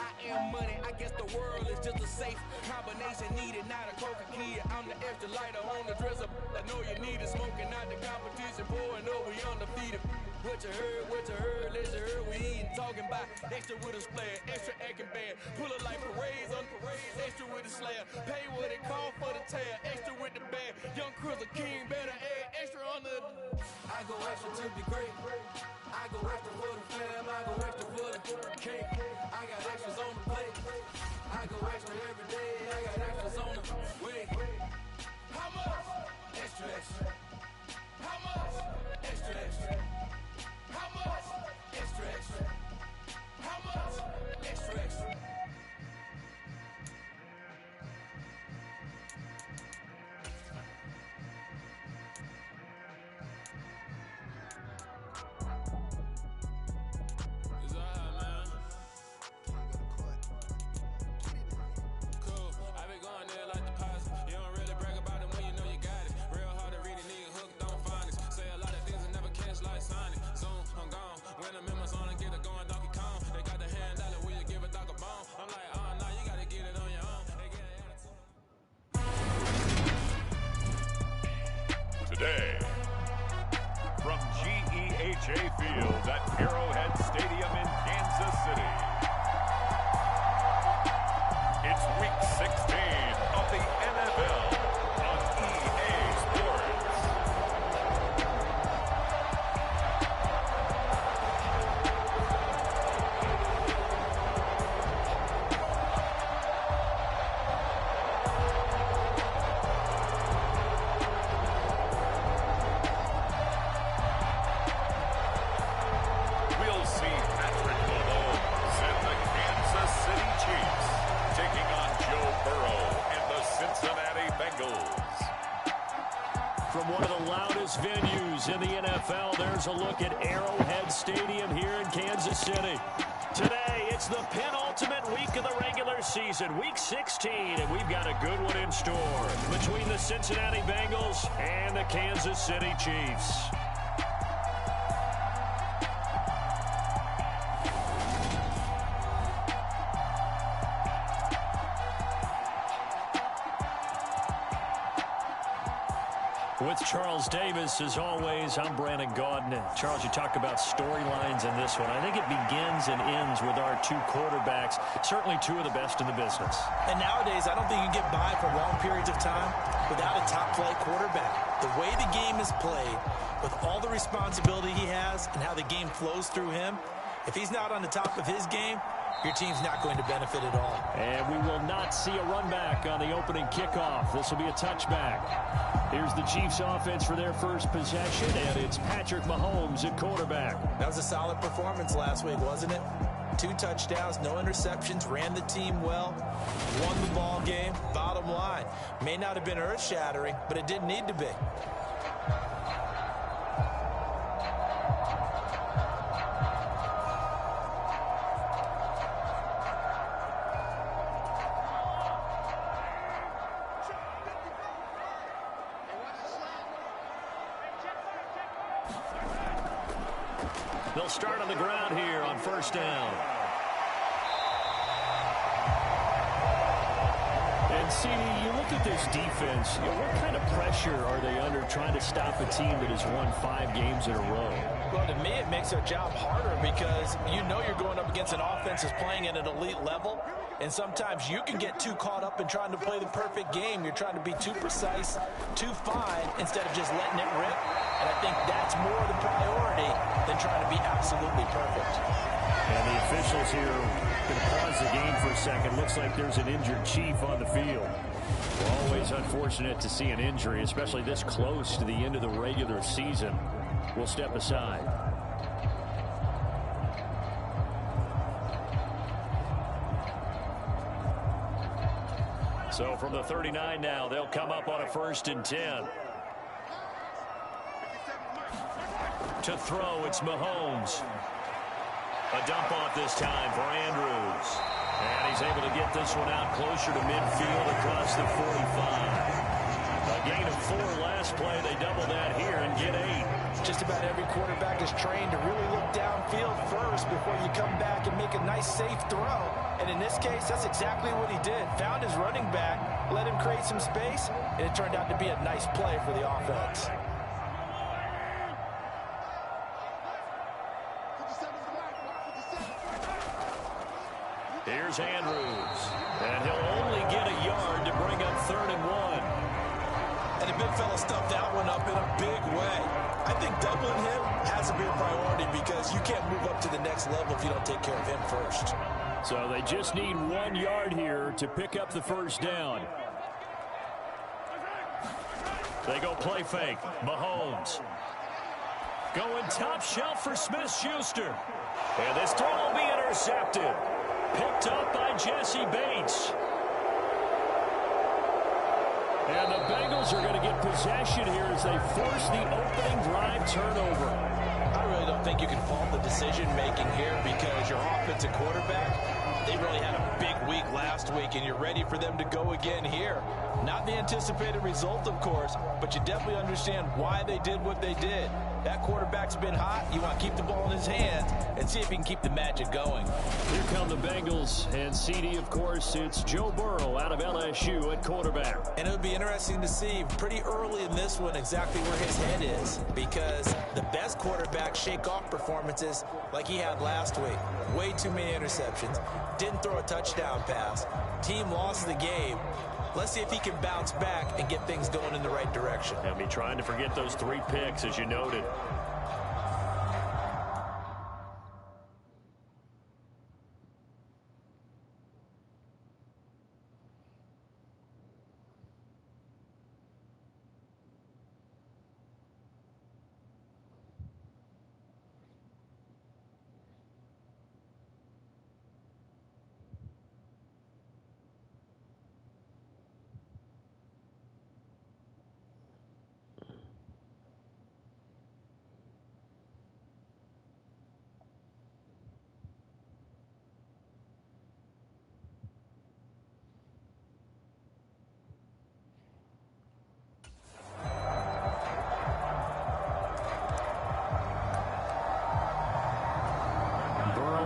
I am money, I guess the world is just a safe combination needed, not a coca kid. I'm the extra lighter on the dresser. I know you need it, smoking out the competition, pouring over, we undefeated. What you heard, let you heard, we ain't talking about extra with a splash, extra acting bad, pull it like parades on parades, extra with the slayer, pay what it call for the tear, extra with the bag, young Cruiser King, better add extra on the. I go extra to be great, I go extra for the fam, I go extra for the cake, I got extras on the plate, I go extra every day, I got extras on the way. How much? Extra, extra. How much? Extra, extra. How much? Extra, extra. How much? Extra, extra. It's all right, man. Cool. I been going there like deposit. You don't really brag about it when you know you got it. Real hard to read a nigga hook, don't find it. Say a lot of things and never catch like Sonic. Soon, I'm gone. When I'm in my zone and get it going, Donkey Kong. They got the hand dollar, will you give a dog a bone? I'm like, oh, no, you gotta get it on your own. They get an attitude. Today, from GEHA Field at Arrowhead Stadium in Kansas City, it's Week 16 of the NFL on EA Sports. We'll see Patrick Mahomes and the Kansas City Chiefs taking on Joe Burrow and the Cincinnati Bengals. From one of the loudest venues in the NFL, there's a look at Arrowhead Stadium here in Kansas City. Today, it's the penultimate week of the regular season, Week 16, and we've got a good one in store between the Cincinnati Bengals and the Kansas City Chiefs. With Charles Davis, as always, I'm Brandon Gaudin. And Charles, you talk about storylines in this one. I think it begins and ends with our two quarterbacks, certainly two of the best in the business. And nowadays, I don't think you can get by for long periods of time without a top-flight quarterback. The way the game is played, with all the responsibility he has and how the game flows through him, if he's not on the top of his game, your team's not going to benefit at all. And we will not see a run back on the opening kickoff. This will be a touchback. Here's the Chiefs offense for their first possession, and it's Patrick Mahomes at quarterback. That was a solid performance last week, wasn't it? 2 touchdowns, no interceptions, ran the team well, won the ball game. Bottom line, may not have been earth-shattering, but it didn't need to be. They'll start on the ground here on first down. And, CD, you look at this defense, what kind of pressure are they under trying to stop a team that has won 5 games in a row? Well, to me, it makes their job harder because you know you're going up against an offense that's playing at an elite level, and sometimes you can get too caught up in trying to play the perfect game. You're trying to be too precise, too fine, instead of just letting it rip. And I think that's more the priority than trying to be absolutely perfect. And the officials here are going to pause the game for a second. Looks like there's an injured Chief on the field. Well, always unfortunate to see an injury, especially this close to the end of the regular season. We'll step aside. So from the 39 now, they'll come up on a 1st and 10. To throw, it's Mahomes. A dump off this time for Andrews. And he's able to get this one out closer to midfield across the 45. A gain of 4 last play. They double that here and get 8. Just about every quarterback is trained to really look downfield first before you come back and make a nice, safe throw. And in this case, that's exactly what he did. Found his running back, let him create some space, and it turned out to be a nice play for the offense. Here's Andrews, and he'll only get a yard to bring up 3rd and 1. And the big fella stuffed that one up in a big way. I think doubling him has to be a priority because you can't move up to the next level if you don't take care of him first. So they just need 1 yard here to pick up the first down. They go play fake. Mahomes. Going top shelf for Smith-Schuster. And this throw will be intercepted. Picked up by Jesse Bates. And the Bengals are going to get possession here as they force the opening drive turnover. I really don't think you can fault the decision-making here because your offensive quarterback, they really had a big week last week, and you're ready for them to go again here. Not the anticipated result, of course, but you definitely understand why they did what they did. That quarterback's been hot. You want to keep the ball in his hands and see if he can keep the magic going. Here come the Bengals, and CD, of course, it's Joe Burrow out of LSU at quarterback. And it would be interesting to see pretty early in this one exactly where his head is because the best quarterbacks shake off performances like he had last week. Way too many interceptions. Didn't throw a touchdown pass. Team lost the game. Let's see if he can bounce back and get things going in the right direction. They'll be trying to forget those 3 picks, as you noted.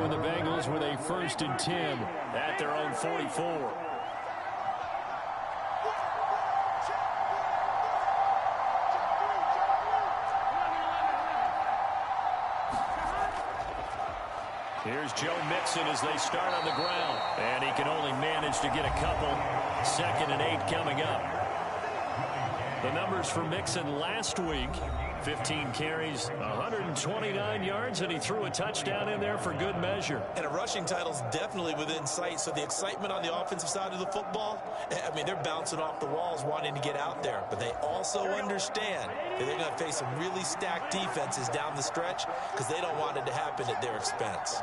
The Bengals with a 1st and 10 at their own 44. Here's Joe Mixon as they start on the ground, and he can only manage to get a couple. 2nd and 8 coming up. The numbers for Mixon last week: 15 carries, 129 yards, and he threw a touchdown in there for good measure. And a rushing title's definitely within sight, so the excitement on the offensive side of the football, I mean, they're bouncing off the walls wanting to get out there, but they also understand that they're going to face some really stacked defenses down the stretch because they don't want it to happen at their expense.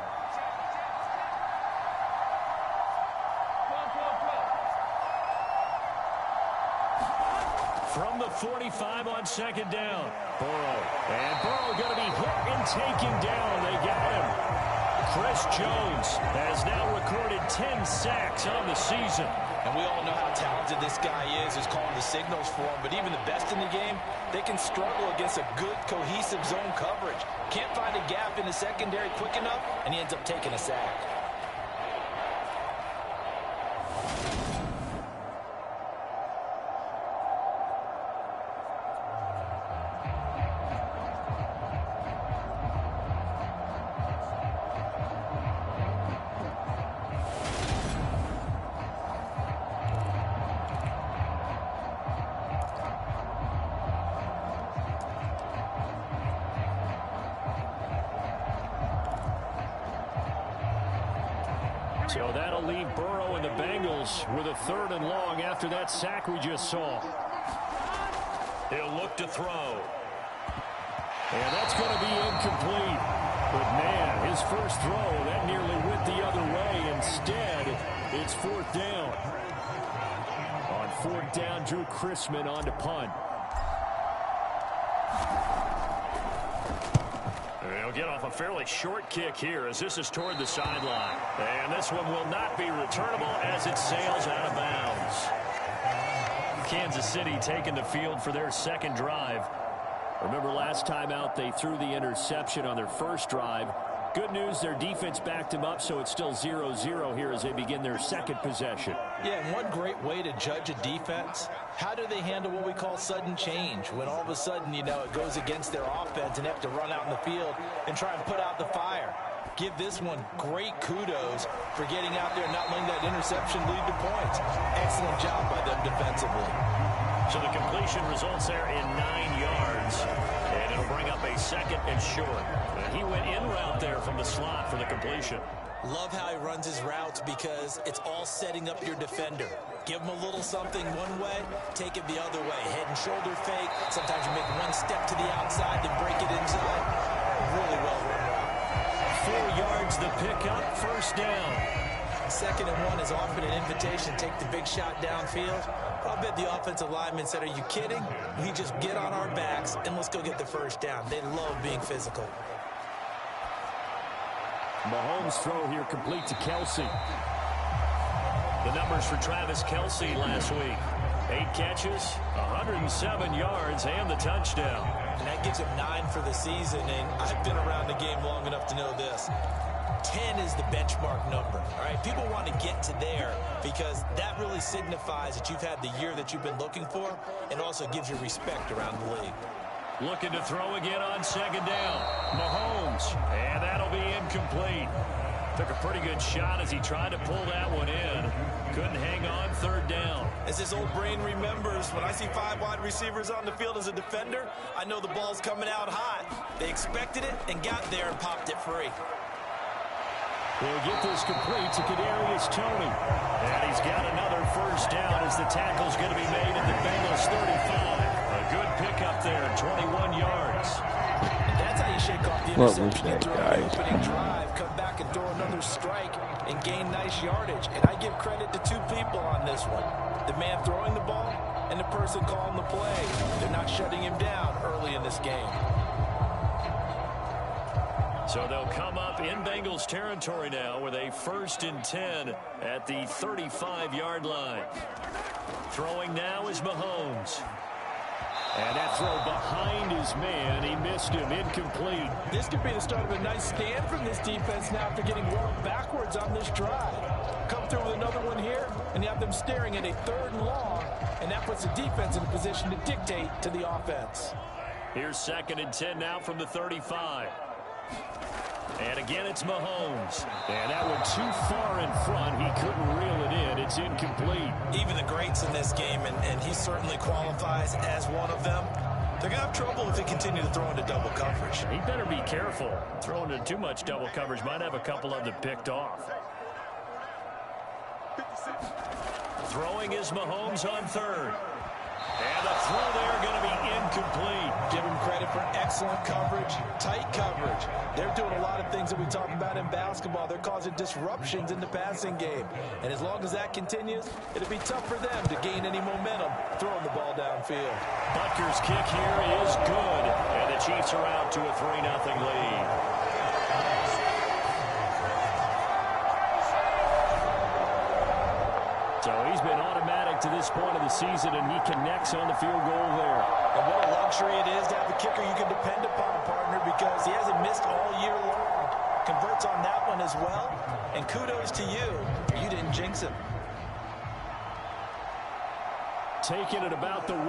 From the 45 on 2nd down. Burrow. And Burrow going to be hit and taken down. They got him. Chris Jones has now recorded 10 sacks on the season. And we all know how talented this guy is, who's calling the signals for him. But even the best in the game, they can struggle against a good, cohesive zone coverage. Can't find a gap in the secondary quick enough, and he ends up taking a sack. So that'll leave Burrow and the Bengals with a 3rd and long after that sack we just saw. He'll look to throw. And that's going to be incomplete. But, man, his first throw, that nearly went the other way. Instead, it's 4th down. On 4th down, Drew Chrisman on to punt. He'll get off a fairly short kick here as this is toward the sideline. And this one will not be returnable as it sails out of bounds. Kansas City taking the field for their 2nd drive. Remember last time out they threw the interception on their first drive. Good news, their defense backed him up, so it's still 0-0 here as they begin their second possession. Yeah, and one great way to judge a defense, how do they handle what we call sudden change? When all of a sudden, you know, it goes against their offense and they have to run out in the field and try and put out the fire. Give this one great kudos for getting out there and not letting that interception lead to points. Excellent job by them defensively. So the completion results there in 9 yards, and it'll bring up a second and short. And he went in route there from the slot for the completion. Love how he runs his routes because it's all setting up your defender. Give him a little something one way, take it the other way. Head and shoulder fake. Sometimes you make one step to the outside, then break it inside. Really well run route. 4 yards the pickup, first down. 2nd and 1 is often an invitation to take the big shot downfield. I'll bet the offensive lineman said, are you kidding? We just get on our backs and let's go get the first down. They love being physical. Mahomes' throw here complete to Kelsey. The numbers for Travis Kelsey last week. 8 catches, 107 yards, and the touchdown. And that gives him 9 for the season, and I've been around the game long enough to know this. 10 is the benchmark number, all right? People want to get to there because that really signifies that you've had the year that you've been looking for and also gives you respect around the league. Looking to throw again on 2nd down. Mahomes, and that'll be incomplete. Took a pretty good shot as he tried to pull that one in. Couldn't hang on, 3rd down. As his old brain remembers, when I see 5 wide receivers on the field as a defender, I know the ball's coming out hot. They expected it and got there and popped it free. He'll get this complete to Kadarius Toney. And he's got another first down as the tackle's going to be made at the Bengals 35. A good pickup there, 21 yards. And that's how you shake off the interception. You throw the opening drive, come back and throw another strike and gain nice yardage. And I give credit to 2 people on this one. The man throwing the ball and the person calling the play. They're not shutting him down early in this game. So they'll come up in Bengals territory now with a 1st and 10 at the 35-yard line. Throwing now is Mahomes. And that throw behind his man, he missed him, incomplete. This could be the start of a nice stand from this defense now after getting rolled backwards on this drive. Come through with another one here, and you have them staring at a 3rd and long, and that puts the defense in a position to dictate to the offense. Here's 2nd and 10 now from the 35. And again, it's Mahomes. And that one too far in front. He couldn't reel it in. It's incomplete. Even the greats in this game, and he certainly qualifies as one of them, they're going to have trouble if they continue to throw into double coverage. He better be careful. Throwing into too much double coverage might have a couple of them picked off. Throwing is Mahomes on 3rd. And the throw there going to be incomplete. Give him credit for excellent coverage, tight coverage. They're doing a lot of things that we talk about in basketball. They're causing disruptions in the passing game. And as long as that continues, it'll be tough for them to gain any momentum throwing the ball downfield. Butker's kick here is good. And the Chiefs are out to a 3-0 lead. So he's been automatic to this point of the season, and he connects on the field goal there. And what a luxury it is to have a kicker you can depend upon, partner, because he hasn't missed all year long. Converts on that one as well. And kudos to you. You didn't jinx him. Taking it about the 1.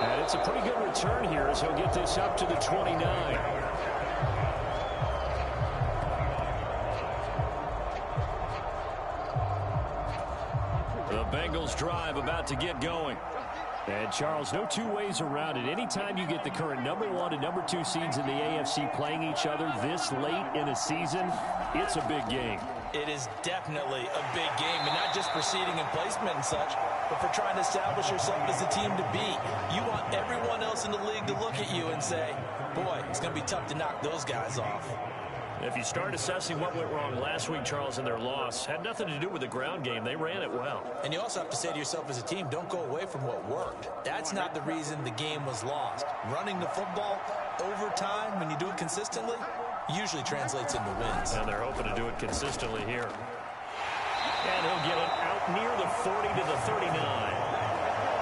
And it's a pretty good return here as he'll get this up to the 29. The Bengals drive about to get going. And, Charles, no 2 ways around it. Anytime you get the current #1 and #2 seeds in the AFC playing each other this late in a season, it's a big game. It is definitely a big game, and not just for seeding and placement and such, but for trying to establish yourself as a team to beat. You want everyone else in the league to look at you and say, boy, it's going to be tough to knock those guys off. If you start assessing what went wrong last week, Charles, in their loss, had nothing to do with the ground game. They ran it well. And you also have to say to yourself as a team, don't go away from what worked. That's not the reason the game was lost. Running the football over time, when you do it consistently, usually translates into wins. And they're hoping to do it consistently here. And he'll get it out near the 40 to the 39.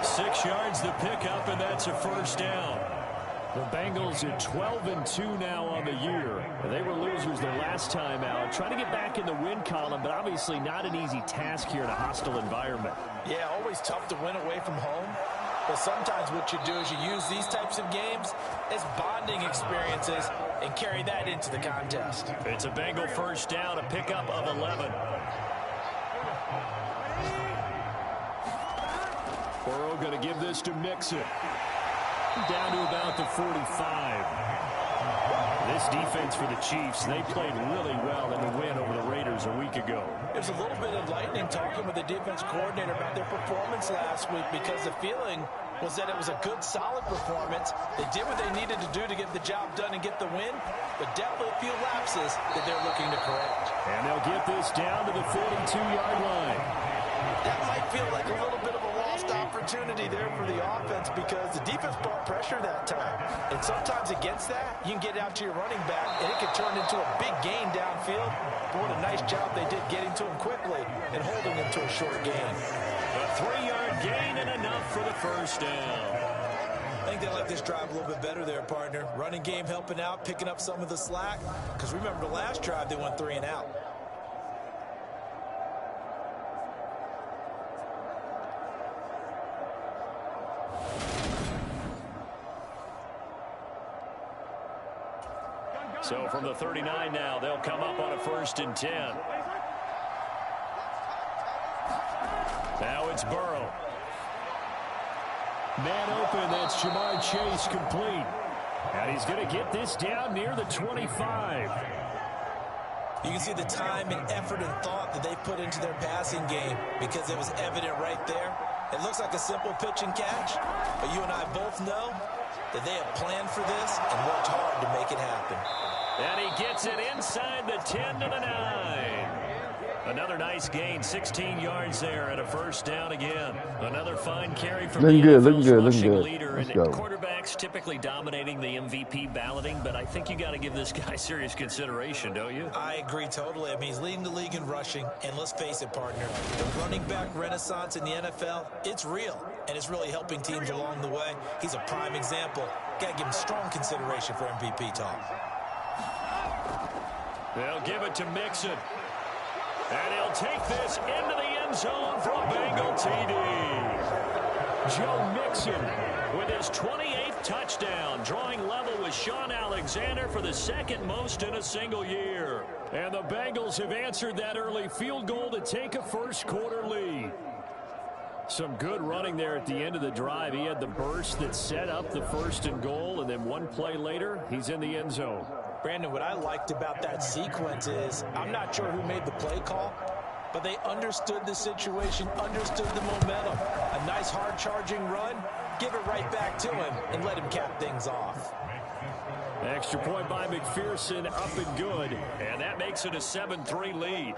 6 yards the pickup, and that's a first down. The Bengals are 12-2 now on the year. They were losers their last time out. Trying to get back in the win column, but obviously not an easy task here in a hostile environment. Yeah, always tough to win away from home. But sometimes what you do is you use these types of games as bonding experiences and carry that into the contest. It's a Bengal first down, a pickup of 11. Burrow going to give this to Mixon. Down to about the 45. This defense for the Chiefs, they played really well in the win over the Raiders a week ago. There's a little bit of lightning talking with the defense coordinator about their performance last week because the feeling was that it was a good, solid performance. They did what they needed to do to get the job done and get the win, but definitely a few lapses that they're looking to correct. And they'll get this down to the 42-yard line. That might feel like a little bit of a lost opportunity there for the offense because the defense brought pressure that time. And sometimes against that, you can get out to your running back, and it can turn into a big gain downfield. But what a nice job they did getting to him quickly and holding him to a short gain. A 3-yard gain and enough for the first down. I think they like this drive a little bit better there, partner. Running game helping out, picking up some of the slack. Because remember the last drive, they went 3 and out. So from the 39 now, they'll come up on a 1st and 10. Now it's Burrow. Man open, that's Jamar Chase complete. And he's going to get this down near the 25. You can see the time and effort and thought that they put into their passing game because it was evident right there. It looks like a simple pitch and catch, but you and I both know that they have planned for this and worked hard to make it happen. And he gets it inside the 10 to the 9. Another nice gain, 16 yards there, and a first down again. Another fine carry from the NFL's rushing leader. And quarterbacks typically dominating the MVP balloting, but I think you got to give this guy serious consideration, don't you? I agree totally. I mean, he's leading the league in rushing, and let's face it, partner, the running back renaissance in the NFL, it's real, and it's really helping teams along the way. He's a prime example. Got to give him strong consideration for MVP talk. They'll give it to Mixon. And he'll take this into the end zone for a Bengal TD. Joe Mixon with his 28th touchdown, drawing level with Sean Alexander for the 2nd most in a single year. And the Bengals have answered that early field goal to take a first-quarter lead. Some good running there at the end of the drive. He had the burst that set up the 1st and goal, and then one play later, he's in the end zone. Brandon, what I liked about that sequence is I'm not sure who made the play call, but they understood the situation, understood the momentum. A nice hard-charging run, give it right back to him, and let him cap things off. Extra point by McPherson, up and good, and that makes it a 7-3 lead.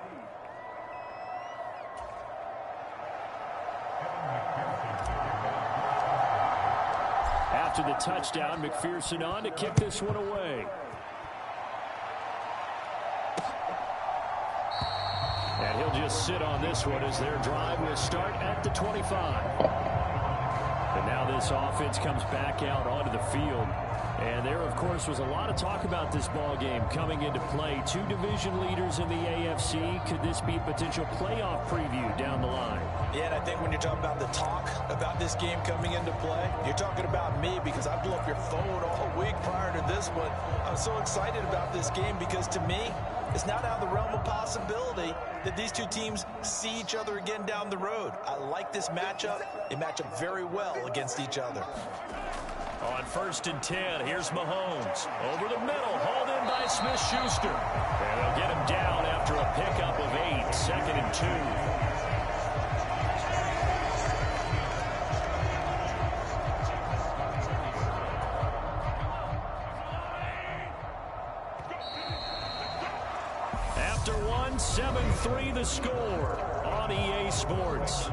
After the touchdown, McPherson on to kick this one away. And he'll just sit on this one as their drive will start at the 25. And now this offense comes back out onto the field. And there, of course, was a lot of talk about this ball game coming into play. 2 division leaders in the AFC. Could this be a potential playoff preview down the line? Yeah, and I think when you're talking about the talk about this game coming into play, you're talking about me because I blew up your phone all week prior to this one. I'm so excited about this game because to me, it's not out of the realm of possibility that these two teams see each other again down the road. I like this matchup. They match up very well against each other. On 1st and 10, here's Mahomes. Over the middle, hauled in by Smith-Schuster. And they'll get him down after a pickup of 8, 2nd and 2. After 1, 7-3 the score on EA Sports.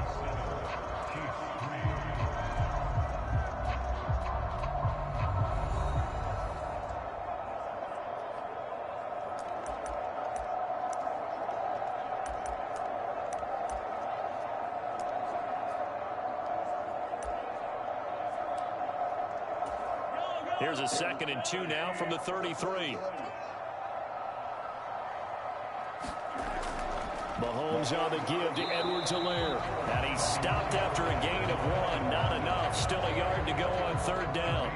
Here's a 2nd and 2 now from the 33. Mahomes on the give to Edwards-Helaire. And he's stopped after a gain of 1. Not enough. Still a yard to go on 3rd down.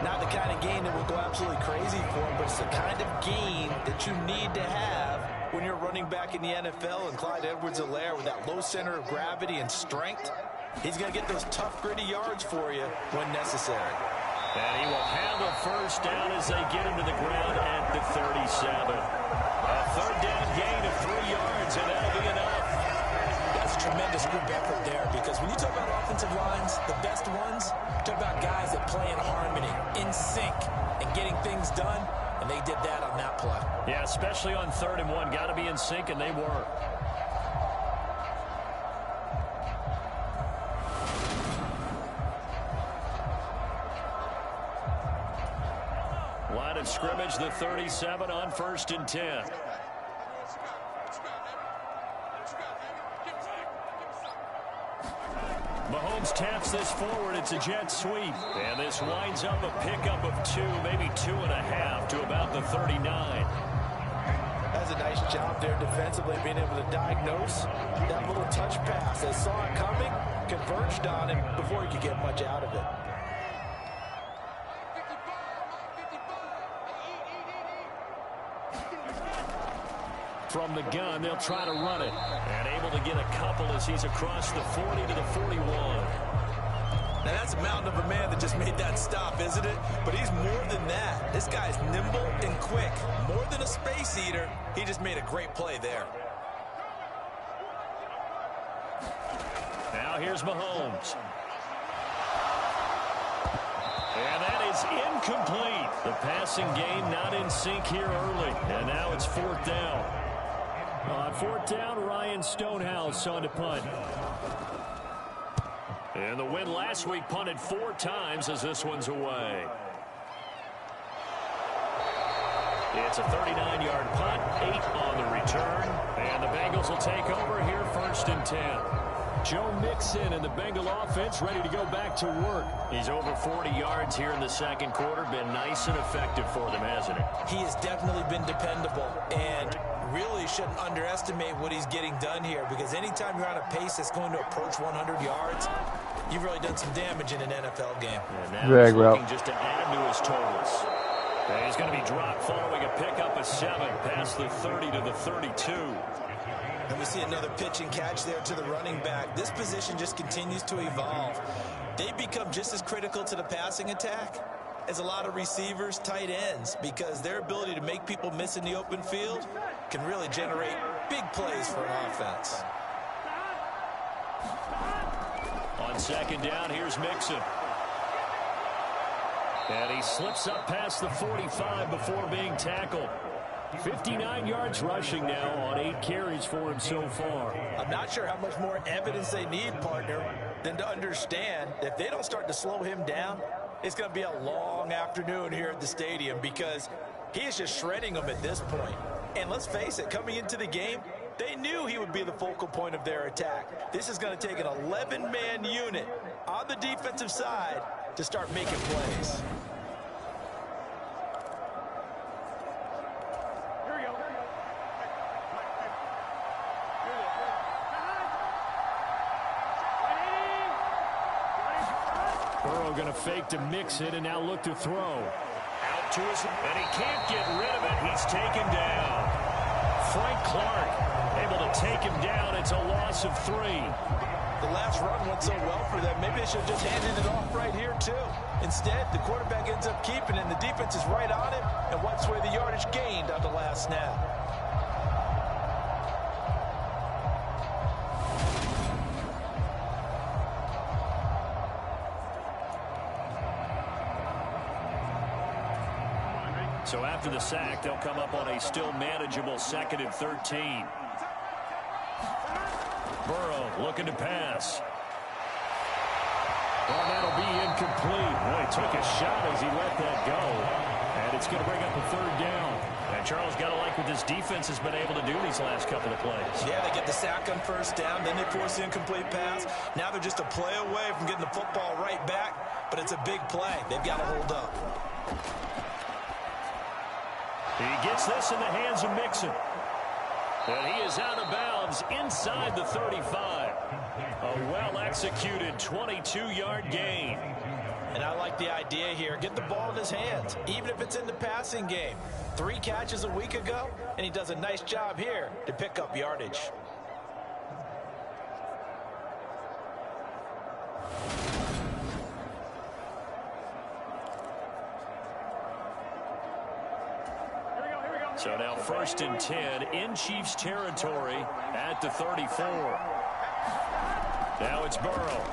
Not the kind of gain that will go absolutely crazy for him, but it's the kind of gain that you need to have when you're running back in the NFL. And Clyde Edwards-Helaire, with that low center of gravity and strength, he's going to get those tough, gritty yards for you when necessary. And he will have a 1st down as they get him to the ground at the 37. A 3rd down gain of 3 yards, and that'll be enough. That's a tremendous group effort there, because when you talk about offensive lines, the best ones, talk about guys that play in harmony, in sync, and getting things done, and they did that on that play. Yeah, especially on 3rd and 1. Got to be in sync, and they were. Line of scrimmage, the 37 on 1st and 10. Mahomes taps this forward. It's a jet sweep. And this winds up a pickup of 2, maybe 2.5 to about the 39. That's a nice job there defensively, being able to diagnose that little touch pass. They saw it coming, converged on him before he could get much out of it. From the gun, they'll try to run it. And able to get a couple as he's across the 40 to the 41. Now, that's a mountain of a man that just made that stop, isn't it? But he's more than that. This guy's nimble and quick. More than a space eater, he just made a great play there. Now here's Mahomes. And that is incomplete. The passing game not in sync here early. And now it's 4th down. On 4th down, Ryan Stonehouse on to punt. And the win last week punted 4 times as this one's away. It's a 39-yard punt, 8 on the return. And the Bengals will take over here 1st and 10. Joe Mixon and the Bengal offense ready to go back to work. He's over 40 yards here in the 2nd quarter. Been nice and effective for them, hasn't he? He has definitely been dependable, and really shouldn't underestimate what he's getting done here, because anytime you're on a pace that's going to approach 100 yards, you've really done some damage in an NFL game. And now he's looking just to add to his totals. And he's going to be dropped following a pickup of 7 past the 30 to the 32. And we see another pitch and catch there to the running back. This position just continues to evolve. They become just as critical to the passing attack as a lot of receivers, tight ends, because their ability to make people miss in the open field can really generate big plays for an offense. On 2nd down, here's Mixon. And he slips up past the 45 before being tackled. 59 yards rushing now on 8 carries for him so far. I'm not sure how much more evidence they need, partner, than to understand that if they don't start to slow him down, it's going to be a long afternoon here at the stadium, because he is just shredding them at this point. And let's face it, coming into the game, they knew he would be the focal point of their attack. This is going to take an 11-man unit on the defensive side to start making plays. Burrow going to fake to mix it and now look to throw. Out to his, and he can't get rid of it. He's taken down. Frank Clark able to take him down. It's a loss of 3. The last run went so well for them. Maybe they should have just handed it off right here, too. Instead, the quarterback ends up keeping it, and the defense is right on him and wipes away the yardage gained on the last snap. So after the sack, they'll come up on a still manageable 2nd and 13. Burrow looking to pass. Well, that'll be incomplete. Boy, he took a shot as he let that go. And it's going to bring up a 3rd down. And Charles, got to like what this defense has been able to do these last couple of plays. Yeah, they get the sack on first down, then they force the incomplete pass. Now they're just a play away from getting the football right back, but it's a big play. They've got to hold up. He gets this in the hands of Mixon. And he is out of bounds inside the 35. A well-executed 22-yard gain. And I like the idea here. Get the ball in his hands, even if it's in the passing game. 3 catches a week ago, and he does a nice job here to pick up yardage. So now 1st and 10 in Chiefs territory at the 34. Now it's Burrow.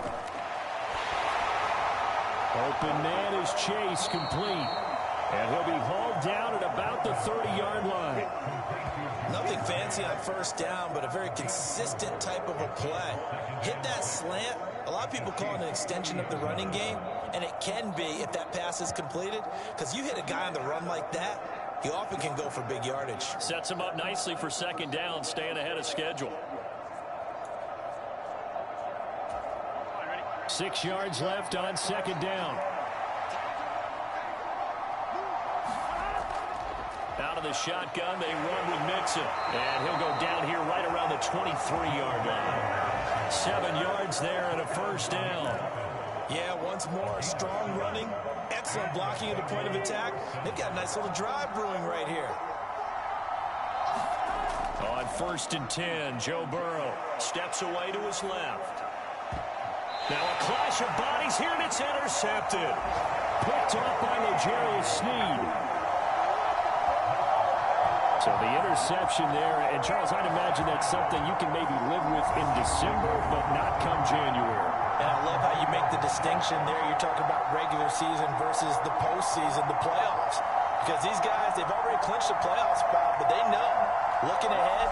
Open man is Chase, complete. And he'll be hauled down at about the 30-yard line. Nothing fancy on first down, but a very consistent type of a play. Hit that slant. A lot of people call it an extension of the running game, and it can be if that pass is completed, because you hit a guy on the run like that, he often can go for big yardage. Sets him up nicely for 2nd down, staying ahead of schedule. 6 yards left on 2nd down. Out of the shotgun, they run with Mixon. And he'll go down here right around the 23-yard line. 7 yards there and a 1st down. Yeah, once more, strong running, excellent blocking at the point of attack. They've got a nice little drive brewing right here. On 1st and 10, Joe Burrow steps away to his left. Now a clash of bodies here, and it's intercepted. Picked off by L'Jarius Sneed. So the interception there, and Charles, I'd imagine that's something you can maybe live with in December, but not come January. And I love how you make the distinction there. You're talking about regular season versus the postseason, the playoffs. Because these guys, they've already clinched a playoff spot, but they know, looking ahead,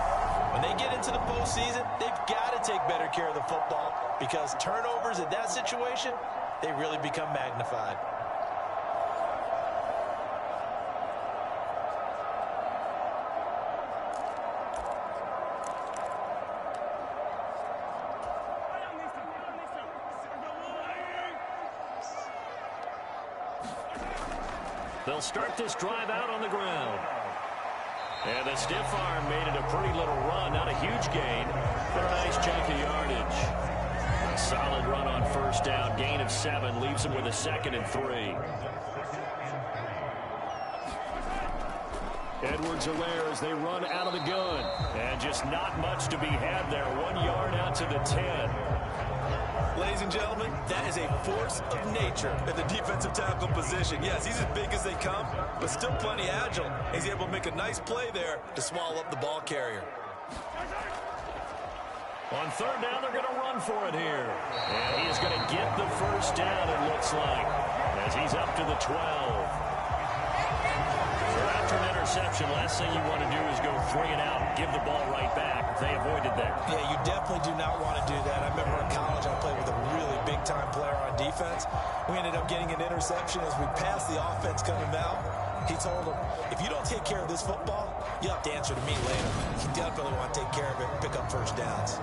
when they get into the postseason, they've got to take better care of the football, because turnovers in that situation, they really become magnified. They'll start this drive out on the ground. And the stiff arm made it a pretty little run. Not a huge gain, but a nice chunk of yardage. A solid run on 1st down. Gain of 7 leaves him with a 2nd and 3. Edwards-Helaire as they run out of the gun. And just not much to be had there. 1 yard out to the 10. Ladies and gentlemen, that is a force of nature at the defensive tackle position. Yes, he's as big as they come, but still plenty agile. He's able to make a nice play there to swallow up the ball carrier. On 3rd down, they're going to run for it here. And he is going to get the 1st down, it looks like, as he's up to the 12. So after an interception, last thing you want to do is go 3 and out, give the ball right back. They avoided that. Yeah, you definitely do not want to do that. I remember in college I played with a really big-time player on defense. We ended up getting an interception as we passed the offense coming out. He told him, if you don't take care of this football, you'll have to answer to me later. You definitely want to take care of it and pick up 1st downs.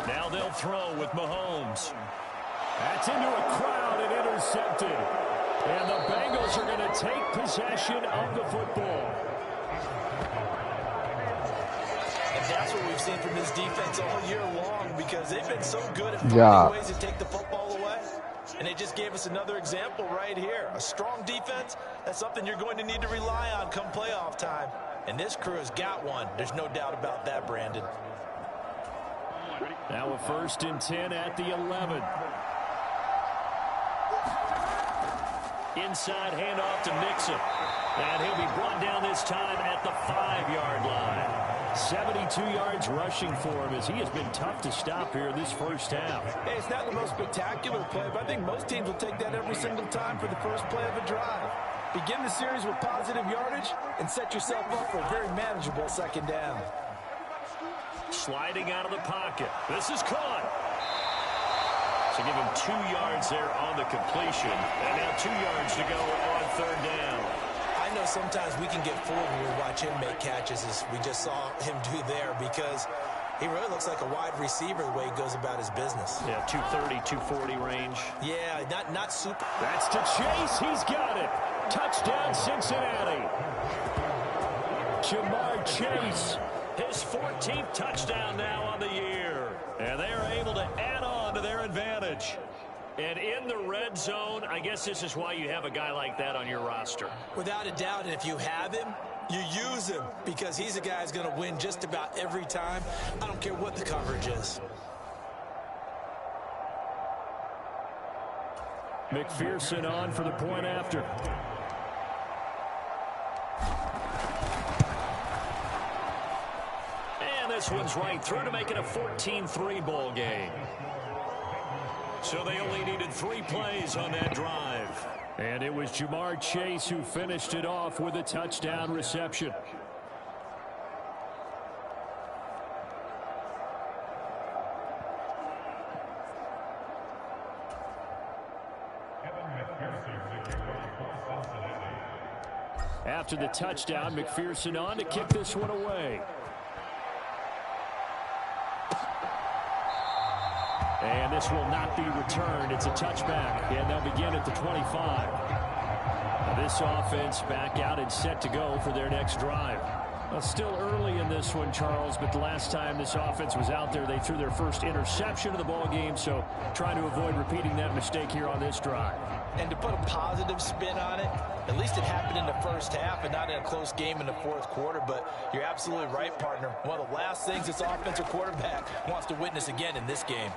Now they'll throw with Mahomes. That's into a crowd and intercepted. And the Bengals are going to take possession of the football. And that's what we've seen from this defense all year long, because they've been so good at finding ways to take the football away. And they just gave us another example right here. A strong defense, that's something you're going to need to rely on come playoff time. And this crew has got one. There's no doubt about that, Brandon. Now a 1st and 10 at the 11. Inside handoff to Mixon. And he'll be brought down this time at the 5-yard line. 72 yards rushing for him, as he has been tough to stop here this 1st half. Hey, it's not the most spectacular play, but I think most teams will take that every single time for the first play of a drive. Begin the series with positive yardage and set yourself up for a very manageable second down. Sliding out of the pocket. This is caught. So give him 2 yards there on the completion. And now 2 yards to go on third down. I know sometimes we can get fooled when we watch him make catches, as we just saw him do there, because he really looks like a wide receiver the way he goes about his business. Yeah, 230, 240 range. Yeah, not super. That's to Chase. He's got it. Touchdown, Cincinnati. Jamar Chase, his 14th touchdown now on the year. And they are able to add on to their advantage. And in the red zone, I guess this is why you have a guy like that on your roster. Without a doubt, and if you have him, you use him, because he's a guy who's going to win just about every time. I don't care what the coverage is. McPherson on for the point after. And this one's right through to make it a 14-3 ball game. So they only needed 3 plays on that drive. And it was Jamar Chase who finished it off with a touchdown reception. After the touchdown, McPherson on to kick this one away. And this will not be returned. It's a touchback, and they'll begin at the 25. Now this offense back out and set to go for their next drive. Well, still early in this one, Charles, but the last time this offense was out there, they threw their first interception of the ball game, so trying to avoid repeating that mistake here on this drive. And to put a positive spin on it, at least it happened in the first half and not in a close game in the fourth quarter. But you're absolutely right, partner. One of the last things this offensive quarterback wants to witness again in this game.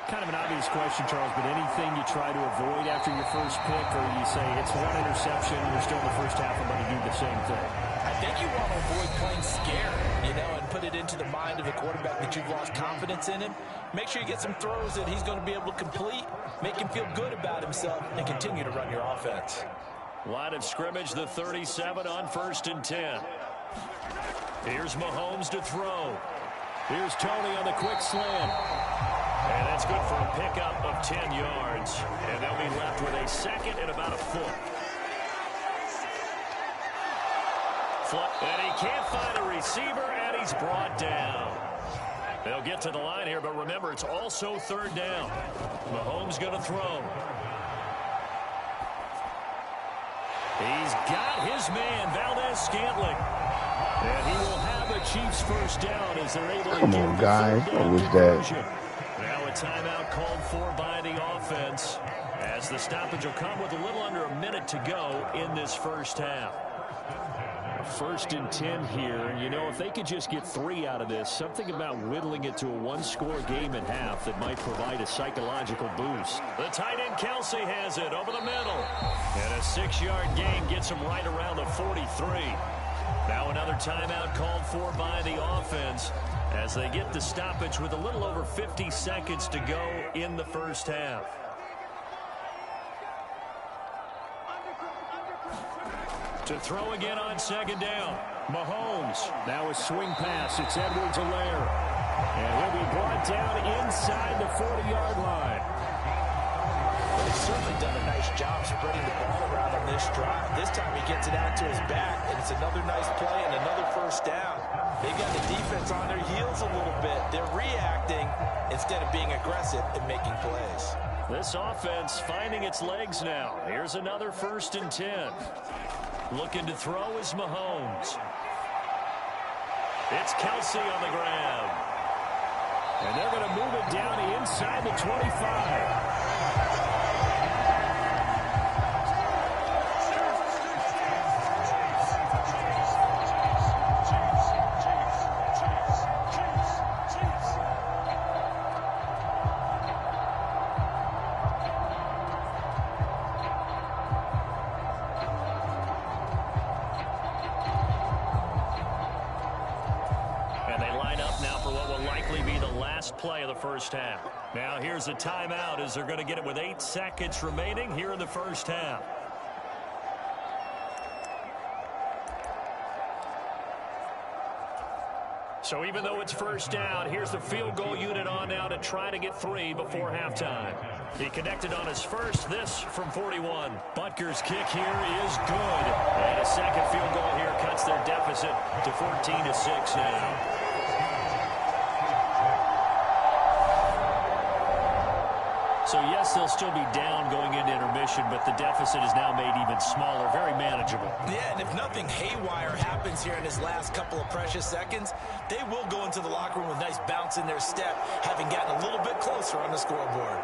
Kind of an obvious question, Charles, but anything you try to avoid after your first pick, or you say it's one interception, you're still in the first half, I'm going to do the same thing? I think you want to avoid playing scared, and put it into the mind of the quarterback that you've lost confidence in him. Make sure you get some throws that he's going to be able to complete, make him feel good about himself, and continue to run your offense. Line of scrimmage, the 37 on 1st and 10. Here's Mahomes to throw. Here's Tony on the quick slant. And that's good for a pickup of 10 yards. And they'll be left with a second and about a foot. And he can't find a receiver, and he's brought down. They'll get to the line here, but remember, it's also third down. Mahomes going to throw. He's got his man, Valdez-Scantling. And he will have a Chiefs first down as they're able to Come on, guys. What was that? Now a timeout called for by the offense, as the stoppage will come with a little under a minute to go in this first half. 1st and 10 here. If they could just get 3 out of this, something about whittling it to a one-score game at half that might provide a psychological boost. The tight end Kelsey has it over the middle. And a 6-yard gain gets him right around the 43. Now another timeout called for by the offense as they get the stoppage with a little over 50 seconds to go in the first half. To throw again on second down. Mahomes. Now a swing pass. It's Edwards-Helaire. And he'll be brought down inside the 40-yard line. Well, he's certainly done a nice job spreading the ball around on this drive. This time he gets it out to his back, and it's another nice play and another first down. They've got the defense on their heels a little bit. They're reacting instead of being aggressive and making plays. This offense finding its legs now. Here's another 1st and 10. Looking to throw is Mahomes. It's Kelsey on the grab. And they're going to move it down inside the 25. Play of the first half. Now here's a timeout as they're going to get it with 8 seconds remaining here in the first half. So even though it's first down, here's the field goal unit on now to try to get 3 before halftime. He connected on his first, this from 41. Butker's kick here is good. And a second field goal here cuts their deficit to 14-6 now. So, yes, they'll still be down going into intermission, but the deficit is now made even smaller, very manageable. Yeah, and if nothing haywire happens here in his last couple of precious seconds, they will go into the locker room with a nice bounce in their step, having gotten a little bit closer on the scoreboard.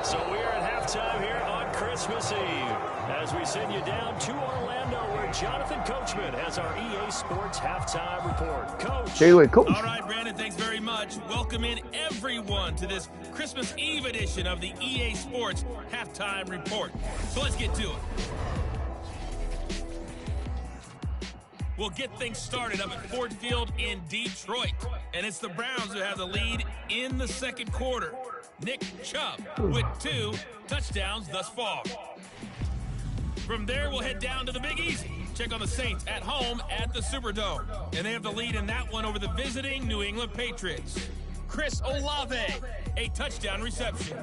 So we are at halftime here on Christmas Eve as we send you down to Orlando where Jonathan Coachman has our EA Sports Halftime Report. Coach. Coach. All right, Brandon, thanks very much. Welcome in everyone to this Christmas Eve edition of the EA Sports Halftime Report. So let's get to it. We'll get things started up at Ford Field in Detroit. And it's the Browns who have the lead in the second quarter. Nick Chubb with 2 touchdowns thus far. From there, we'll head down to the Big Easy. Check on the Saints at home at the Superdome. And they have the lead in that one over the visiting New England Patriots. Chris Olave, a touchdown reception.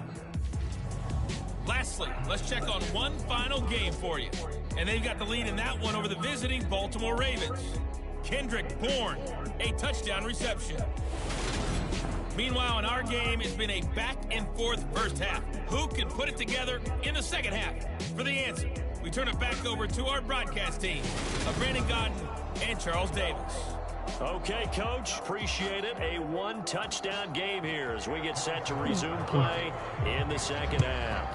Lastly, let's check on one final game for you. And they've got the lead in that one over the visiting Baltimore Ravens. Kendrick Bourne, a touchdown reception. Meanwhile, in our game, it's been a back-and-forth first half. Who can put it together in the second half? For the answer, we turn it back over to our broadcast team of Brandon Godden and Charles Davis. Okay, Coach, appreciate it. A 1-touchdown game here as we get set to resume play in the second half.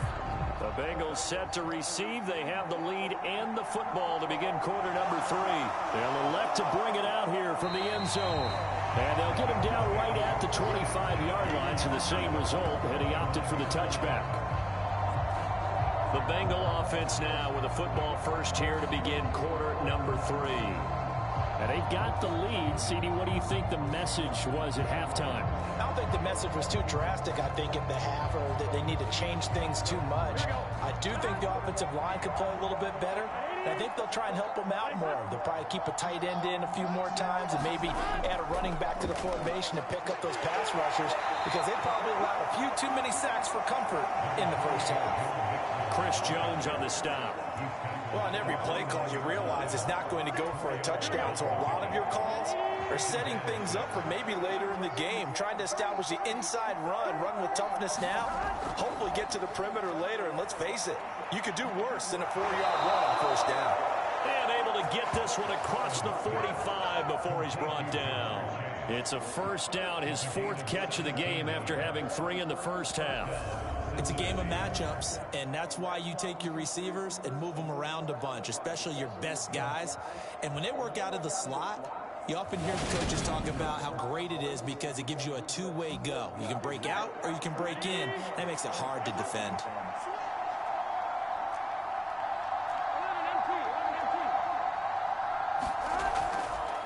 The Bengals set to receive. They have the lead and the football to begin quarter number 3. They'll elect to bring it out here from the end zone. And they'll get him down right at the 25-yard line, so the same result, and he opted for the touchback. The Bengal offense now with a football first here to begin quarter number 3. And they've got the lead. CD, what do you think the message was at halftime? I don't think the message was too drastic, I think, at the half, or that they need to change things too much. I do think the offensive line could play a little bit better. And I think they'll try and help them out more. They'll probably keep a tight end in a few more times and maybe add a running back to the formation and pick up those pass rushers because they probably allowed a few too many sacks for comfort in the first half. Chris Jones on the stop. Well, on every play call, you realize it's not going to go for a touchdown. So a lot of your calls are setting things up for maybe later in the game, trying to establish the inside run with toughness now, hopefully get to the perimeter later. And let's face it, you could do worse than a 4-yard run on first down. And able to get this one across the 45 before he's brought down. It's a first down, his 4th catch of the game after having 3 in the first half. It's a game of matchups, and that's why you take your receivers and move them around a bunch, especially your best guys. And when they work out of the slot, you often hear the coaches talk about how great it is because it gives you a two-way go. You can break out or you can break in. That makes it hard to defend.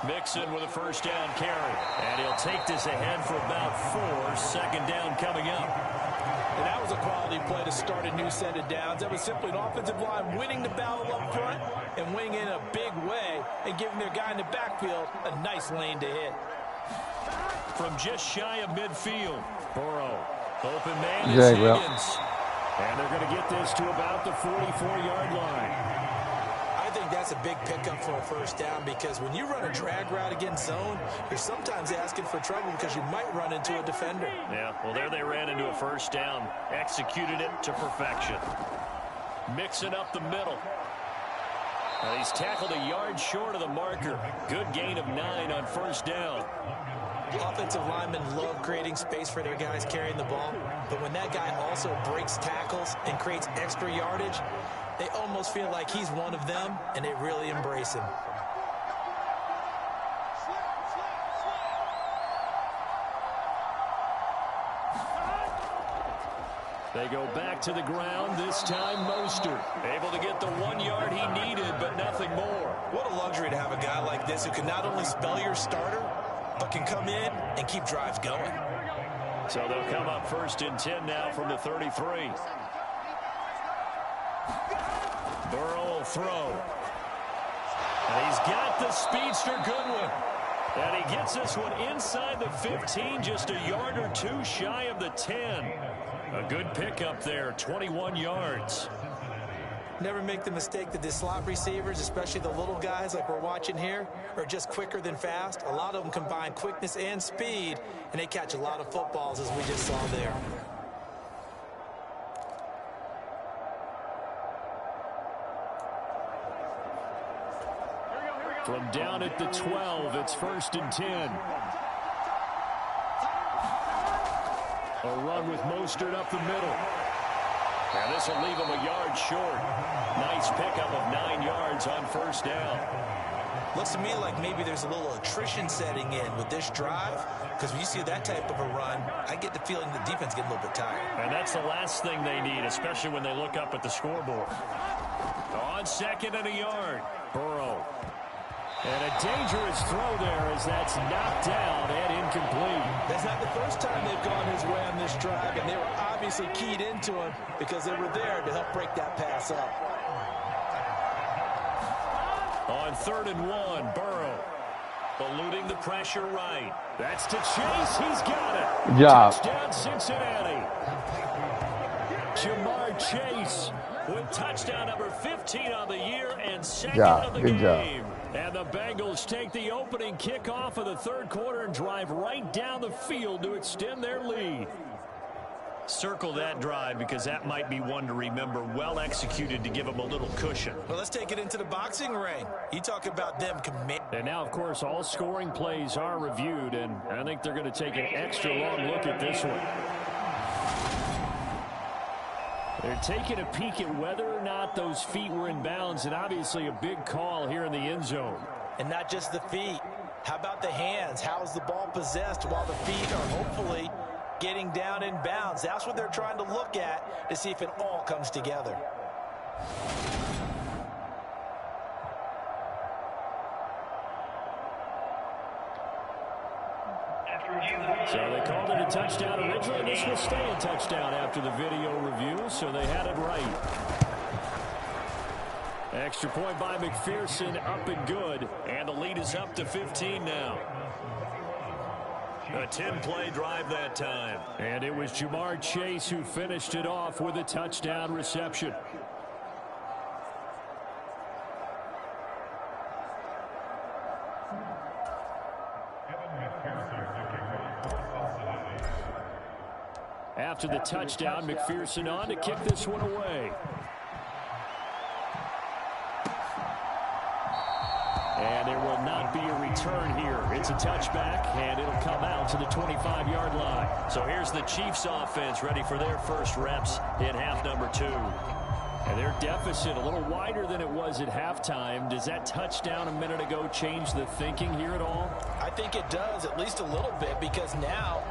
Mixon with a first down carry. And he'll take this ahead for about 4. Second down coming up. And that was a quality play to start a new set of downs. That was simply an offensive line winning the battle up front and winning in a big way and giving their guy in the backfield a nice lane to hit. From just shy of midfield, Burrow. Open man is Higgins. And they're going to get this to about the 44-yard line. I think that's a big pickup for a first down because when you run a drag route against zone, you're sometimes asking for trouble because you might run into a defender. Yeah, well, there they ran into a first down. Executed it to perfection. Mixing up the middle. And he's tackled a yard short of the marker. Good gain of 9 on first down. Offensive linemen love creating space for their guys carrying the ball, but when that guy also breaks tackles and creates extra yardage, they almost feel like he's one of them, and they really embrace him. They go back to the ground, this time Mostert. Able to get the 1 yard he needed, but nothing more. What a luxury to have a guy like this who can not only spell your starter, but can come in and keep drives going. So they'll come up 1st and 10 now from the 33. Burrow will throw. And he's got the speedster Goodwin. And he gets this one inside the 15, just a yard or two shy of the 10. A good pickup there, 21 yards. Never make the mistake that the slot receivers, especially the little guys like we're watching here, are just quicker than fast. A lot of them combine quickness and speed, and they catch a lot of footballs, as we just saw there. From down at the 12, it's 1st and 10. A run with Mostert up the middle. And this will leave him a yard short. Nice pickup of 9 yards on 1st down. Looks to me like maybe there's a little attrition setting in with this drive, because when you see that type of a run, I get the feeling the defense getting a little bit tired. And that's the last thing they need, especially when they look up at the scoreboard. On 2nd and a yard, Burrow. And a dangerous throw there as that's knocked down and incomplete. That's not the first time they've gone his way on this drive, and they were obviously keyed into him because they were there to help break that pass up. On 3rd and 1, Burrow. Eluding the pressure right. That's to Chase. He's got it. Good job. Touchdown, Cincinnati. Jamar Chase with touchdown number 15 on the year and second of the game. And the Bengals take the opening kickoff of the 3rd quarter and drive right down the field to extend their lead. Circle that drive because that might be one to remember. Well executed to give them a little cushion. Well, let's take it into the boxing ring. You talk about them commit. And now, of course, all scoring plays are reviewed, and I think they're going to take an extra long look at this one. They're taking a peek at whether or not those feet were in bounds, and obviously a big call here in the end zone. And not just the feet. How about the hands? How is the ball possessed while the feet are hopefully getting down in bounds? That's what they're trying to look at to see if it all comes together. So they called it a touchdown originally, and this will stay a touchdown after the video review, so they had it right. Extra point by McPherson, up and good, and the lead is up to 15 now. A 10-play drive that time. And it was Jamar Chase who finished it off with a touchdown reception. After the touchdown, McPherson on to kick this one away. And there will not be a return here. It's a touchback, and it'll come out to the 25-yard line. So here's the Chiefs offense ready for their first reps in half number 2. And their deficit a little wider than it was at halftime. Does that touchdown a minute ago change the thinking here at all? I think it does, at least a little bit, because now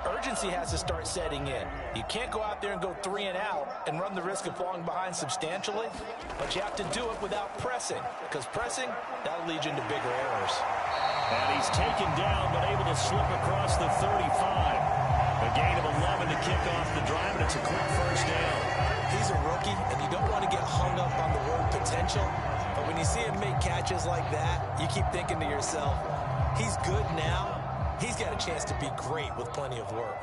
urgency has to start setting in. You can't go out there and go 3 and out and run the risk of falling behind substantially, but you have to do it without pressing, because pressing, that'll lead you into bigger errors. And he's taken down, but able to slip across the 35. A gain of 11 to kick off the drive, and it's a quick first down. He's a rookie, and you don't want to get hung up on the word potential, but when you see him make catches like that, you keep thinking to yourself, he's good now. He's got a chance to be great with plenty of work.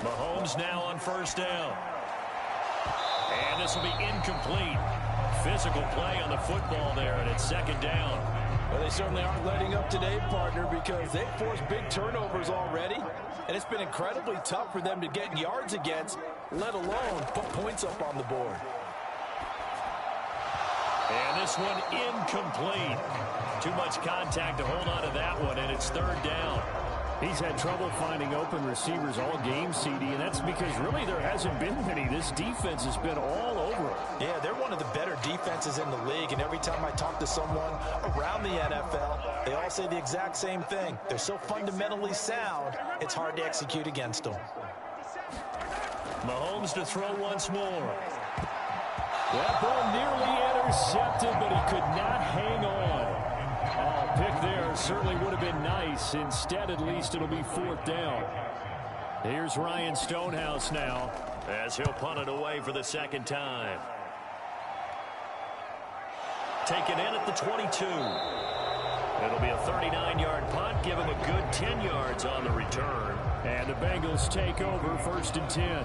Mahomes now on first down. And this will be incomplete. Physical play on the football there, and it's second down. Well, they certainly aren't letting up today, partner, because they've forced big turnovers already, and it's been incredibly tough for them to get yards against, let alone put points up on the board. And this one incomplete. Too much contact to hold on to that one, and it's third down. He's had trouble finding open receivers all game, CD, and that's because really there hasn't been many. This defense has been all over it. Yeah, they're one of the better defenses in the league, and every time I talk to someone around the NFL, they all say the exact same thing. They're so fundamentally sound, it's hard to execute against them. Mahomes to throw once more. That ball nearly intercepted, but he could not hang on. Oh, pick there certainly would have been nice. Instead, at least, it'll be fourth down. Here's Ryan Stonehouse now, as he'll punt it away for the second time. taken in at the 22. It'll be a 39-yard punt. Give him a good 10 yards on the return. And the Bengals take over 1st and 10.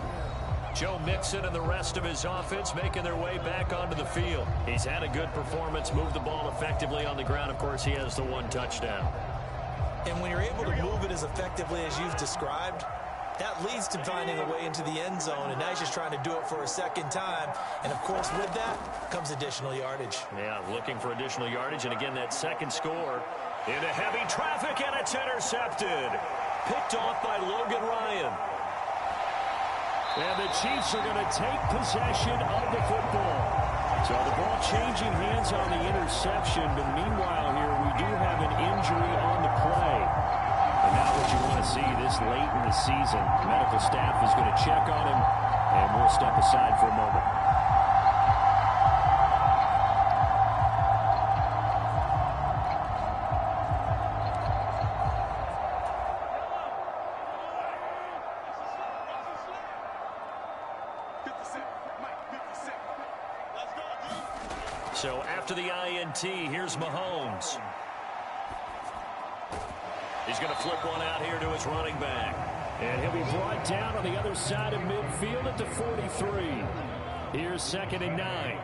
Joe Mixon and the rest of his offense making their way back onto the field. He's had a good performance, moved the ball effectively on the ground. Of course, he has the 1 touchdown. And when you're able to move it as effectively as you've described, that leads to finding a way into the end zone, and now he's just trying to do it for a second time. And, of course, with that comes additional yardage. Yeah, looking for additional yardage. And, again, that second score into heavy traffic, and it's intercepted. Picked off by Logan Ryan. And the Chiefs are going to take possession of the football. So the ball changing hands on the interception, but meanwhile here we do have an injury on the play. And now what you want to see this late in the season, the medical staff is going to check on him, and we'll step aside for a moment. So after the INT, here's Mahomes. He's going to flip one out here to his running back. And he'll be brought down on the other side of midfield at the 43. Here's 2nd and 9.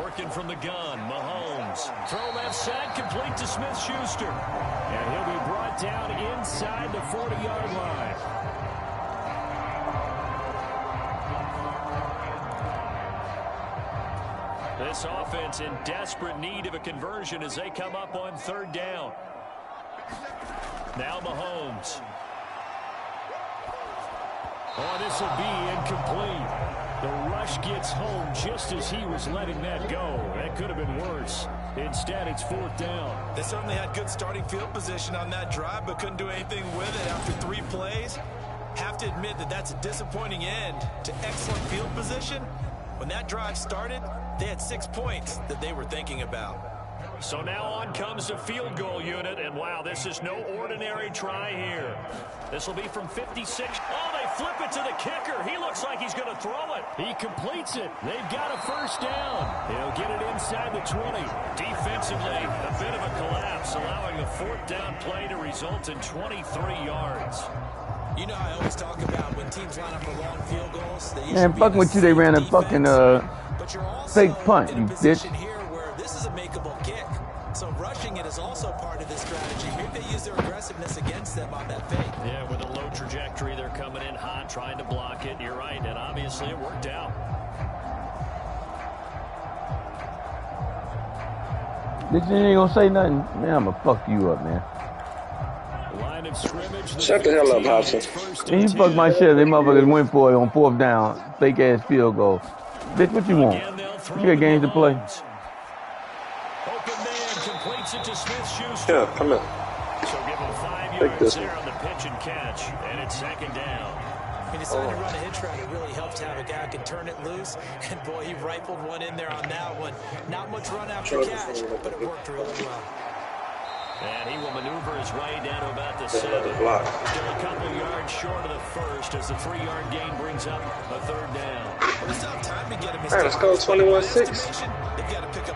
Working from the gun, Mahomes. Throw left side, complete to Smith-Schuster. And he'll be brought down inside the 40-yard line. This offense in desperate need of a conversion as they come up on 3rd down. Now Mahomes. Oh, this will be incomplete. The rush gets home just as he was letting that go. That could have been worse. Instead, it's 4th down. They certainly had good starting field position on that drive, but couldn't do anything with it after 3 plays. Have to admit that that's a disappointing end to excellent field position. When that drive started, they had 6 points that they were thinking about. So now on comes the field goal unit, and wow, this is no ordinary try here. This will be from 56. Oh, they flip it to the kicker. He looks like he's going to throw it. He completes it. They've got a 1st down. He'll get it inside the 20. Defensively, a bit of a collapse, allowing the 4th down play to result in 23 yards. You know, I always talk about when teams line up for long field goals. Man, fucking with you, they ran a fucking fake punt, you bitch. Here where this is a makeable kick. So rushing it is also part of this strategy. Maybe they use their aggressiveness against them on that fake. Yeah, with a low trajectory, they're coming in hot, trying to block it. You're right, and obviously it worked out. Bitch, you ain't gonna say nothing. Man, I'm gonna fuck you up, man. Line of scrimmage. Shut the hell up, Hobson. And you fuck my shit. They motherfuckers went for it on 4th down. Fake ass field goal. Bitch, what you want? You got games to play. Open man completes it to Smith-Schuster. Yeah, come in. So give him 5 Take yards this there on the pitch and catch, and it's 2nd down. He decided to run a hitch route. It really helps to have a guy who can turn it loose. And, boy, he rifled one in there on that one. Not much run after catch, but it worked really well. And he will maneuver his way down to about the 7. Still a couple yards short of the 1st as the 3-yard gain brings up a 3rd down. All right, let's go 21-6.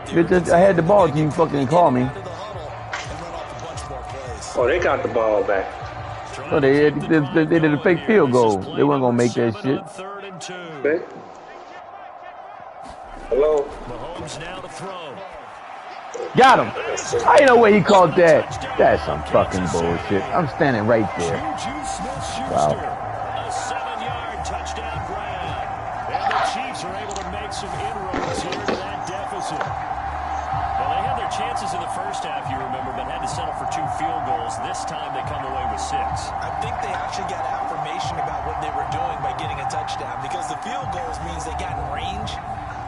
Bitch, I had the ball. You fucking call me. Oh, they got the ball back. So they did a fake field goal. They weren't gonna make that shit. Okay. Hello. Mahomes now to throw. Got him. I ain't know where he caught that. That's some fucking bullshit. I'm standing right there. Wow. A 7-yard touchdown grab. And the Chiefs are able to make some inroads here to that deficit. Well, they had their chances in the first half, you remember, but had to settle for 2 field goals. This time they come away with 6. I think they actually got affirmation about what they were doing by getting a touchdown, because the field goals means they got in range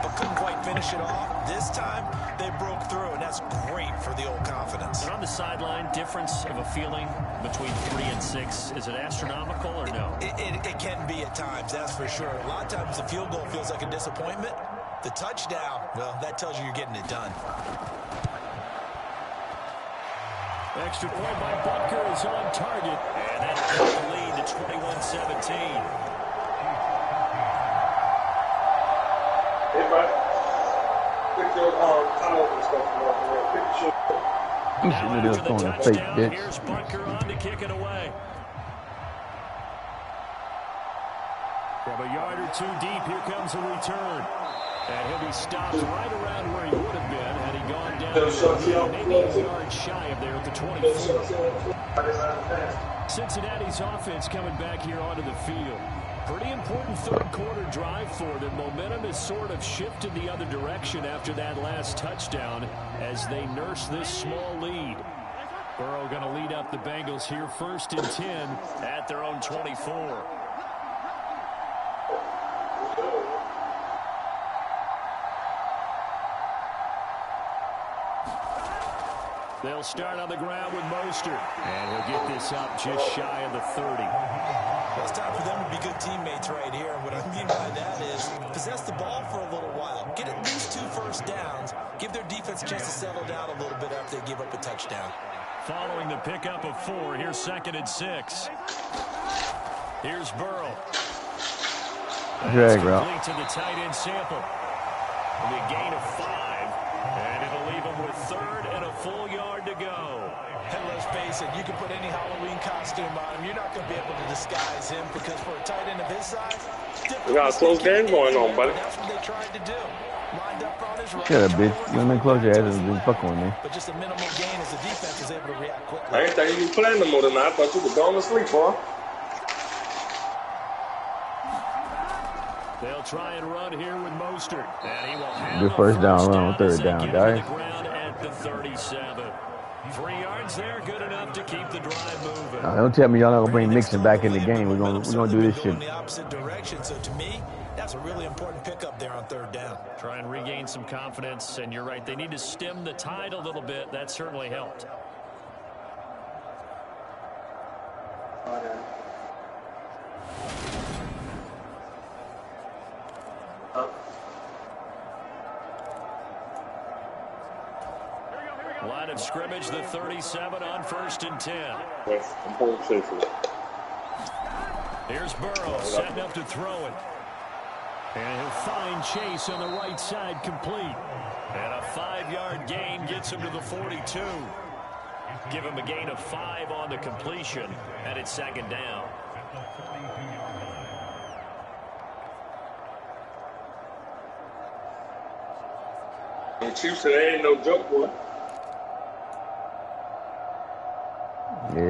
but couldn't quite finish it off. This time they broke through, and that's great for the old confidence. And on the sideline, difference of a feeling between 3 and 6, is it astronomical or no? It can be at times, that's for sure. A lot of times the field goal feels like a disappointment. The touchdown, well, that tells you you're getting it done. Extra point by Butker is on target. And that'll take the lead to 21-17. You should have just going to fake, bitch. Here's Bunker on to kick it away. From a yard or two deep, here comes a return. And he'll be stopped right around where he would have been had he gone down maybe a yard shy of there at the 24. Cincinnati's offense coming back here onto the field. Pretty important third quarter drive for them. Momentum has sort of shifted the other direction after that last touchdown as they nurse this small lead. Burrow going to lead up the Bengals here 1st and 10 at their own 24. They'll start on the ground with Mostert. And he'll get this up just shy of the 30. Well, it's time for them to be good teammates right here. And what I mean by that is possess the ball for a little while. Get at least 2 first downs. Give their defense a chance to settle down a little bit after they give up a touchdown. Following the pickup of 4, here's 2nd and 6. Here's Burrow. Drag route. Complete to the tight end Sample. It'll be a gain of 5. And it'll leave him with 3rd and a full yard to go. And let's face it, you can put any Halloween costume on him. You're not going to be able to disguise him because for a tight end of his size, we got a close game going on, buddy. That's what they tried to do. Lined up on his right. Shut up, bitch. You want me to close your ass and been fucking with me. But just a minimal gain as the defense was able to react quickly. I ain't think you were playing no more than I thought you were going to sleep, boy. They'll try and run here with Mostert. And he will have Good first down run, 3rd down, guys. At the 37. 3 yards there, good enough to keep the drive moving. Don't tell me y'all not gonna bring Mixon back in the game. We're gonna do this shit. In the opposite direction. So to me, that's a really important pickup there on 3rd down. Try and regain some confidence, and you're right. They need to stem the tide a little bit. That certainly helped. Line of scrimmage, the 37 on 1st and 10. Here's Burrow setting up to throw it. And he'll find Chase on the right side complete. And a 5-yard gain gets him to the 42. Give him a gain of 5 on the completion. And it's 2nd down. The Chiefs today ain't no joke, boy. Yeah.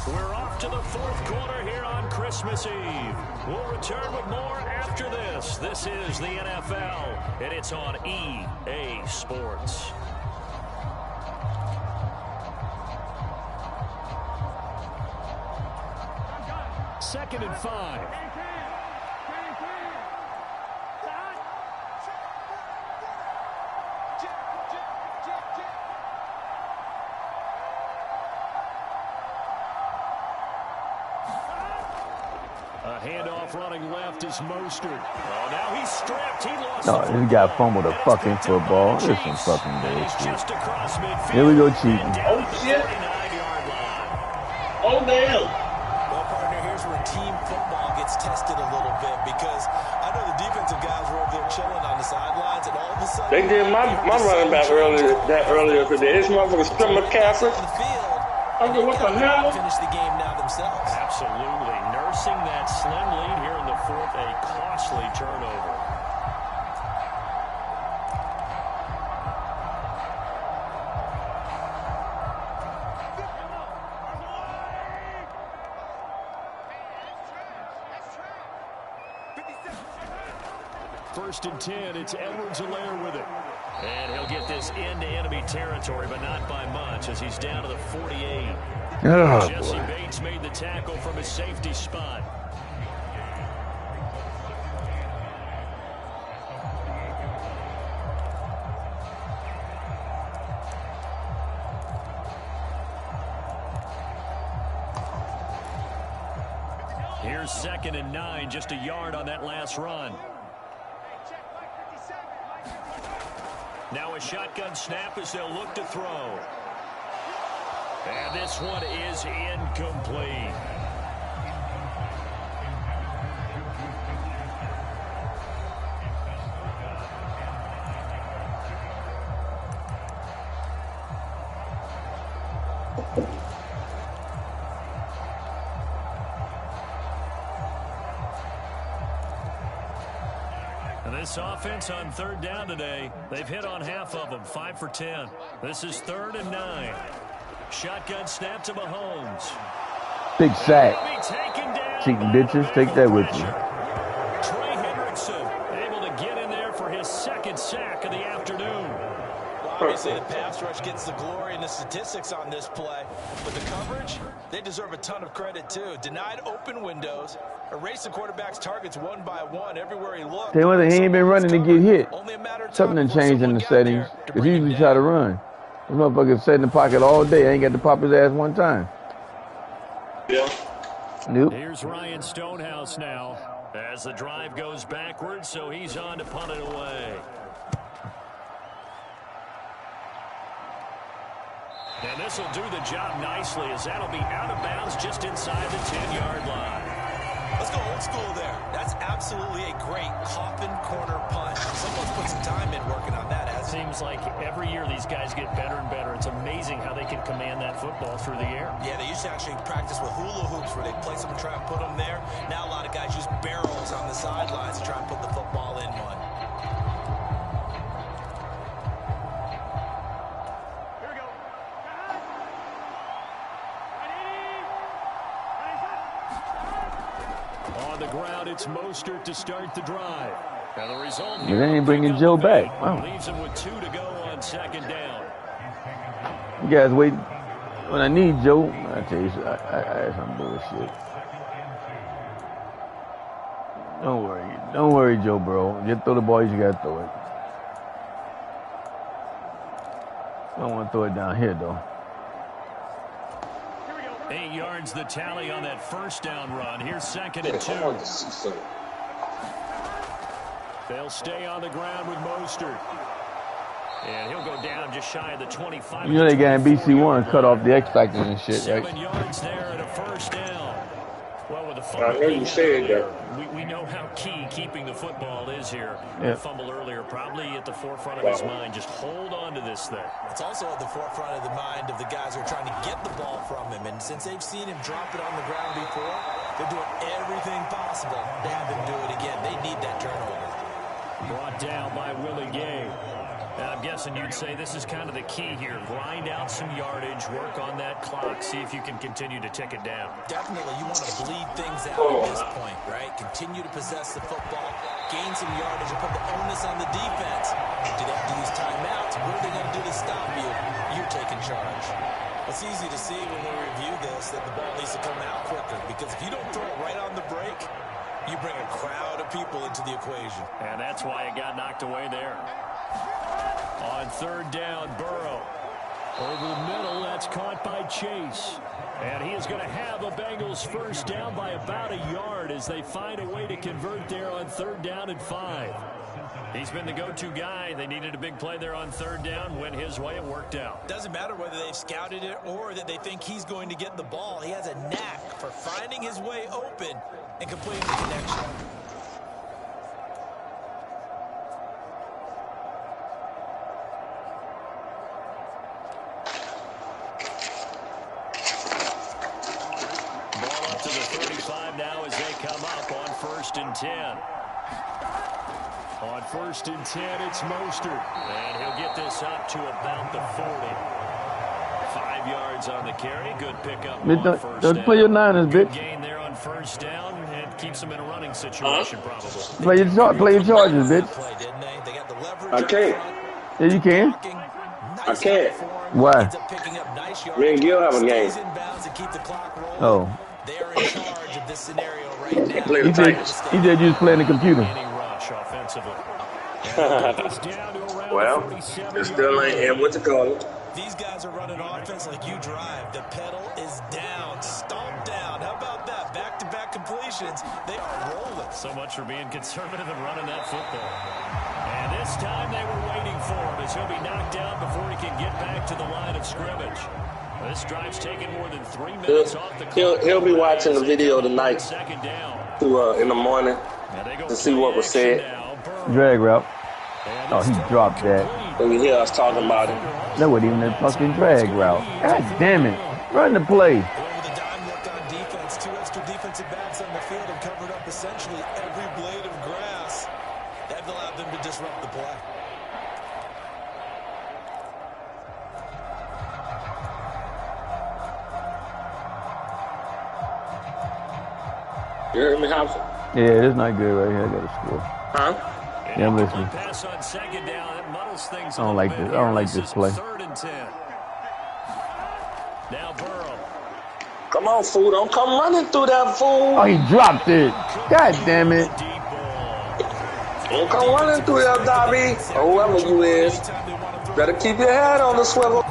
We're off to the 4th quarter here on Christmas Eve. We'll return with more after this. This is the NFL, and it's on EA Sports. Second and 5. Handoff running left is Mostert. Oh, now he's stripped. He lost. No, this guy fumbled a fucking football. This is some fucking bullshit. Here we go cheating. Oh, shit. Oh, damn. Well, partner, here's where team football gets tested a little bit because I know the defensive guys were over there chilling on the sidelines, and all of a sudden they did my running back earlier today. This motherfucker stripped my castle. I mean, what the hell? Finish the game now themselves. Absolutely. Nursing that slim lead here in the 4th, a costly turnover. First and 10, it's Edwards-Helaire with it. And he'll get this into enemy territory, but not by much as he's down to the 48. Oh, Jesse boy. Bates made the tackle from his safety spot. Here's 2nd and 9, just a yard on that last run. Now a shotgun snap as they'll look to throw. And this one is incomplete. And this offense on third down today, they've hit on half of them, 5 for 10. This is 3rd and 9. Shotgun snap to Mahomes. Big sack. Cheating bitches, take that with you. Trey Hendrickson able to get in there for his 2nd sack of the afternoon. Well, obviously, the pass rush gets the glory and the statistics on this play. But the coverage, they deserve a ton of credit, too. Denied open windows. Erase the quarterback's targets one by one everywhere he looked. He ain't been running to get hit. Something changed in the settings. Because he usually try to run. This motherfucker sat in the pocket all day. I ain't got to pop his ass one time. Yeah. Nope. Here's Ryan Stonehouse now as the drive goes backwards, so he's on to punt it away. And this will do the job nicely as that'll be out of bounds just inside the 10-yard line. Let's go old school there. That's absolutely a great coffin corner punt. Someone's put some time in working on that. Seems like every year these guys get better and better. It's amazing how they can command that football through the air. Yeah, they used to actually practice with hula hoops where they place them and try and put them there. Now a lot of guys use barrels on the sidelines to try and put the football in one. On the ground, it's Mostert to start the drive. And the result here, they ain't bringing Joe back. Wow. Leaves him with 2 to go on 2nd down. You guys wait. When I need Joe, I tell you, I have some bullshit. Don't worry, Joe Burrow. Just throw the ball, you gotta throw it. I don't want to throw it down here though. 8 yards the tally on that 1st down run. Here's 2nd and 2. They'll stay on the ground with Mostert. And he'll go down just shy of the 25. You know they got in BC1 cut off the X Factor and shit, right? 7 yards there at a 1st down. Well, with the fumble, I heard you say that. We know how key keeping the football is here. Yeah. The fumble earlier, probably at the forefront of his mind. Just hold on to this thing. It's also at the forefront of the mind of the guys who are trying to get the ball from him. And since they've seen him drop it on the ground before, they're doing everything possible to have him do it again. They need that turnover. Brought down by Willie Gay. Now, I'm guessing you'd say this is kind of the key here. Grind out some yardage, work on that clock, see if you can continue to tick it down. Definitely, you want to bleed things out at this point, right? Continue to possess the football, gain some yardage, and put the onus on the defense. Do they have to use timeouts? What are they going to do to stop you? You're taking charge. It's easy to see when we review this that the ball needs to come out quicker, because if you don't throw it right on the break, you bring a crowd of people into the equation. And that's why it got knocked away there. On 3rd down, Burrow. Over the middle, that's caught by Chase. And he is going to have a Bengals 1st down by about a yard as they find a way to convert there on 3rd down and 5. He's been the go-to guy. They needed a big play there on 3rd down. Went his way. It worked out. Doesn't matter whether they've scouted it or that they think he's going to get the ball. He has a knack for finding his way open and completing the connection. Ball up to the 35 now as they come up on 1st and 10. On 1st and 10, it's Mostert. And he'll get this up to about the 40. 5 yards on the carry. Good pickup on 1st down. Play your Niners, bitch. Good gain there on 1st down. And keeps them in a running situation, probably. Play your Chargers, bitch. I can't. Yeah, you can. I can't. Why? Me and Gil have a game. Oh. They're in charge of this scenario right now. Play the Titans. He said you was playing the computer. Well, it still ain't. And what to call it? These guys are running offense like you drive. The pedal is down, stomped down. How about that? Back-to-back completions. They are rolling. So much for being conservative and running that football. And this time they were waiting for him as he'll be knocked down before he can get back to the line of scrimmage. This drive's taken more than 3 minutes off the clock. He'll be watching the video tonight in the morning to see what was said. Drag route. Oh, he dropped that. And you hear us talking about it. That wasn't even a fucking drag route. God damn it. Run the play. Well, with the dime work on defense, 2 extra defensive backs on the field and covered up essentially every blade of grass. That allowed them to disrupt the play. You heard me, Hobson? Yeah, it's not good right here. I got to score. Huh? Yeah, I'm listening. Pass on second down. It muddles things I don't like this. I don't like this play. 3rd and 10. Now Burrow. Come on, fool. Don't come running through that fool. Oh, he dropped it. God damn it. Don't come running through that, Dobby. Or whoever you is. Better keep your head on the swivel.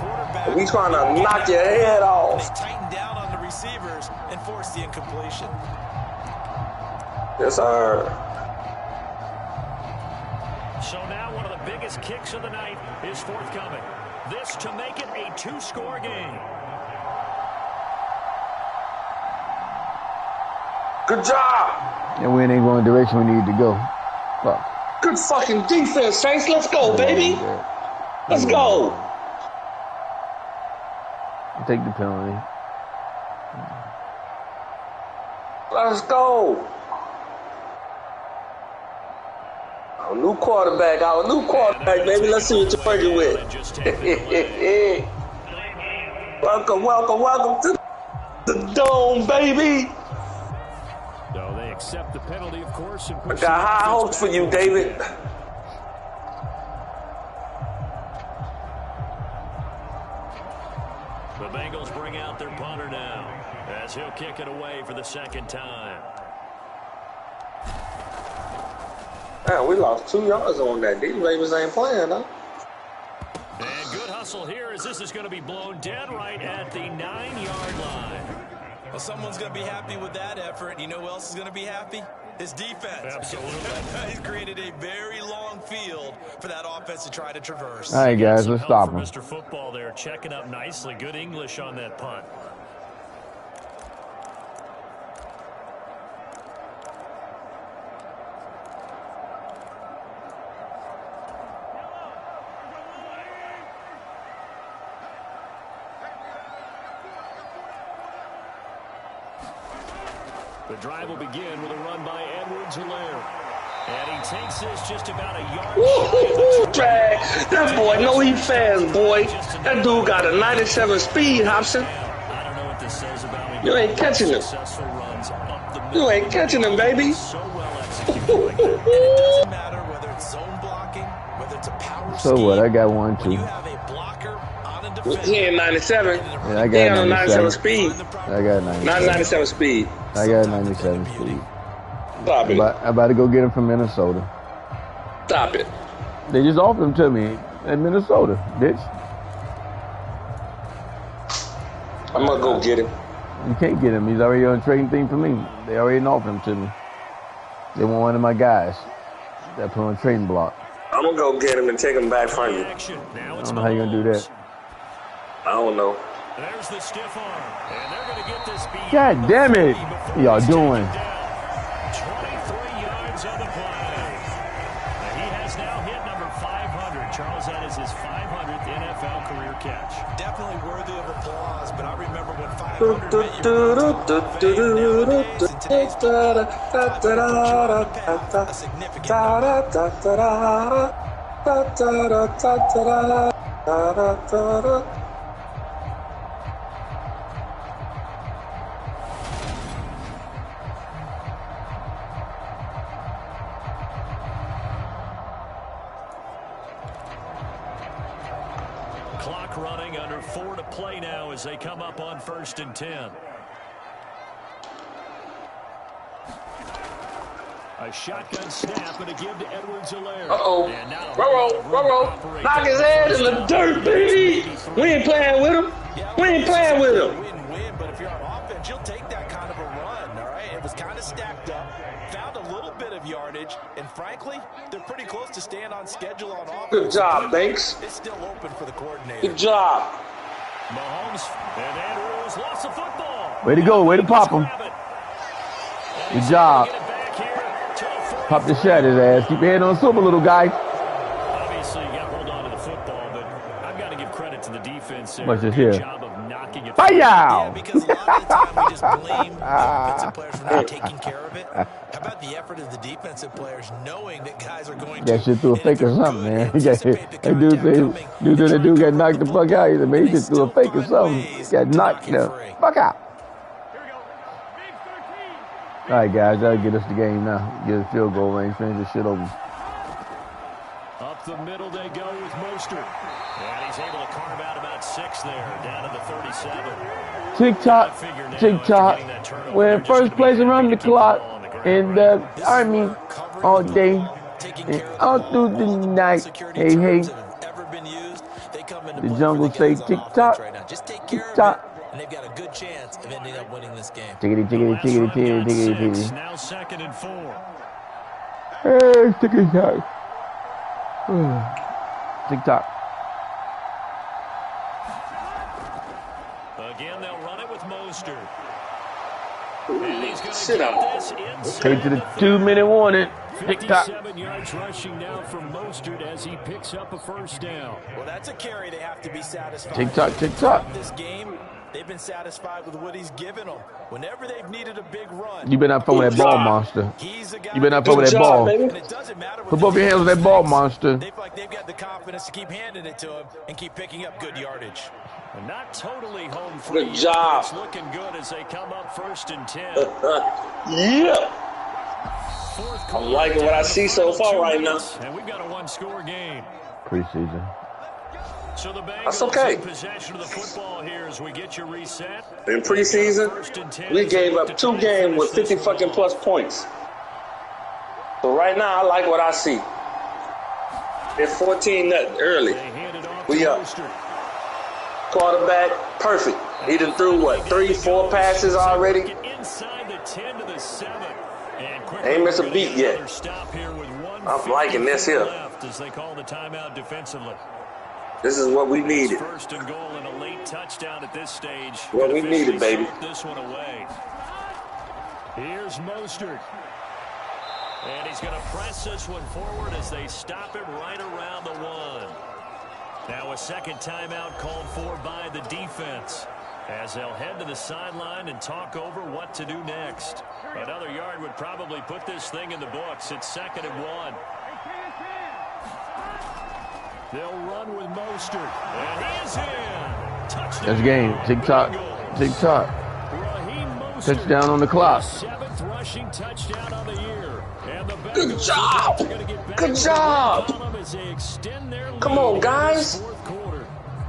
We trying to knock your head off. They tighten down on the receivers and force the incompletion. Yes, sir. So now one of the biggest kicks of the night is forthcoming. This to make it a 2-score game. Good job. And we ain't going the direction we need to go. Fuck. Good fucking defense, Saints. Let's go, baby. Let's go. Take the penalty. Let's go. Our new quarterback. Our new quarterback, baby. Let's see what you're working with. Welcome, welcome, welcome to the dome, baby. So they accept the penalty, of course. And I got high hopes for you, David. The Bengals bring out their punter now as he'll kick it away for the 2nd time. Man, we lost 2 yards on that. These Ravens ain't playing, huh? And good hustle here as this is going to be blown dead right at the 9-yard line. Well, someone's going to be happy with that effort. You know who else is going to be happy? His defense. Absolutely. He's created a very long field for that offense to try to traverse. All right, guys, let's stop him. Mr. Football there, checking up nicely. Good English on that punt. The drive will begin with a run by Edwards-Helaire. And he takes this just about a yard. That boy, know he fast, boy. That dude got a 97 speed, Hobson. I don't know what this says about me. You ain't catching him. You ain't catching him, baby. So well executed like that. And it doesn't matter whether it's zone blocking, whether it's a power So what? I got one, when too. you have a blocker on a defender. He ain't 97. Yeah, I He ain't got on 97 97 speed. I got 97. Not 97 speed. I got 97 speed. Stop it. I'm about to go get him from Minnesota. Stop it. They just offered him to me in Minnesota, bitch. I'm going to go get him. You can't get him. He's already on a trading thing for me. They already offered him to me. They want one of my guys that put on a trading block. I'm going to go get him and take him back from you. I don't know how you're going to do that. I don't know. There's the stiff arm. And they're going to get this beat. God damn it. Y'all doing? 23 yards on the play. And he has now hit number 500. Charles, that is his 500th NFL career catch. Definitely worthy of applause, but I remember when 500 meant you were on top of it. Nowadays, in today's game, 500 a significant number. Clock running, under 4 to play now as they come up on 1st and 10. A shotgun snap and a give to Edwards-Helaire. Uh-oh. Ruh-roh. Knock his head in the dirt, baby. We ain't playing with him. We ain't playing with him. Win-win, but if you're on offense, you'll take that kind of a run, all right? It was kind of stacked up, found a little bit of yardage, and frankly, they're pretty close to staying on schedule on offense. Good job, Banks. It's still open for the coordinator. Good job. Mahomes and Andrews lost the football. Way to go. Way to pop him. Good job. Pop the shot his ass. Keep your head on the swivel, little guy. Obviously, you got to hold on to the football, but I've got to give credit to the defense there. What's this Good here? job of knocking it Fire! Because a lot of the time we just blame the offensive players for not taking care of it. How about the effort of the defensive players knowing that guys are going to... That shit threw a fake or something, man. Dude said the dude got knocked the fuck out. He said, man, he just threw a fake or something. He got knocked the fuck out. All right, guys, that'll get us the game now. Get a field goal range, finish this shit over. Up the middle they go with Mostert. And he's able to carve out about 6 there, down to the 37. Tick-tock, tick-tock. We're in first place around the clock in the Army all day and all through the night. Hey, hey. The jungle say tick-tock, tick-tock. And they've got a good chance of ending up winning this game. Tickety, tickety, tickety, tickety, tickety, tickety. Now 2nd and 4. Hey, tickety-tock. Tick-tock. Again, they'll run it with Mostert. And he's going Sit down. Take to the 2-minute warning. Tick-tock. 57 yards rushing now from Mostert as he picks up a first down. Well, that's a carry they have to be satisfied. Tick-tock, tick-tock. This game, they've been satisfied with what he's given them. Whenever they've needed a big run, You better not fuck with that ball, monster. he's a guy. You better not fuck with that ball. And it doesn't matter what Put both your hands on that ball, monster. they feel like they've got the confidence to keep handing it to him and keep picking up good yardage. And not totally home free. Good job. It's looking good as they come up 1st and 10. Yeah. I'm liking what I see so far right now. And we've got a 1-score game. Preseason. So the Bengals That's okay. in possession of the football here as we get you reset. In preseason, we gave up 2 games with 50 fucking plus points. So right now, I like what I see. It's 14-0 early. We up. Quarterback, perfect. He done threw, what, 3-4 passes already? Inside the 10 to the 7. Ain't missed a beat yet. I'm liking this here. As they call the timeout defensively. This is what we needed. 1st and goal and a late touchdown at this stage. What we needed, baby. This one away. Here's Mostert. And he's going to press this one forward as they stop it right around the 1. Now a second timeout called for by the defense as they'll head to the sideline and talk over what to do next. Another yard would probably put this thing in the books. It's 2nd and 1. They'll run with Mostert. And he is in. Touchdown. That's game. Tick-tock. Tick-tock. Touchdown on the clock. 7th rushing touchdown on the year. And the Good job. Good job. Come on, guys.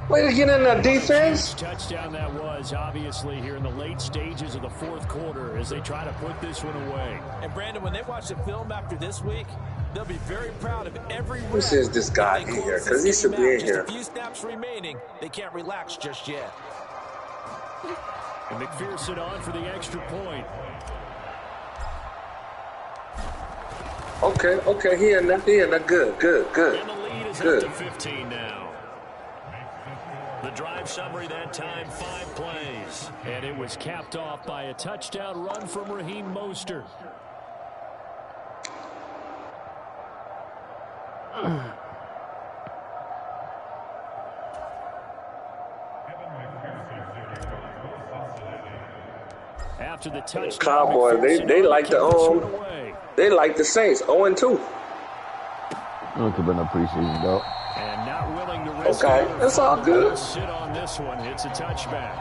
Way to get in the defense. Touchdown that was, obviously, here in the late stages of the 4th quarter as they try to put this one away. And, Brandon, when they watch the film after this week, they'll be very proud of every rep. Who says this guy in here? Because he should be in here. Just a few snaps remaining. They can't relax just yet. And McPherson on for the extra point. Okay, he in there. Good. And the lead is up to 15 now. The drive summary that time, 5 plays. And it was capped off by a touchdown run from Raheem Mostert. After the touchdown, Cowboys, they like the they like the Saints, 0-2. Look at no preseason, though. And not willing to risk That's all good. Sit on this one. It's a touchback.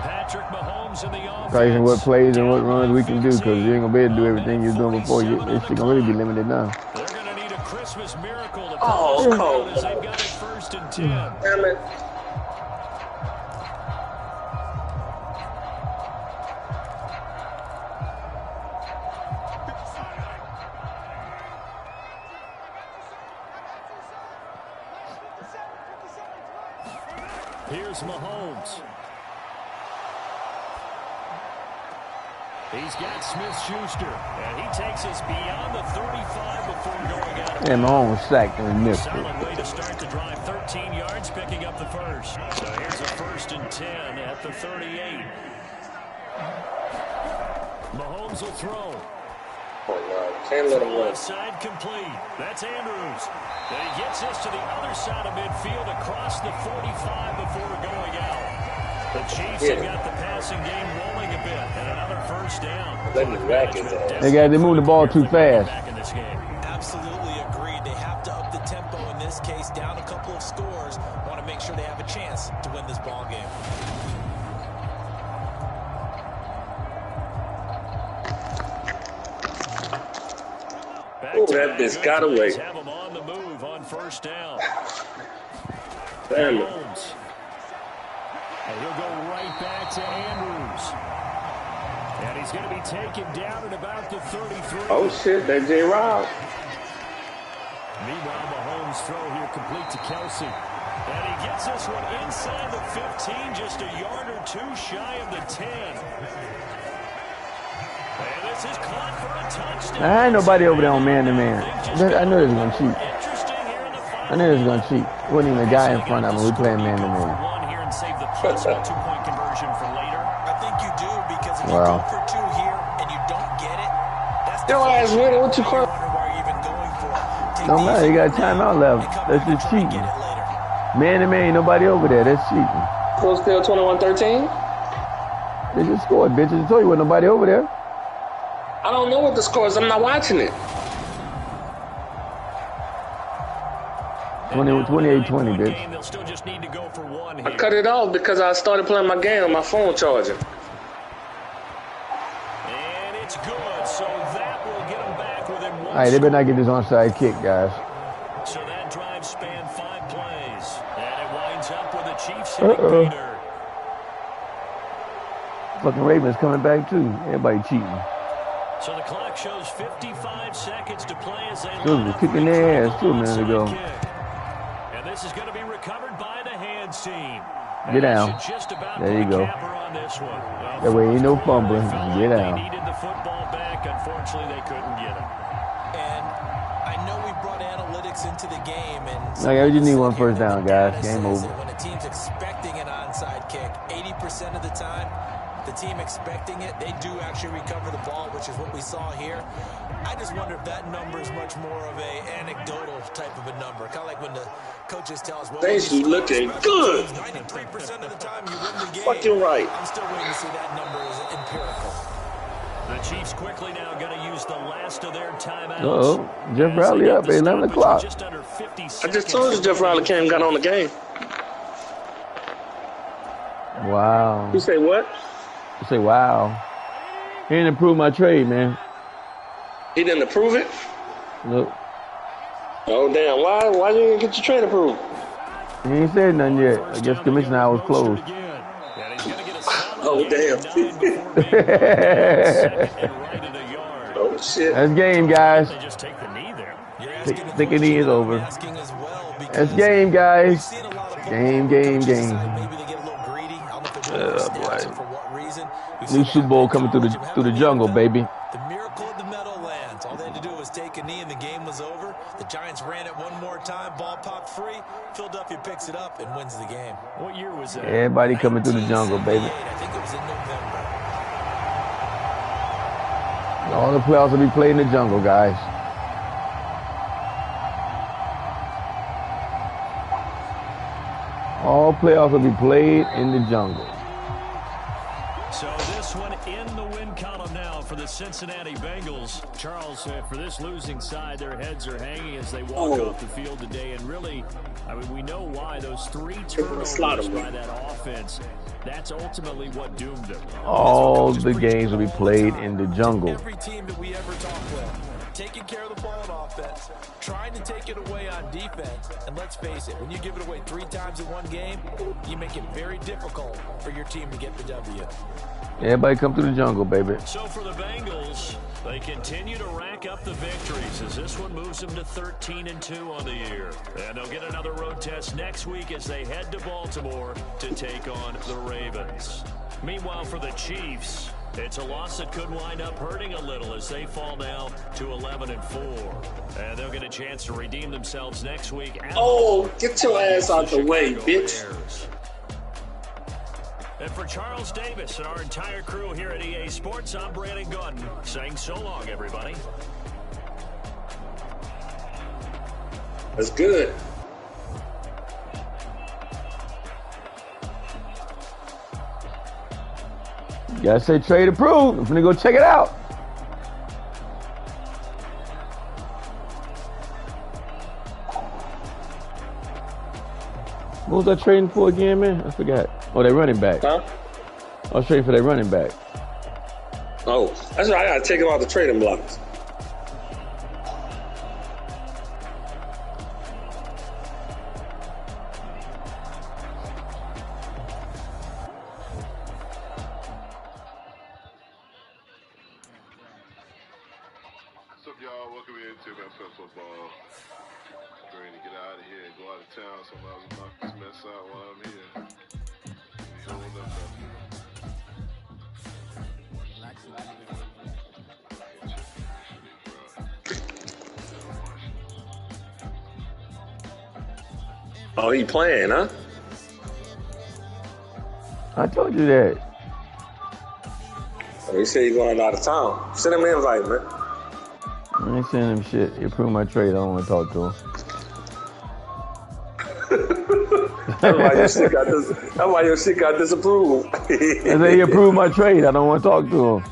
Patrick Mahomes in the offense. Crazy what plays and what runs we can do, because you ain't gonna be able to do everything you're doing before. This shit gonna really be limited now. They're gonna need a Christmas miracle to Cole. as they've got it 1st and 10. Damn it. Here's Mahomes. He's got Smith-Schuster, and he takes us beyond the 35 before going out. Yeah, Mahomes was sacked and missed it. Solid way to start the drive, 13 yards, picking up the first. So here's a 1st and 10 at the 38. Mahomes will throw. Oh, no. Can't let him run. Left side complete. That's Andrews. And he gets this to the other side of midfield across the 45 before going out. The Chiefs have got the passing game rolling a bit, and another first down. They move the ball too fast. Absolutely agreed. They have to up the tempo in this case, down a couple of scores. Want to make sure they have a chance to win this ball game. Oh, that bitch got away. Have him on the move on first down. Damn it. And he'll go right back to Andrews. And he's going to be taken down at about the 33. Oh, shit, that J-Rob. Meanwhile, Mahomes' throw here complete to Kelsey. And he gets this one inside the 15, just a yard or two shy of the 10. And this is caught for a touchdown. I ain't nobody over there on man-to-man. I knew they was going to cheat. I knew they was going to cheat. There wasn't even a guy in front of him. We playing man-to-man. Save the possible two-point conversion for later. I think you do, because if you go for two here and you don't get it, that's the ass winning. What you call? why you're even going for it. No matter, you got a timeout left. That's just cheating. Man-to-man, ain't nobody over there. That's cheating. So still 21-13? They just scored, bitches. I told you wasn't nobody over there. I don't know what the score is. I'm not watching it. 28-20, bitch. I cut it off because I started playing my game on my phone charger. And it's good, so that will get them back within one. All right, they better not get this onside kick, guys. So that drive spanned 5 plays, and it winds up with the Chiefs hitting Peter. Fucking Ravens coming back too. Everybody cheating. So the clock shows 55 seconds to play as they was kicking their ass too a minute ago. This is going to be recovered by the hands team. Get down. There you go. That way ain't no fumbling. Get down. They needed the football back. Unfortunately, they couldn't get it. And I know we brought analytics into the game. And you just need one first down, guys. Game over. When a team's expecting an onside kick, 80% of the time, the team expecting it, they do actually recover the ball, which is what we saw here. I just wonder if that number is much more of a anecdotal type of a number. Kind of like when the coaches tell us, well, thanks, you looking good. 93% of the time you win the game. Fucking right. I'm still waiting to see that number is empirical. The Chiefs quickly now going to use the last of their timeouts. Uh-oh. Jeff Riley up at 11 o'clock. I just told you Jeff Riley came and got on the game. Wow. You say what? You say wow. He didn't improve my trade, man. He didn't approve it? Nope. Oh, damn. Why you didn't get your trade approved? He ain't said nothing yet. I guess commission hour was closed. Oh, damn. Oh, shit. That's game, guys. Take a knee is over. That's game, guys. Game. Oh, boy. New Super Bowl coming through the jungle, baby. The miracle of the Meadowlands. All they had to do was take a knee and the game was over. The Giants ran it one more time. Ball popped free. Philadelphia picks it up and wins the game. What year was that? Everybody coming through the jungle, baby. I think it was in November. All the playoffs will be played in the jungle, guys. All playoffs will be played in the jungle. So this one in the win column now for the Cincinnati Bengals. Charles, for this losing side, their heads are hanging as they walk off the field today. And really, I mean, we know why. Those 3 turnovers by that offense, that's ultimately what doomed them. All the games will be played in the jungle. Every team that we ever talk with, taking care of the ball on offense, trying to take it away on defense. And let's face it, when you give it away 3 times in one game, you make it very difficult for your team to get the W. Everybody come through the jungle, baby. So for the Bengals, they continue to rack up the victories as this one moves them to 13-2 on the year. And they'll get another road test next week as they head to Baltimore to take on the Ravens. Meanwhile, for the Chiefs, it's a loss that could wind up hurting a little as they fall now to 11-4. And they'll get a chance to redeem themselves next week. Oh, get your ass out the way, bitch. And for Charles Davis and our entire crew here at EA Sports, I'm Brandon Gordon saying so long, everybody. That's good. Gotta say trade approved. I'm gonna go check it out. What was I trading for again, man? I forgot. Oh, they running back. Huh? I was trading for that running back. Oh, that's right. I gotta take him out the trading blocks. What's up, y'all? Welcome into NFL football. Ready to get out of here and go out of town. So I was knock this mess out while I'm here. We hold up nothing. Oh, he playing, huh? I told you that. Oh, he said he's going out of town. Send him an invite, man. I ain't saying him shit. He approved my trade. I don't want to talk to him. That's why your shit got disapproved. I said he approved my trade. I don't want to talk to him.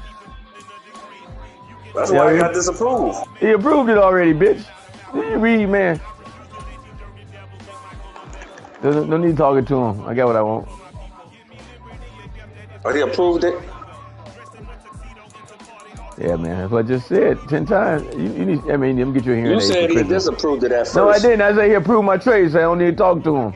That's why I got disapproved. He approved it already, bitch. You read, man. No need talking to him. I got what I want. Oh, he approved it? Yeah, man. That's what I just said 10 times. You need. I mean, let me get your hearing aid. You said he disapproved it at first. No, I didn't. I said he approved my trade, so I don't need to talk to him.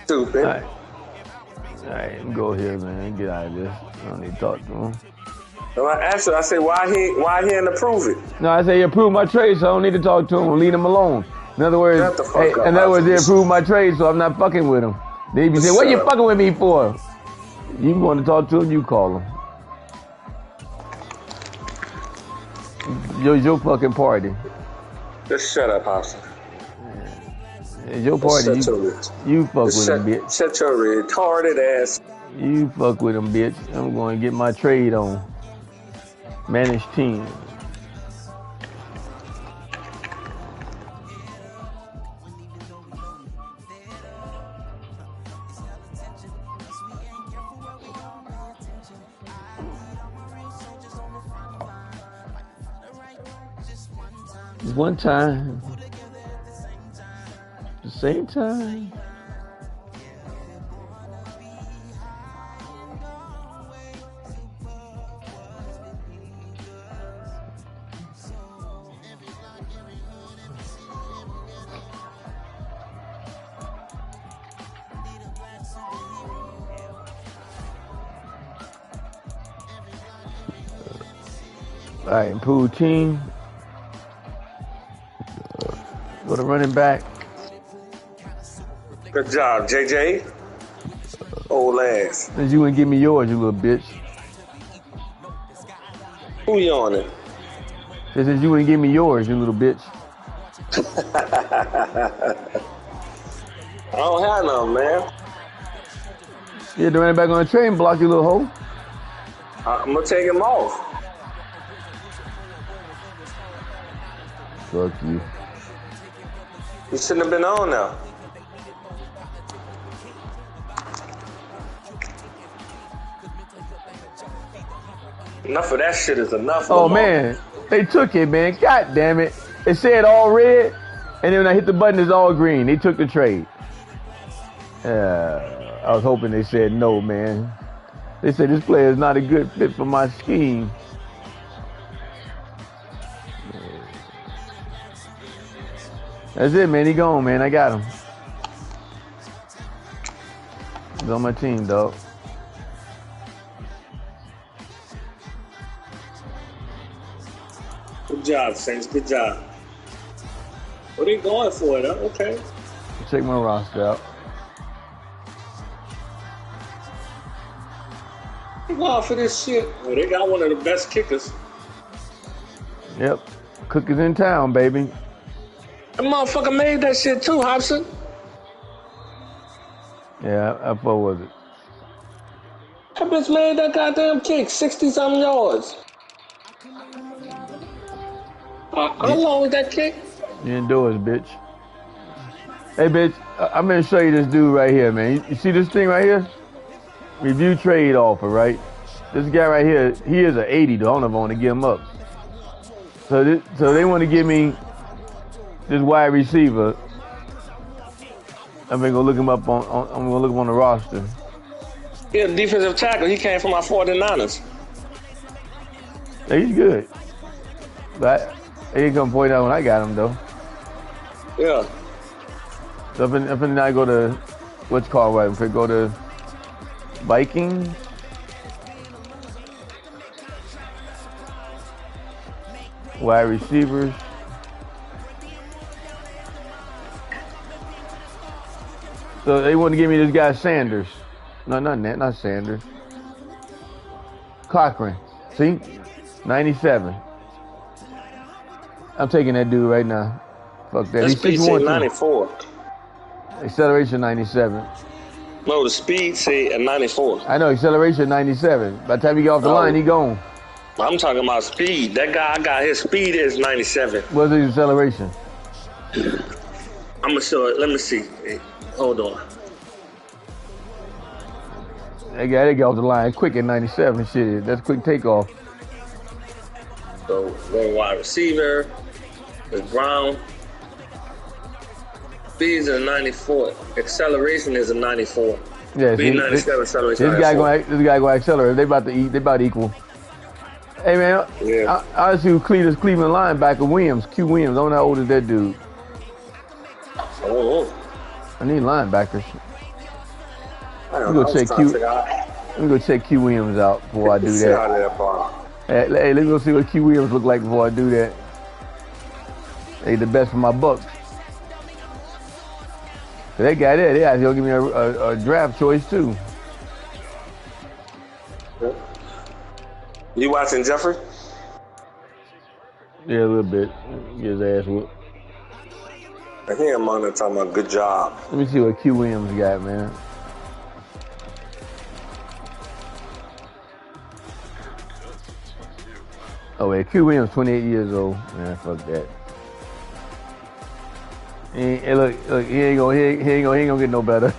Stupid. All right, go here, man. Get out of this. I don't need to talk to him. So I asked her, I said, why he didn't approve it? No, I said he approved my trade, so I don't need to talk to him. Leave him alone. In other words, he approved my trade, so I'm not fucking with him. Then he say, what you fucking with me for? You want to talk to him, you call him. It's your fucking party. Just shut up, Hobson. It's your party. You fuck with him, bitch. Shut your retarded ass. You fuck with him, bitch. I'm going to get my trade on. Manage team. One time, the same time. All right, improved team. Go to running back. Good job, JJ. Old ass. Since you wouldn't give me yours, you little bitch. Who you on it? Since you wouldn't give me yours, you little bitch. I don't have none, man. Yeah, the running back on the train block, you little hoe. I'm gonna take him off. Fuck you. You shouldn't have been on now. Enough of that shit is enough. Oh, man. They took it, man. God damn it. It said all red, and then when I hit the button, it's all green. They took the trade. I was hoping they said no, man. They said this player is not a good fit for my scheme. That's it, man. He gone, man. I got him. He's on my team, dog. Good job, Saints. Good job. What are they going for it, huh? Okay. Check my roster out. They going for this shit. Oh, they got one of the best kickers. Yep. Cookers in town, baby. That motherfucker made that shit too, Hobson. Yeah, how far was it? That bitch made that goddamn kick, 60-something yards. How long was that kick? You indoors, bitch. Hey, bitch, I'm gonna show you this dude right here, man. You see this thing right here? review trade offer, right? This guy right here, he is an 80 though. I don't know if I want to give him up. So they want to give me this wide receiver. I'm gonna look him up I'm gonna look him on the roster. Yeah, defensive tackle. He came from my 49ers. Yeah, he's good. But he didn't come point out when I got him though. Yeah. So if I go to what's called right? If I go to Vikings. Wide receivers. So they want to give me this guy Sanders. No, not Sanders. Cochran. See? 97. I'm taking that dude right now. Fuck that. He's 6'1", 94. Acceleration 97. No, the speed say at 94. I know, acceleration 97. By the time he get off the line, he gone. I'm talking about speed. That guy I got, his speed is 97. What's his acceleration? I'm going to show it. Let me see. Hold on. That guy, they get off the line quick at 97. Shit, that's quick takeoff. So, one wide receiver is Brown. Speed is a 94. Acceleration is a 94. Yeah, speed 97, acceleration. This guy gonna accelerate. They about to equal. Hey man, yeah. I see Cleveland linebacker Williams, Q Williams. I don't know how old is that dude. Oh. I need linebackers. Let me go check Q Williams out before I do that. Hey, let's go see what Q Williams look like before I do that. They the best for my bucks. So that guy there, they actually gonna give me a draft choice too. You watching Jeffrey? Yeah, a little bit. Get his ass whooped. I hear him on there talking about good job. Let me see what Q Williams got, man. Oh wait, Q Williams, 28 years old. Man, fuck that. Hey, look, he ain't gonna get no better.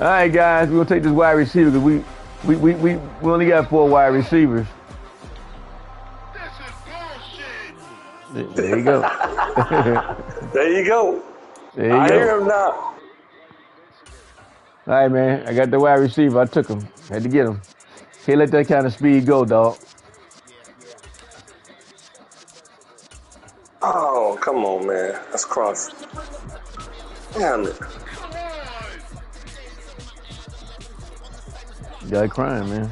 All right, guys, we're gonna take this wide receiver because we only got 4 wide receivers. This is bullshit. There you go. There you go. I hear him now. All right, man. I got the wide receiver. I took him. Had to get him. Can't let that kind of speed go, dog. Oh, come on, man. That's cross. Damn it. Guy crying, man.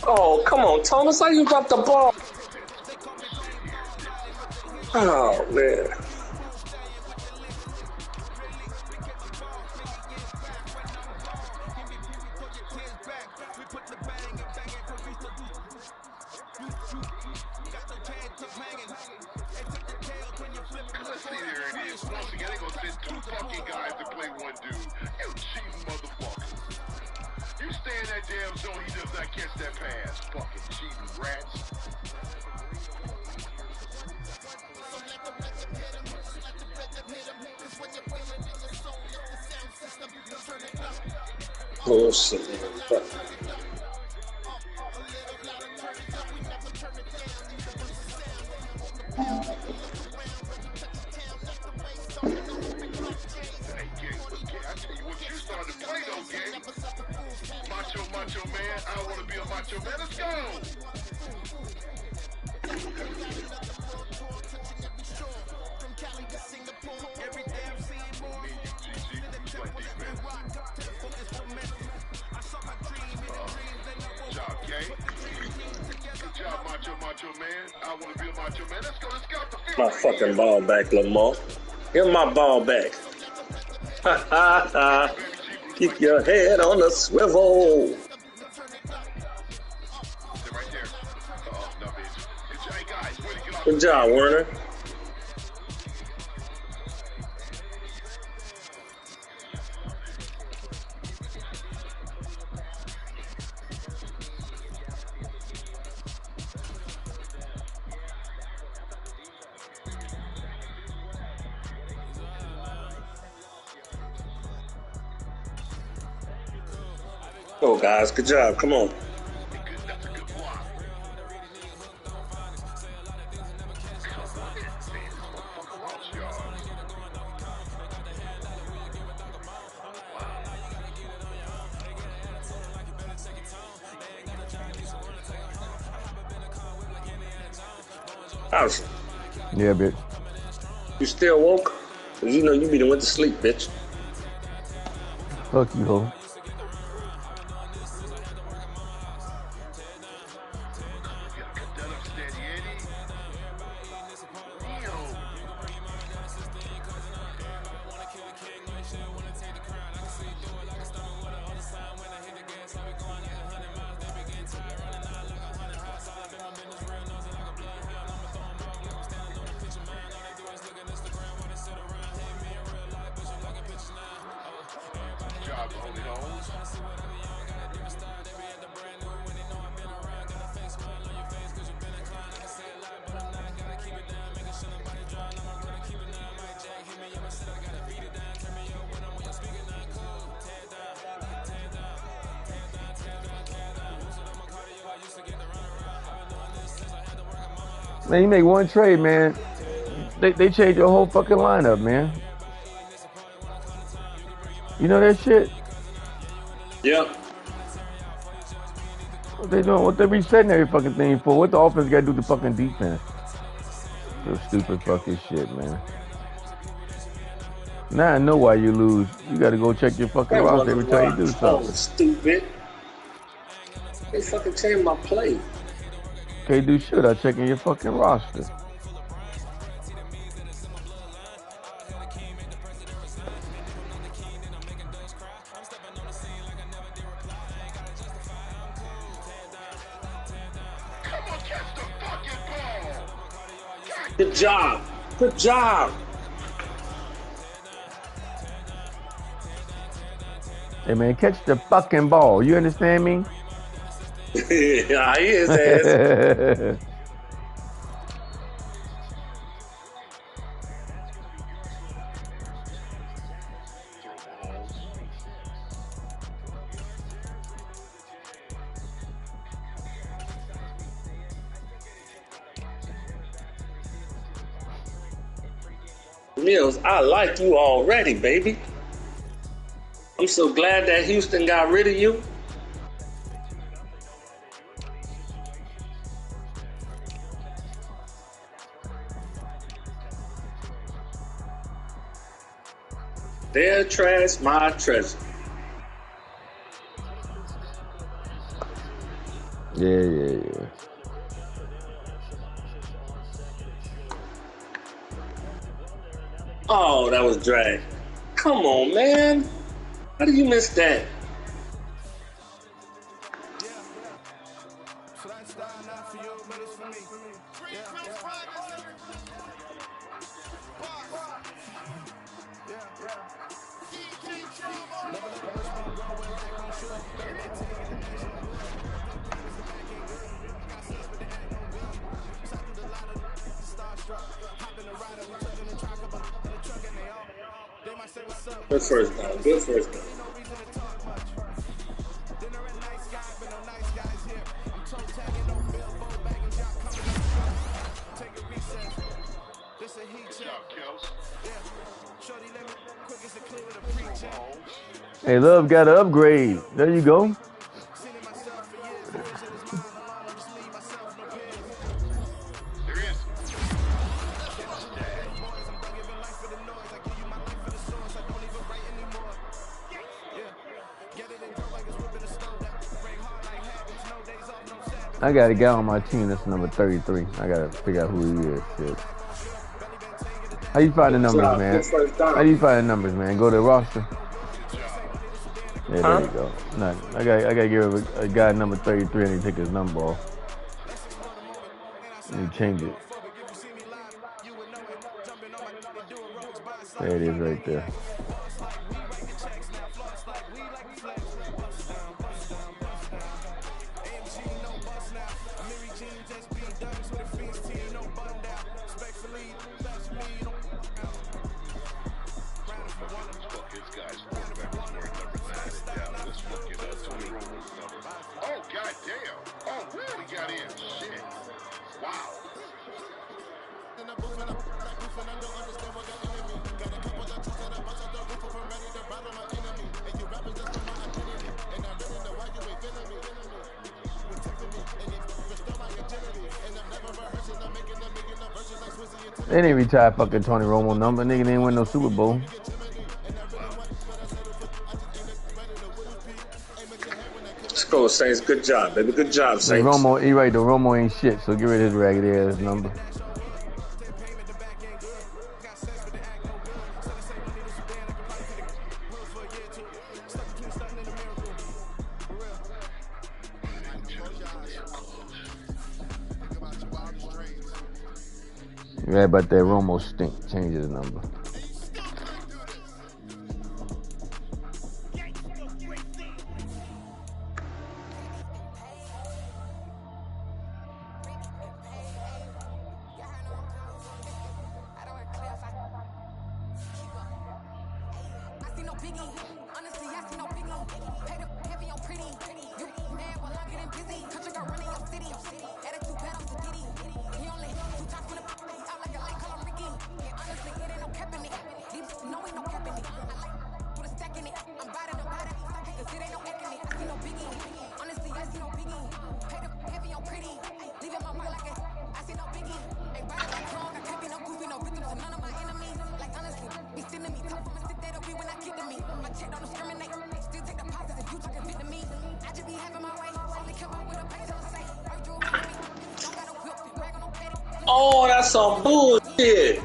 Oh, come on, Thomas. How you dropped the ball? Oh, man. Bullshit. Macho man, I want to be a macho man. Let's go. My fucking ball back, Lamar. Give my ball back. Ha ha ha. Keep your head on the swivel. Good job, Werner. Go, guys. Good job. Come on. That's a good block. Lost yards. House. Yeah, bitch. You still woke? 'Cause you know you be done went to sleep, bitch. Fuck you, ho. Man, you make one trade, man. They change your whole fucking lineup, man. You know that shit? Yeah. What they doing? What they resetting every fucking thing for? What the offense got to do to fucking defense? So stupid fucking shit, man. Now I know why you lose. You got to go check your fucking roster every time you do something. Oh, stupid. They fucking changed my play. Can't do shit. I'm checking your fucking roster. Good job. Good job. Hey, man, catch the fucking ball. You understand me? Yeah, he is ass. Mills, I like you already, baby. I'm so glad that Houston got rid of you. Their trash, my treasure. Yeah. Oh, that was drag. Come on, man. How did you miss that? Good first down. Good first down. Hey, Love got to upgrade. There you go. I got a guy on my team that's number 33. I got to figure out who he is. Shit. How you find the numbers, man? How do you find the numbers, man? Go to the roster. Yeah, there you go. Nothing. I got to give a guy number 33 and he take his number off. And he change it. There it is right there. God damn. Oh, really got in. Shit. Wow. They didn't retire fucking Tony Romo number. Nigga didn't win no Super Bowl. Let's go, Saints. Good job, baby. Good job, Saints. Romo, he right though. Romo ain't shit, so get rid of his raggedy ass number. Yeah, but that Romo stink. Change his number. Oh, that's some bullshit.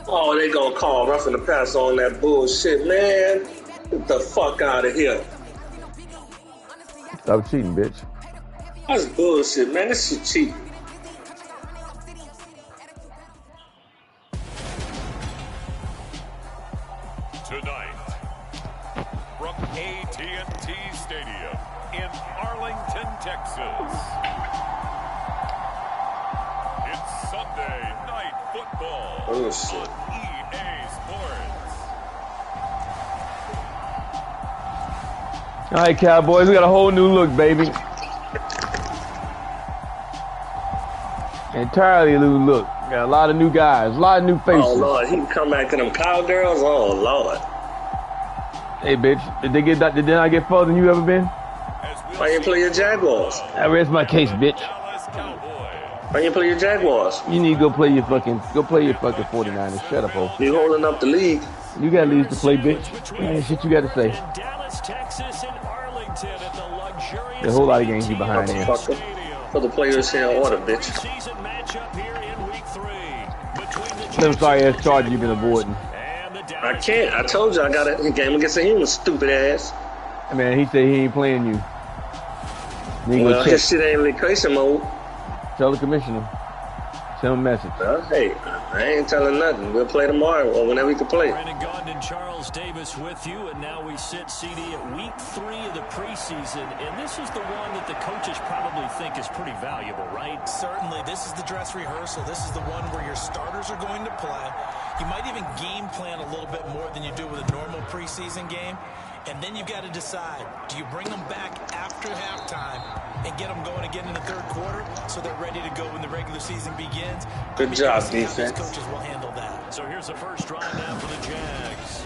Oh, they gonna call roughing the pass on that bullshit, man. Get the fuck out of here. Stop cheating, bitch. That's bullshit, man. This shit cheating. Tonight, from AT&T Stadium in Arlington, Texas, it's Sunday Night Football on EA Sports. All right, Cowboys, we got a whole new look, baby. Entirely new look. Got a lot of new guys, a lot of new faces. Oh, Lord, he can come back to them cowgirls? Oh, Lord. Hey, bitch, did they not get further than you ever been? Why you play your Jaguars? I rest my case, bitch. Why you play your Jaguars? You need to go play your fucking 49ers. Shut up, ho. You holding up the league. You got leagues to play, bitch. Man, shit you got to say. Dallas, Texas, and Arlington at the luxurious. There's a whole lot of games you behind there. For the players here in order, bitch. Them sorry ass charges you've been avoiding. I can't. I told you I got a game against a human, stupid ass. Man, he said he ain't playing you. Well, his shit ain't vacation mode. Tell the commissioner. Send him a message. Hey, I ain't telling nothing. We'll play tomorrow or whenever we can play. Brandon Gaudin and Charles Davis with you, and now we sit CD at week 3 of the preseason, and this is the one that the coaches probably think is pretty valuable, right? Certainly. This is the dress rehearsal. This is the one where your starters are going to play. You might even game plan a little bit more than you do with a normal preseason game. And then you've got to decide, do you bring them back after halftime and get them going again in the third quarter so they're ready to go when the regular season begins? Good job, defense. Coaches will handle that. So here's the first drive now for the Jags.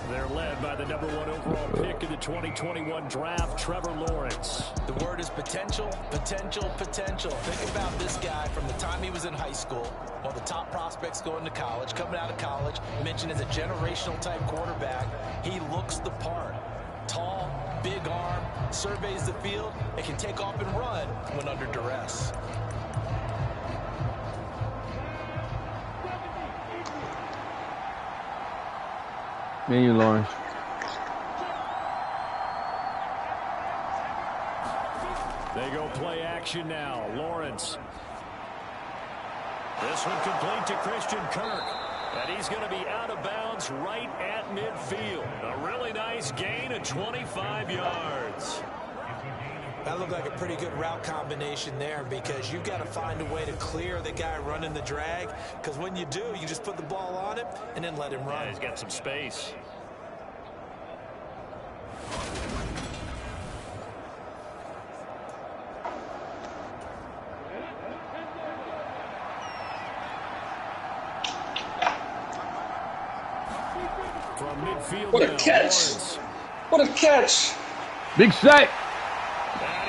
They're led by the #1 overall pick in the 2021 draft, Trevor Lawrence. The word is potential, potential, potential. Think about this guy from the time he was in high school, one of the top prospects going to college, coming out of college, mentioned as a generational type quarterback. He looks the part. Tall, big arm, surveys the field, and can take off and run when under duress. Me and you, Lawrence. They go play action now. Lawrence. This one complete to Christian Kirk. And he's going to be out of bounds right at midfield. A really nice gain of 25 yards. That looked like a pretty good route combination there because you've got to find a way to clear the guy running the drag, because when you do, you just put the ball on him and then let him run. Yeah, he's got some space. midfield. What a catch. What a catch. Big sack.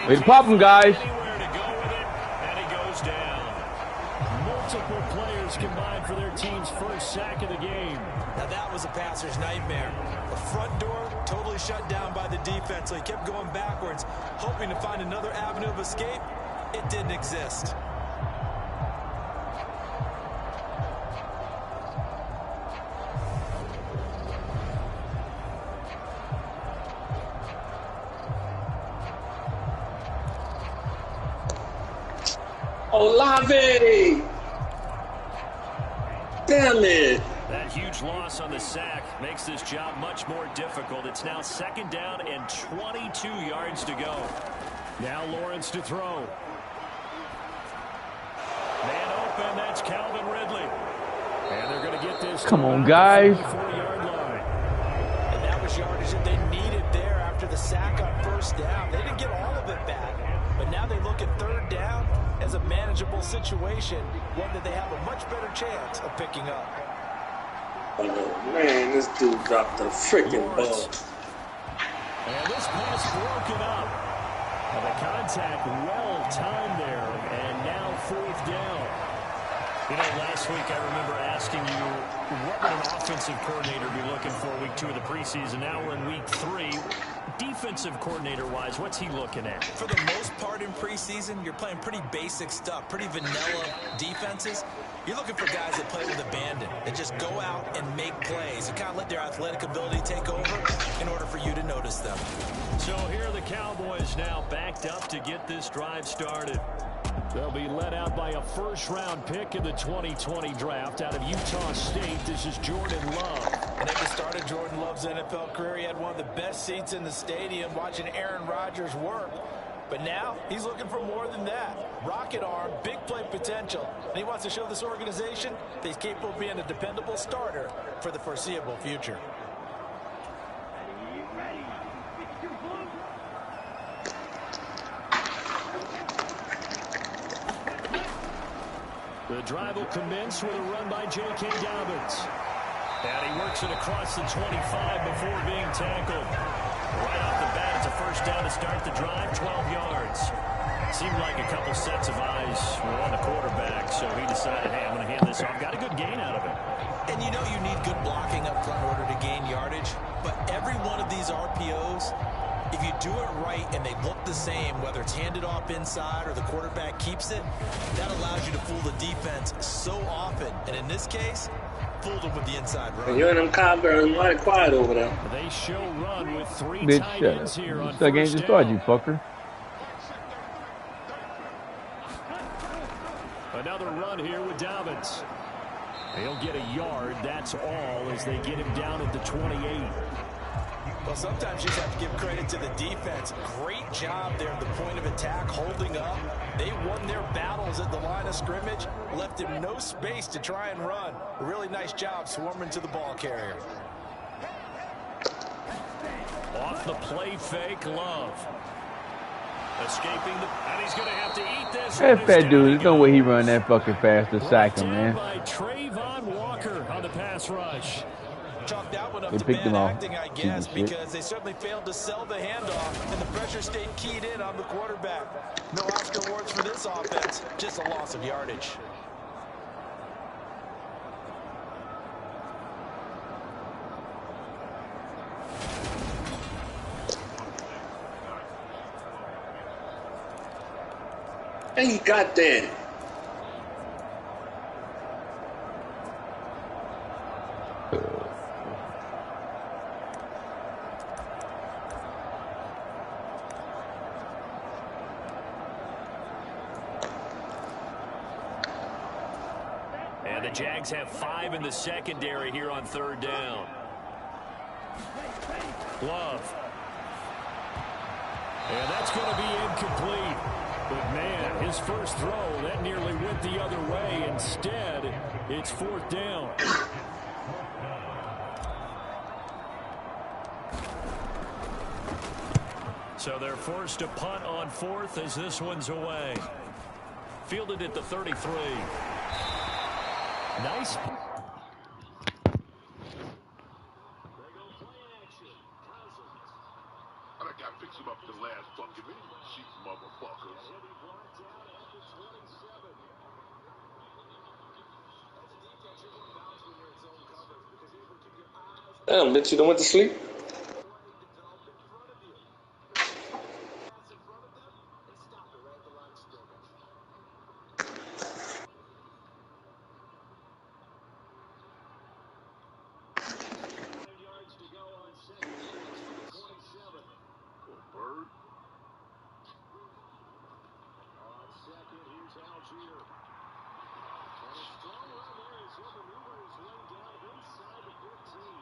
Way to pop him, guys. Anywhere to go with it, and he goes down. Multiple players combined for their team's first sack of the game. Now that was a passer's nightmare. The front door totally shut down by the defense, so he kept going backwards, hoping to find another avenue of escape. It didn't exist. Olave! Damn it! That huge loss on the sack makes this job much more difficult. It's now 2nd down and 22 yards to go. Now Lawrence to throw. Man open, that's Calvin Ridley. And they're going to get this. Come on, guys. And that was yardage that they needed there after the sack on 1st down. They didn't get all of it back, but now they look at 3rd down as a manageable situation, one that they have a much better chance of picking up. Oh, man, this dude dropped the freaking ball. And this pass broken up. And the contact well timed there, and now 4th down. You know, last week I remember asking you what would an offensive coordinator be looking for week 2 of the preseason. Now we're in week 3. Defensive coordinator-wise, what's he looking at? For the most part in preseason, you're playing pretty basic stuff, pretty vanilla defenses. You're looking for guys that play with abandon, that just go out and make plays and kind of let their athletic ability take over in order for you to notice them. So here are the Cowboys now backed up to get this drive started. They'll be led out by a 1st-round pick in the 2020 draft out of Utah State. This is Jordan Love. And at the start of Jordan Love's NFL career, he had one of the best seats in the stadium watching Aaron Rodgers work. But now he's looking for more than that. Rocket arm, big play potential. And he wants to show this organization that he's capable of being a dependable starter for the foreseeable future. The drive will commence with a run by J.K. Dobbins. And he works it across the 25 before being tackled. Right off the bat, it's a 1st down to start the drive, 12 yards. Seemed like a couple sets of eyes were on the quarterback, so he decided, hey, I'm going to hand this off. Got a good gain out of it. And you know you need good blocking up front in order to gain yardage, but every one of these RPOs, if you do it right and they look the same, whether it's handed off inside or the quarterback keeps it, that allows you to fool the defense so often. And in this case, fooled them with the inside run. And you and them Cowboys are mighty quiet over there. They show run with 3 Bitch, tight shut ends up. here on That game 1st just started, down. you fucker. Another run here with Dobbins. He'll get a yard, that's all, as they get him down at the 28. Well, sometimes you just have to give credit to the defense. Great job there at the point of attack, holding up. They won their battles at the line of scrimmage, left him no space to try and run. A really nice job swarming to the ball carrier. Off the play fake, Love. Escaping the... And he's going to have to eat this. That fat dude, there's no way he run that fucking fast to sack him, man. By Trayvon Walker on the pass rush. Chalk that one up They to picked bad him off. acting, I guess, because they certainly failed to sell the handoff, and the pressure stayed keyed in on the quarterback. No Oscar awards for this offense, just a loss of yardage. And he got that. And the Jags have 5 in the secondary here on 3rd down. Love. And that's going to be incomplete. But, man, his first throw, that nearly went the other way. Instead, it's 4th down. So they're forced to punt on 4th as this one's away. Fielded at the 33. Nice. Damn, bitch, you done went to sleep?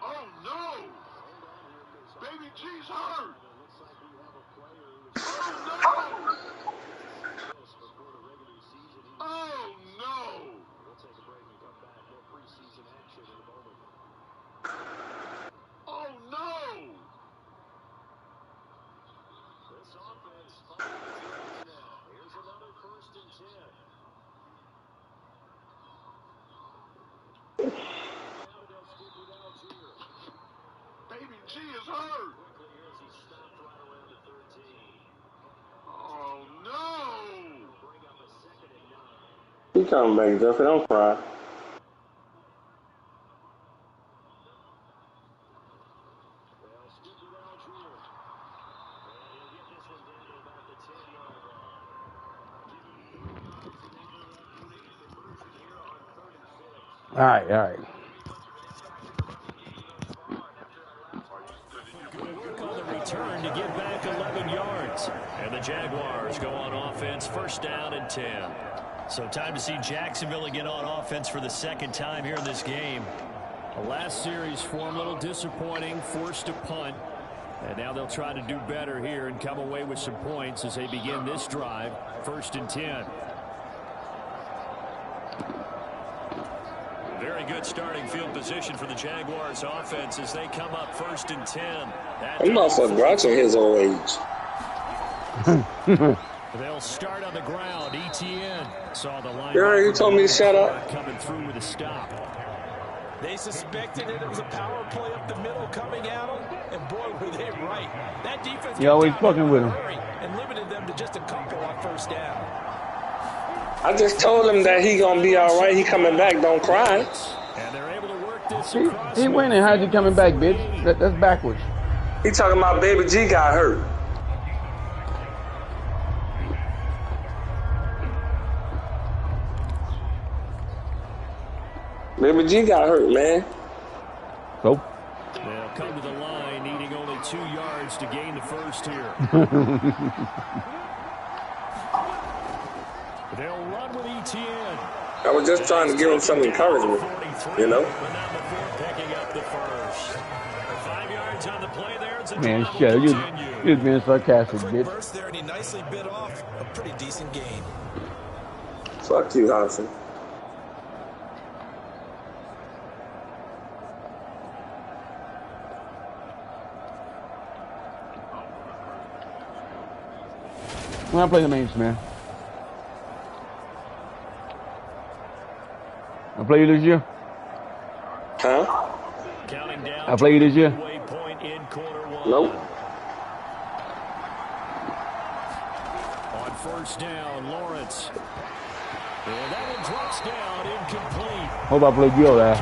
Oh no! Baby G's hurt! Oh no! Oh no! Oh no! This offense finds yards now. Here's another 1st and 10. Baby G is hurt. Oh no! He coming back, Jeffrey. Don't cry. All right. Good work on the return to get back 11 yards. And the Jaguars go on offense, 1st down and 10. So time to see Jacksonville again on offense for the 2nd time here in this game. The last series for them, a little disappointing, forced to punt. And now they'll try to do better here and come away with some points as they begin this drive, 1st and 10. Very good starting field position for the Jaguars offense as they come up 1st and 10. That motherfucker Groucho his old age. They'll start on the ground. ETN saw the line. Yeah, you told me to shut up. Coming through with a stop. They suspected it was a power play up the middle coming at them, and boy, were they right. That defense You always fucking with him. And limited them to just a couple on 1st down. I just told him that he gonna be all right. He coming back. Don't cry. And they're able to work this He winning. How's he coming back, bitch? That's backwards. He talking about Baby G got hurt. Baby G got hurt, man. So? They'll come to the line, needing only 2 yards to gain the 1st here. They'll run with ETN. I was just trying to give him some encouragement, you know? Picking up the 1st. 5 yards on the play there. Man, shut you just being sarcastic, bitch. Burst there, and he nicely bit off a pretty decent gain. Fuck you, Hodson. When I play the mains, man. I play you this year? Huh? I play you this year? Nope. On 1st down, Lawrence. And that one drops down, incomplete. Hope I played you all that.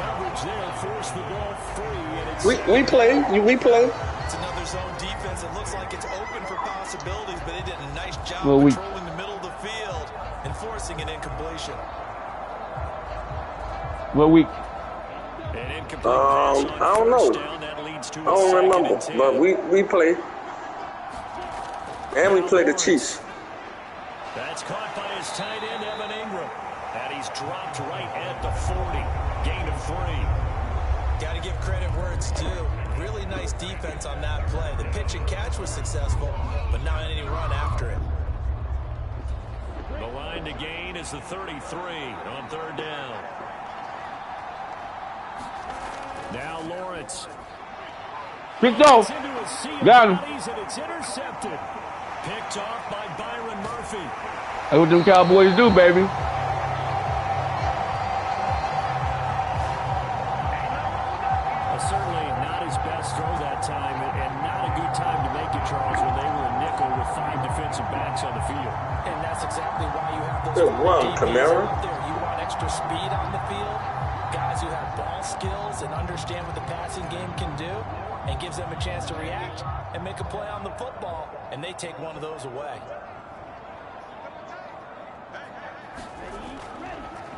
We play. We play. It's another zone defense. It looks like it's open for possibilities, but they did a nice job Well, controlling the middle of the field and forcing an incompletion. What week? I don't know. I don't remember, but we play. And we play the Chiefs. That's caught by his tight end, Evan Ingram. And he's dropped right at the 40. Gain of 3. Got to give credit where it's due. Really nice defense on that play. The pitch and catch was successful, but not any run after it. The line to gain is the 33 on 3rd down. Now Lawrence. Picked off. Got him. And it's intercepted. Picked off by Byron Murphy. That's what them Cowboys do, baby. Certainly not his best throw that time, and not a good time to make it, Charles, when they were a nickel with 5 defensive backs on the field. And that's exactly why you have those Good run, Camara. out there. You want extra speed on the field? guys who have ball skills and understand what the passing game can do, and gives them a chance to react and make a play on the football, and they take one of those away.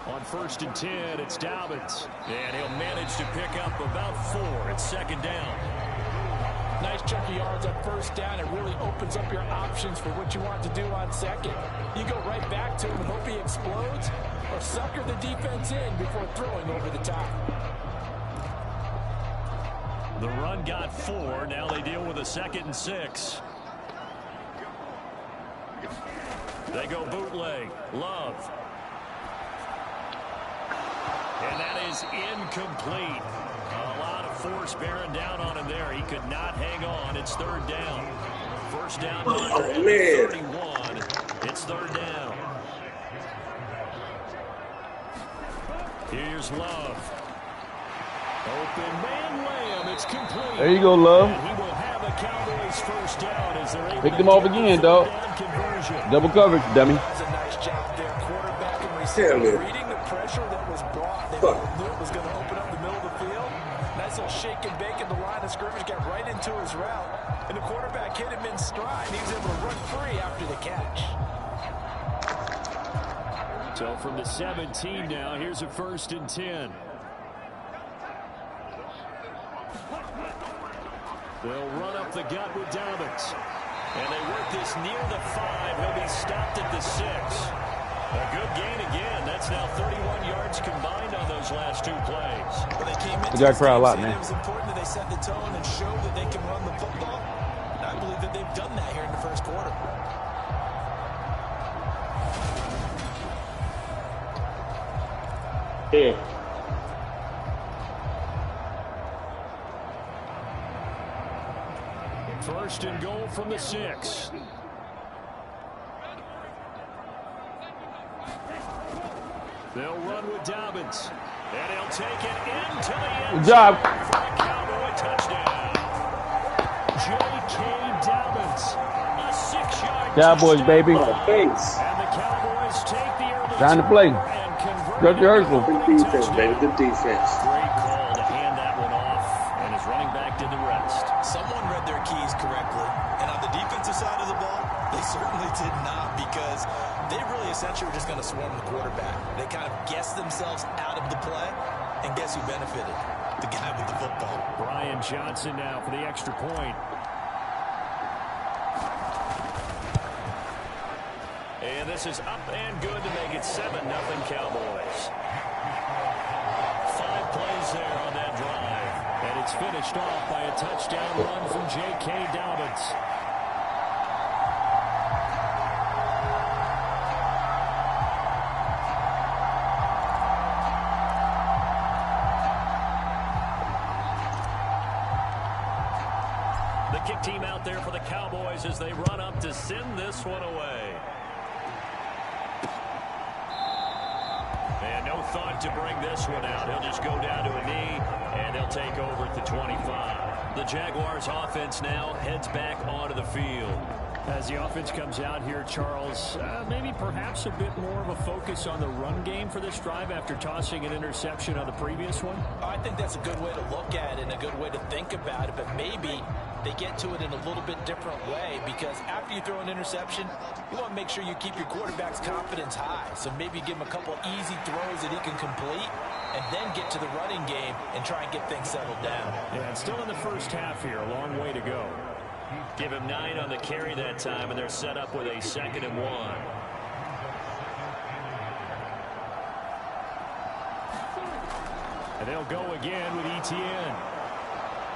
On 1st and 10, it's Dobbins. And he'll manage to pick up about 4. It's 2nd down. Nice chunk of yards on 1st down. It really opens up your options for what you want to do on 2nd. You go right back to him and hope he explodes, or sucker the defense in before throwing over the top. The run got 4. Now they deal with a 2nd and 6. They go bootleg. Love. And that is incomplete. A lot of force bearing down on him there. He could not hang on. It's 3rd down. 1st down under 31. It's 3rd down. Here's Love. Open man layup. It's complete. There you go, Love. And he will have a Cowboys 1st down as they're able Pick them off again, dog. Double coverage, dummy. That was a nice job there. Quarterback and receiver reading the pressure that was brought. They knew it was going to open up the middle of the field. Nice little shake and bake at the line of scrimmage. Got right into his route. And the quarterback hit him in stride. He was able to run free after the catch. So from the 17 now, here's a 1st and 10. They'll run up the gut with Dobbins. And they work this near the 5. He'll be stopped at the 6. A good gain again. That's now 31 yards combined on those last 2 plays. Well, they came into the crowd a lot, man. It was important that they set the tone and show that they can run the football. And I believe that they've done that here in the 1st quarter. Yeah. First and goal from the 6. They'll run with Dobbins. And he'll take it into the end. Good job. For a Cowboy touchdown. J.K. Dobbins. A 6-yard Cowboys, baby. And the Cowboys take the early Time to play. and convert Good rehearsal. Good defense, baby. Good defense. Great call to hand that one off. And his running back did the rest. Someone read their keys correctly. And on the defensive side of the ball, they certainly did not, because they really essentially were just going to swarm the quarterback. They kind of guessed themselves out of the play, and guess who benefited? The guy with the football. Brian Johnson now for the extra point. And this is up and good to make it 7-0 Cowboys. 5 plays there on that drive. And it's finished off by a touchdown run from J.K. Dobbins. The kick team out there for the Cowboys as they run up to send this one away. And no thought to bring this one out. He'll just go down to a knee, and they'll take over at the 25. The Jaguars offense now heads back onto the field. As the offense comes out here, Charles, maybe perhaps a bit more of a focus on the run game for this drive after tossing an interception on the previous one? I think that's a good way to look at it and a good way to think about it, but maybe they get to it in a little bit different way, because after you throw an interception, you want to make sure you keep your quarterback's confidence high. So maybe give him a couple easy throws that he can complete, and then get to the running game and try and get things settled down. Yeah, it's still in the first half here. A long way to go. Give him 9 on the carry that time, and they're set up with a 2nd and 1. And they'll go again with Etienne.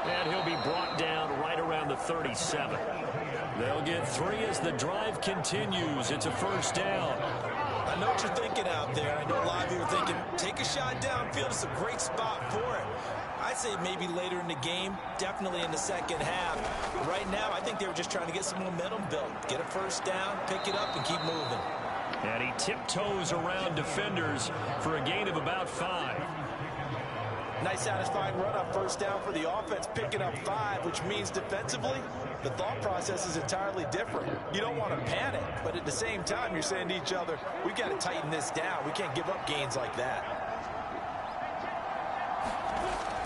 And he'll be brought down right around the 37. They'll get 3 as the drive continues. It's a 1st down. I know what you're thinking out there. I know a lot of you are thinking, take a shot downfield. It's a great spot for it. I'd say maybe later in the game, definitely in the second half. But right now, I think they were just trying to get some momentum built. Get a 1st down, pick it up, and keep moving. And he tiptoes around defenders for a gain of about 5. Nice satisfying run up 1st down for the offense, picking up 5, which means defensively, the thought process is entirely different. You don't want to panic, but at the same time, you're saying to each other, we've got to tighten this down. We can't give up gains like that.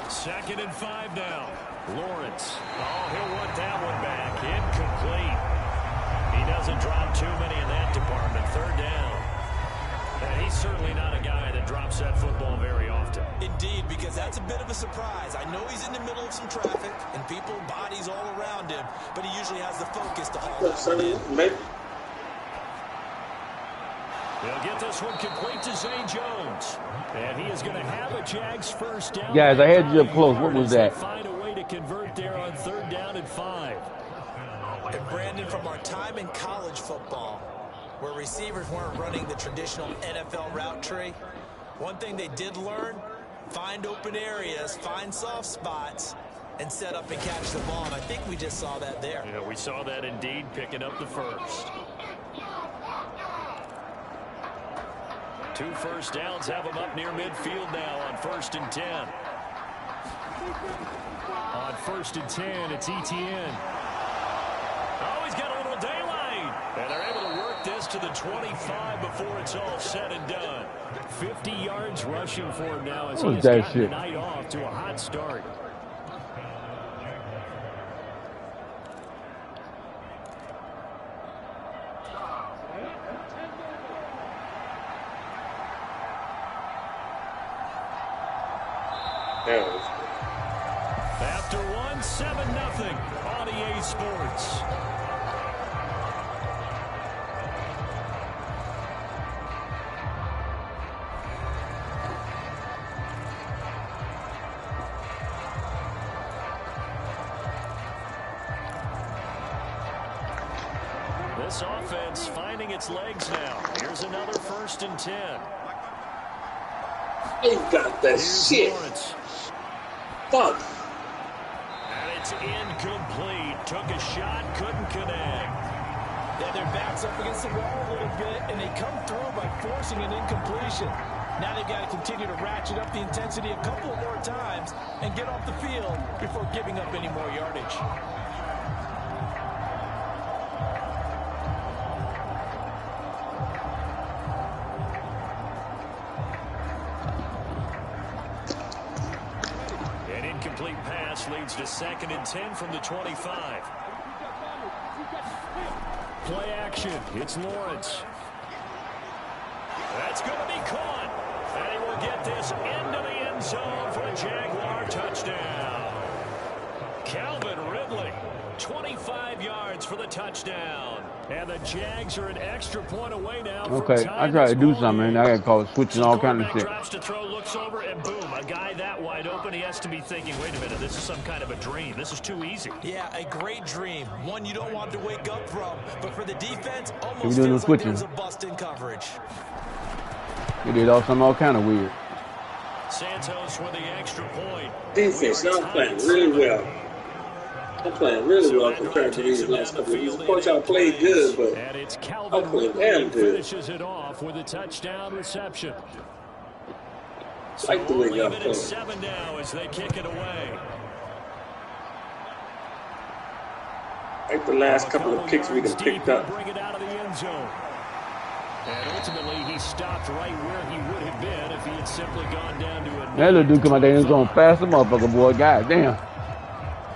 2nd and 5 now. Lawrence. Oh, he'll want that one back. Incomplete. He doesn't drop too many in that department. 3rd down. And he's certainly not a guy that drops that football very often. Indeed, because that's a bit of a surprise. I know he's in the middle of some traffic and people, bodies all around him, but he usually has the focus to haul that one in. They'll get this one complete to Zay Jones. And he is going to have a Jags 1st down. Guys, I had you up close. What was that? Find a way to convert there on 3rd down and 5. And Brandon, from our time in college football, where receivers weren't running the traditional NFL route tree, one thing they did learn, find open areas, find soft spots, and set up and catch the ball. And I think we just saw that there. Yeah, we saw that indeed, picking up the 1st. 2 first downs have him up near midfield now on 1st and 10. On 1st and 10, it's Etienne. Oh, he's got a little daylight. And they're able to work this to the 25 before it's all said and done. 50 yards rushing for him now as he has gotten the night off to a hot start. After 1, 7-0 on EA Sports. This offense finding its legs now. Here's another 1st and 10. He got that shit. Lawrence. Fuck. And it's incomplete. Took a shot, couldn't connect. Yeah, their backs up against the wall a little bit, and they come through by forcing an incompletion. Now they've got to continue to ratchet up the intensity a couple more times and get off the field before giving up any more yardage. Incomplete pass leads to 2nd and 10 from the 25. Play action. It's Lawrence. That's going to be caught. And he will get this into the end zone for a Jaguar touchdown. Calvin Ridley, 25 yards for the touchdown. And the Jags are an extra point away now. Okay, I tried to do something, and I got called switching all kind of shit. Drops to throw, looks over, and boom, a guy that wide open. He has to be thinking, wait a minute, this is some kind of a dream. This is too easy. Yeah, a great dream. One you don't want to wake up from. But for the defense, almost doing feels like there's switching. a bust in coverage. He did all kind of weird. Santos with the extra point. Defense, I'm playing really well. I'm playing really well compared to these last couple of years. Of course, I played good, but I'm playing damn good. Finishes it off with a touchdown reception. Like the way y'all play. 7 now as they kick it away. Like the last couple of kicks we done picked up. Bring it out of the end zone. And ultimately, he stopped right where he would have been if he had simply gone down to a... That little dude come out there and he's going to pass the motherfucker, boy. God damn.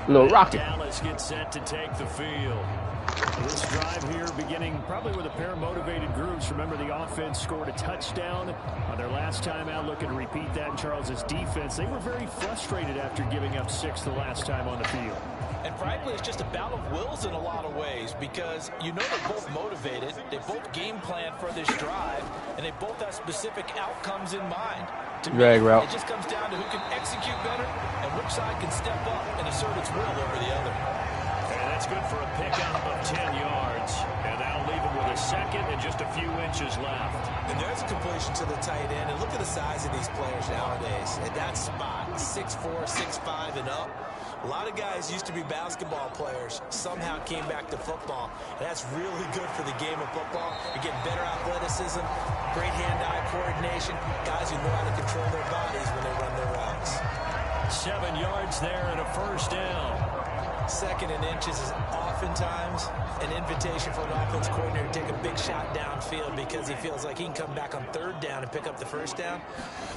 Little rocket. Dallas gets set to take the field. This drive here beginning probably with a pair of motivated groups. Remember, the offense scored a touchdown on their last time out. Looking to repeat that in Charles's defense. They were very frustrated after giving up 6 the last time on the field. And frankly, it's just a battle of wills in a lot of ways because you know they're both motivated. They both game plan for this drive, and they both have specific outcomes in mind. To me, route. it just comes down to who can execute better and which side can step up and assert its will over the other. And that's good for a pickup of 10 yards. And that'll leave him with a 2nd and just a few inches left. And there's a completion to the tight end. And look at the size of these players nowadays. At that spot, 6'4", 6'5", and up. A lot of guys used to be basketball players, somehow came back to football. And that's really good for the game of football. You're getting better athleticism, great hand-eye coordination, guys who know how to control their bodies when they run their routes. 7 yards there and a 1st down. Second and inches is oftentimes an invitation for an offense coordinator to take a big shot downfield because he feels like he can come back on third down and pick up the first down.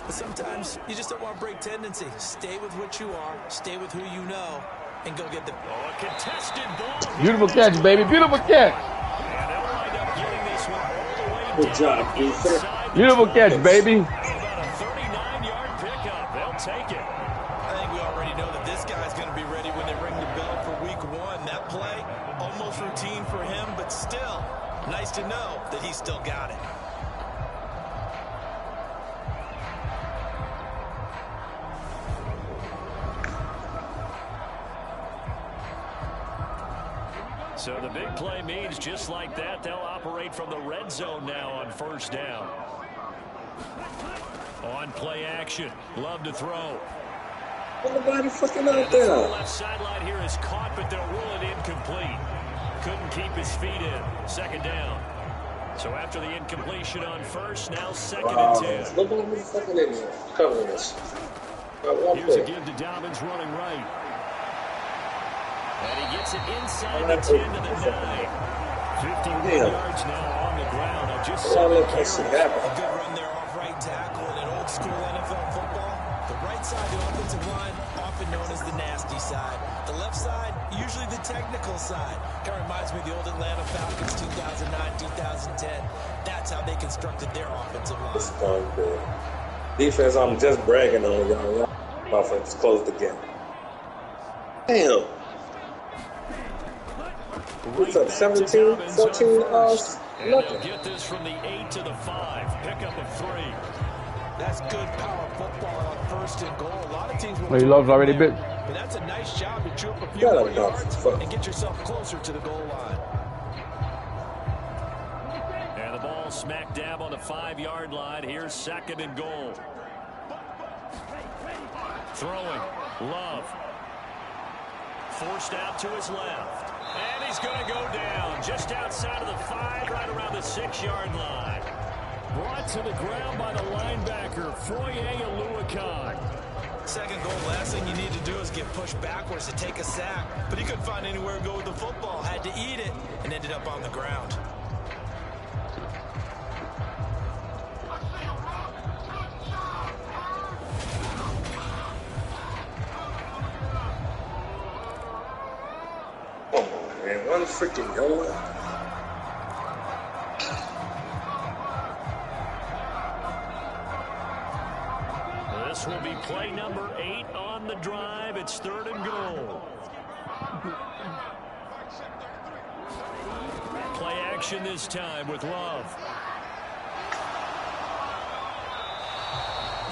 But sometimes you just don't want to break tendency. Stay with what you are, stay with who you know, and go get the contested ball. Beautiful catch, baby. Beautiful catch. And they'll wind up getting this one all the way Good job, Ethan. Beautiful catch, baby. About a 39-yard pickup. They'll take it. I think we already know that this guy's going to be ready when they ring the bell for week one. That play, almost routine for him, but still nice to know that he's still got it. So the big play means just like that, they'll operate from the red zone now on first down. On play action, Love to throw. Nobody fucking out The there. left sideline here is caught, but they'll rule it incomplete. Couldn't keep his feet in. Second down. So after the incompletion on first, now second and 10. Nobody fucking in here covering this. Here's a give to Dobbins running right. And he gets it inside the 10 to the 9. 51 yards now on the ground. Just 7 carries. A good run there off right tackle in an old school NFL football. The right side of the offensive line, often known as the nasty side. The left side, usually the technical side. Kind of reminds me of the old Atlanta Falcons 2009, 2010. That's how they constructed their offensive line. This is going good. Defense, I'm just bragging on y'all. Offense closed again. Damn. What's up, 17, 14 They'll get this from the 8 to the 5. Pickup of 3. That's good power football on first and goal. A lot of teams will. Well, he loves already, bitch. But that's a nice job to chew up a few more yards and get yourself closer to the goal line. And the ball smack dab on the 5-yard line. Here's second and goal. Throwing. Love. Forced out to his left. And he's going to go down just outside of the 5, right around the 6-yard line. Brought to the ground by the linebacker, Foye Aluakon. Second goal, last thing you need to do is get pushed backwards to take a sack. But he couldn't find anywhere to go with the football. Had to eat it and ended up on the ground. Man, one freaking yard. This will be play number 8 on the drive. It's third and goal. Play action this time with Love.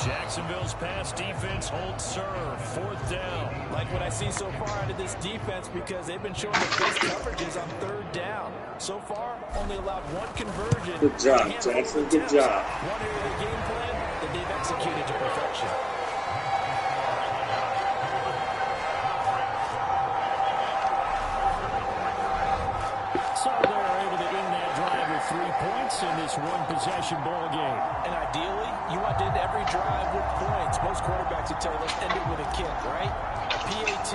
Jacksonville's pass defense holds serve. Fourth down. Like what I see so far out of this defense because they've been showing the best coverages on third down. So far, only allowed one conversion. Good job, Jackson. Good job. One area of the game plan that they've executed to perfection. So they're able to end that drive with 3 points in this one-possession ball game. And ideally, you want to end every drive with points. Most quarterbacks would tell us end it with a kick, right? A PAT,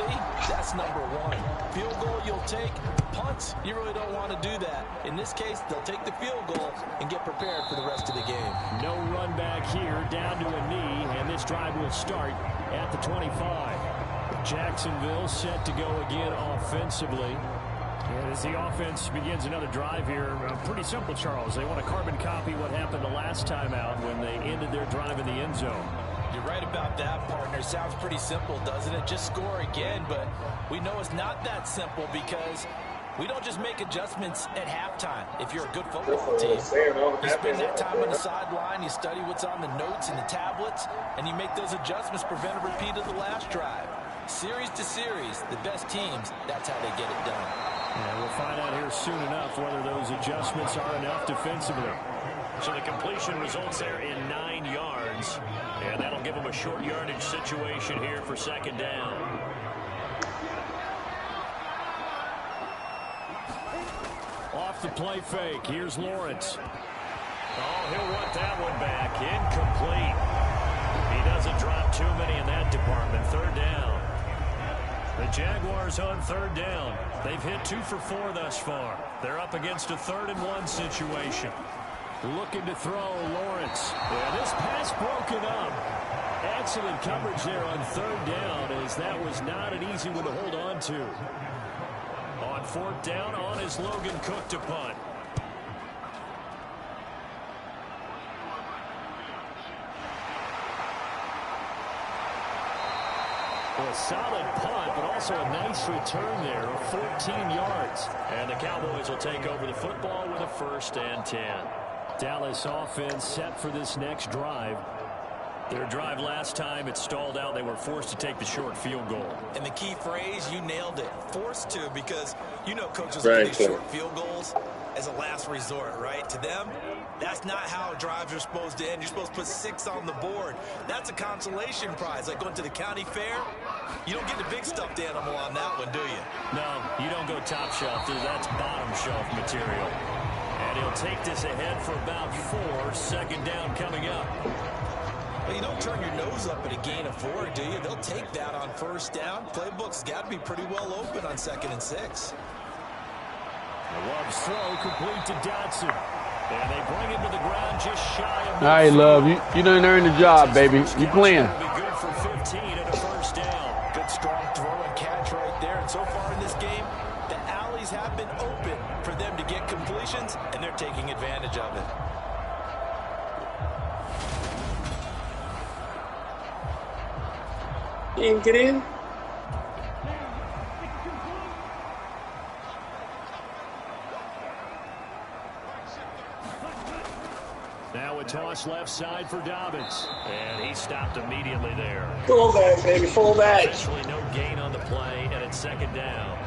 that's number 1. Field goal you'll take. Punts, you really don't want to do that. In this case, they'll take the field goal and get prepared for the rest of the game. No run back here, down to a knee, and this drive will start at the 25. Jacksonville set to go again offensively. And as the offense begins another drive here, pretty simple, Charles. They want to carbon copy what happened the last time out when they ended their drive in the end zone. You're right about that, partner. Sounds pretty simple, doesn't it? Just score again, but we know it's not that simple because we don't just make adjustments at halftime. If you're a good football team, you spend that time on the sideline, you study what's on the notes and the tablets, and you make those adjustments, prevent a repeat of the last drive. Series to series, the best teams, that's how they get it done. And we'll find out here soon enough whether those adjustments are enough defensively. So the completion results there in 9 yards. And that'll give them a short yardage situation here for second down. Off the play fake. Here's Lawrence. Oh, he'll want that one back. Incomplete. He doesn't drop too many in that department. Third down. The Jaguars on third down. They've hit 2 for 4 thus far. They're up against a 3rd and 1 situation. Looking to throw Lawrence. Yeah, this pass broken up. Excellent coverage there on third down, as that was not an easy one to hold on to. On 4th down, on is Logan Cook to punt. A solid punt, but also a nice return there of 14 yards. And the Cowboys will take over the football with a 1st and 10. Dallas offense set for this next drive. Their drive last time, it stalled out. They were forced to take the short field goal. And the key phrase, you nailed it. Forced to, because you know coaches look at these short field goals as a last resort, right? To them, that's not how drives are supposed to end. You're supposed to put 6 on the board. That's a consolation prize, like going to the county fair. You don't get the big stuffed animal on that one, do you? No, you don't go top shelf. That's bottom shelf material. And he'll take this ahead for about 4. 2nd down coming up. Well, you don't turn your nose up at a gain of 4, do you? They'll take that on 1st down. Playbook's got to be pretty well open on 2nd and 6. Love's throw complete to Dotson. And they bring him to the ground just shy of. All right, Love. You done earned the job, baby. You playing. Be good for 15 and a 1st down. Good strong throw and catch right there. And so far in this game, the alleys have been open for them to get completions, and they're taking advantage of it. You didn't get in? Now a toss left side for Dobbins. And he stopped immediately there. Fullback, baby, fullback. Essentially no gain on the play, and it's 2nd down.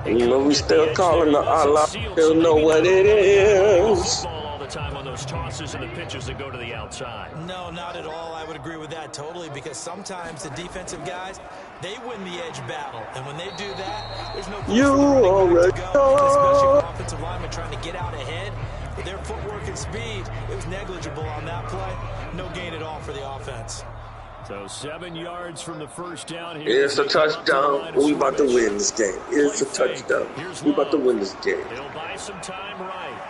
You know we still calling the Allah. Still know what it is. All the time on those tosses and the pitches that go to the outside. No, not at all. I would agree with that totally, because sometimes the defensive guys, they win the edge battle. And when they do that, there's no place for the running back to go, especially an offensive lineman trying to get out ahead. With their footwork and speed, it was negligible on that play. No gain at all for the offense. So 7 yards from the 1st down here. It's a touchdown. We about to win this game. It's a touchdown. We about to win this game. He'll buy some time right.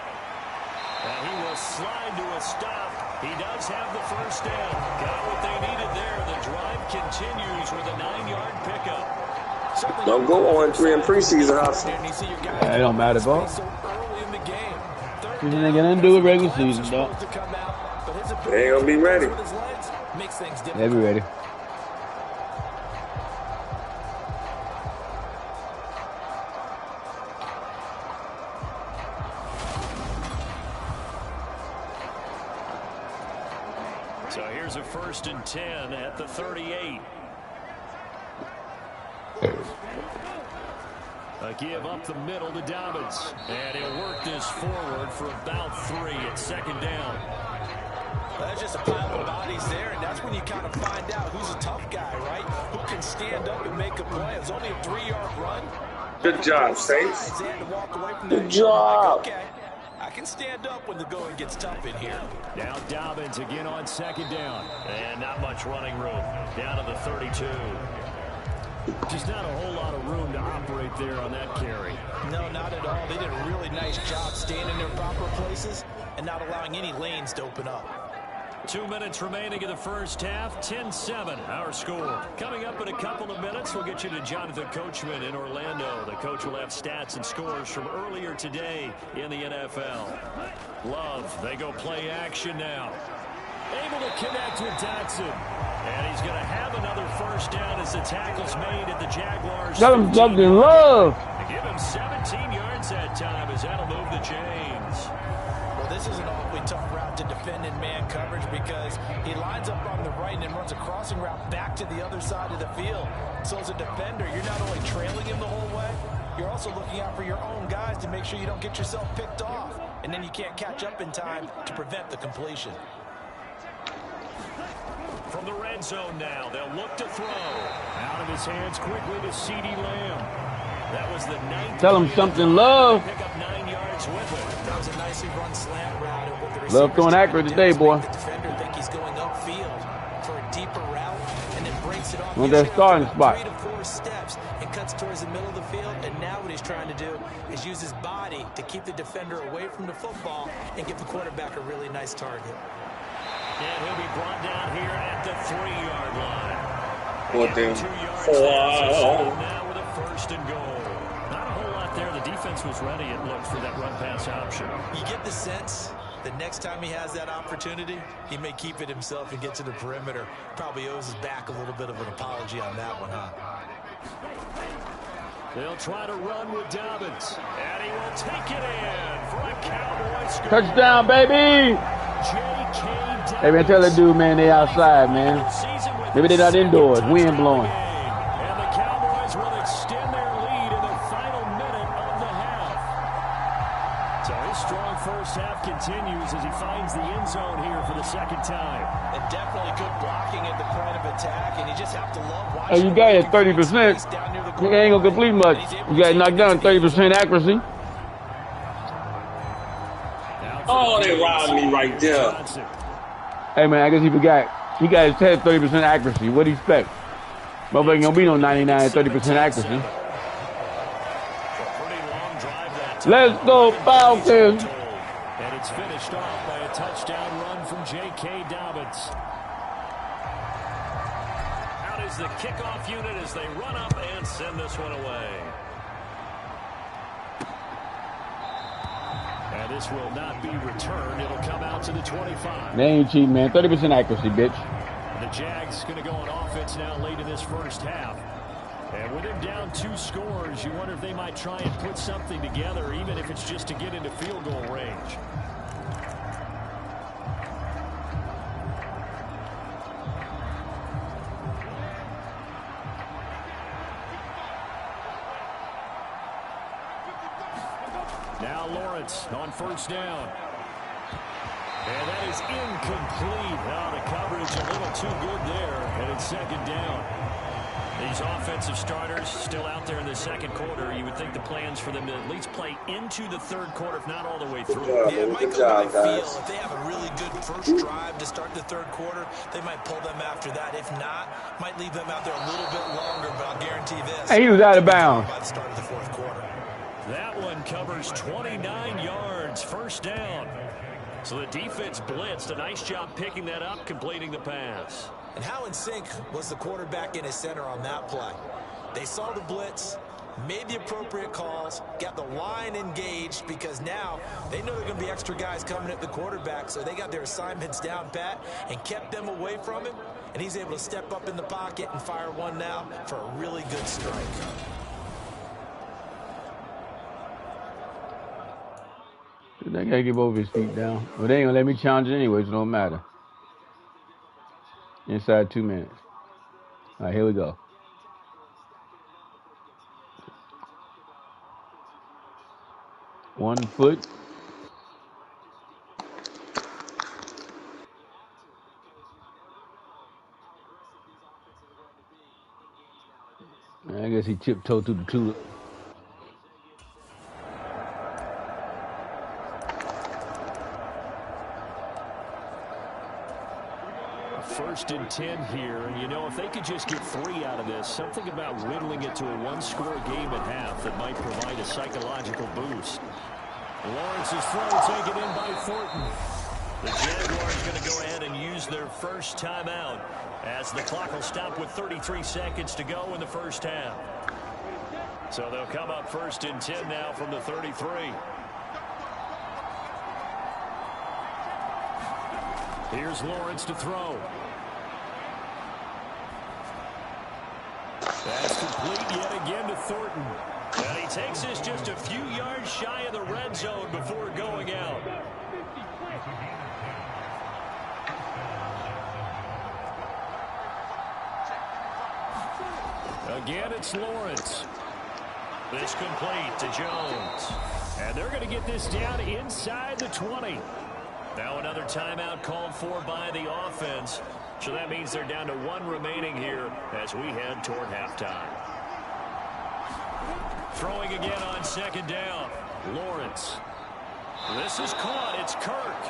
And he will slide to a stop. He does have the 1st down. Got what they needed there. The drive continues with a 9-yard pickup. Don't go on 3 in preseason, Hudson. It don't matter, bro. You ain't gonna do it regular season, though. They ain't gonna be ready. They'll be ready. So here's a 1st and 10 at the 38. A give up the middle to Dobbins. And he'll work this forward for about 3 at 2nd down. That's just a pile of bodies there, and that's when you kind of find out who's a tough guy, right? Who can stand up and make a play. It was only a 3-yard run. Good job, Saints. Good job. Okay, I can stand up when the going gets tough in here. Now Dobbins again on 2nd down. And not much running room. Down to the 32. Just not a whole lot of room to operate there on that carry. No, not at all. They did a really nice job staying in their proper places and not allowing any lanes to open up. 2 minutes remaining in the 1st half. 10-7 our score. Coming up in a couple of minutes, we'll get you to Jonathan Coachman in Orlando. The coach will have stats and scores from earlier today in the NFL. Love, they go play action now. Able to connect with Dotson. And he's going to have another 1st down as the tackle's made at the Jaguars. Tell him something, Love. Give him 17 yards that time as that'll move the chains. Well, this is an awfully tough route to defend in man coverage, because he lines up on the right and then runs a crossing route back to the other side of the field. So as a defender, you're not only trailing him the whole way, you're also looking out for your own guys to make sure you don't get yourself picked off. And then you can't catch up in time to prevent the completion. From the red zone now, they'll look to throw. Out of his hands quickly to CeeDee Lamb. That was the 9th. Tell him something, Love. Pick up 9 yards with it. That was a nicely run slant route. And with the Love throwing accurate today, boy. The defender think he's going upfield for a deeper route and then breaks it off. Want that starting spot. 3 to 4 steps. cuts towards the middle of the field, and now what he's trying to do is use his body to keep the defender away from the football and give the quarterback a really nice target. And he'll be brought down here at the 3-yard line. 4. Now with a first and goal. Not a whole lot there. The defense was ready, it looked, for that run-pass option. You get the sense that next time he has that opportunity, he may keep it himself and get to the perimeter. Probably owes his back a little bit of an apology on that one, huh? They'll try to run with Dobbins, and he will take it in for a Cowboy score. Touchdown, baby! Hey, man, tell that dude, man, they outside, man. Maybe they're not indoors. Wind blowing. And the Cowboys will extend their lead in the final minute of the half. So his strong first half continues as he finds the end zone here for the second time. And definitely good blocking at the point of attack, and you just have to love watching. Hey, you got it 30%. You ain't gonna complete much. You got knocked down 30% accuracy. Oh, they robbed me right there. Hey, man, I guess he forgot. He got his head 30% accuracy. What do you expect? Motherfucker ain't gonna be no 99, 30% accuracy. Let's go, Falcons! And it's finished off by a touchdown run from J.K. Dobbins. Out is the kickoff unit as they run up and send this one away. And this will not be returned. It'll come out to the 25. They ain't cheating, man. 30% accuracy, bitch. The Jags going to go on offense now late in this first half. And with them down 2 scores, you wonder if they might try and put something together, even if it's just to get into field goal range. Now Lawrence on first down. And that is incomplete. Now the coverage a little too good there. And it's second down. These offensive starters still out there in the second quarter. You would think the plans for them to at least play into the third quarter, if not all the way through. Yeah, it might go by feel. If they have a really good first drive to start the third quarter, they might pull them after that. If not, might leave them out there a little bit longer, but I'll guarantee this. Hey, he was out of bounds. By the start of the fourth quarter. That one covers 29 yards, first down. So the defense blitzed. A nice job picking that up, completing the pass. And how in sync was the quarterback in his center on that play? They saw the blitz, made the appropriate calls, got the line engaged, because now they know there are going to be extra guys coming at the quarterback, so they got their assignments down pat and kept them away from him, and he's able to step up in the pocket and fire one now for a really good strike. They gotta get both his feet down. But they ain't gonna let me challenge it anyway, so it don't matter. Inside 2 minutes. All right, here we go. One foot. I guess he tiptoed through the tulip. First and 10 here, and you know, if they could just get 3 out of this, something about whittling it to a 1-score game at half that might provide a psychological boost. Lawrence's throw taken in by Thornton. The Jaguars going to go ahead and use their first timeout as the clock will stop with 33 seconds to go in the first half. So they'll come up first and 10 now from the 33. Here's Lawrence to throw. That's complete yet again to Thornton. And he takes this just a few yards shy of the red zone before going out. Again, it's Lawrence. This complete to Jones. And they're going to get this down inside the 20. Now another timeout called for by the offense. So that means they're down to 1 remaining here as we head toward halftime. Throwing again on second down. Lawrence. This is caught. It's Kirk.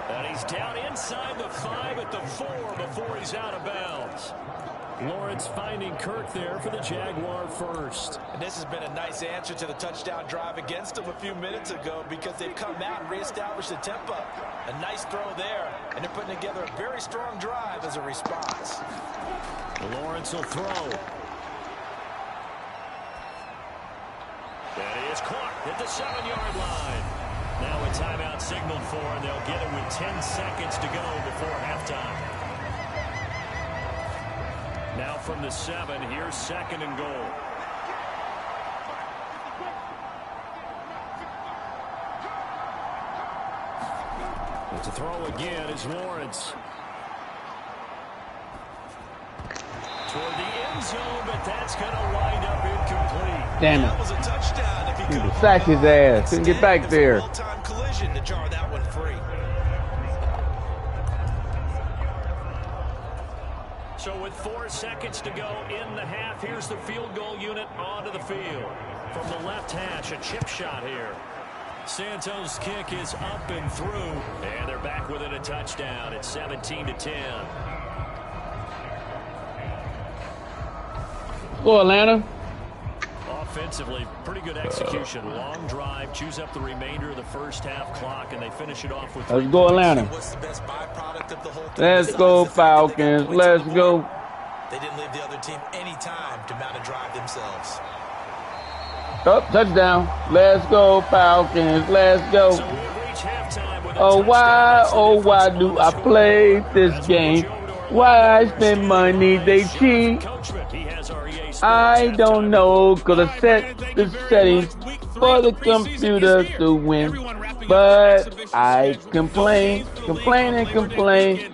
And he's down inside the 5 at the 4 before he's out of bounds. Lawrence finding Kirk there for the Jaguar first. And this has been a nice answer to the touchdown drive against them a few minutes ago because they've come out and reestablished the tempo. A nice throw there, and they're putting together a very strong drive as a response. Lawrence will throw. And he is caught at the 7-yard line. Now a timeout signaled for, and they'll get it with 10 seconds to go before halftime. Now from the 7, here's 2nd and goal. And to throw again is Lawrence. Toward the end zone, but that's going to wind up incomplete. Damn it. That was a touchdown. If he could Sacked his ass. Couldn't get back there. Well-timed collision to jar that one free. So with 4 seconds to go in the half, here's the field goal unit onto the field. From the left hash, a chip shot here. Santos' kick is up and through, and they're back within a touchdown. It's 17-10. Go, Atlanta. Offensively, pretty good execution. Long drive, chews up the remainder of the first half clock, and they finish it off with 3 Let's go, Atlanta. What's the best byproduct of the whole thing? Let's go, Falcons. Let's go. They didn't leave the other team any time to mount a drive themselves. Oh, touchdown. Let's go, Falcons. Let's go. So we'll reach halftime with a why do I play this game? Why I spend money, they cheat. I don't know, cause I set the settings for the computer to win. But I complain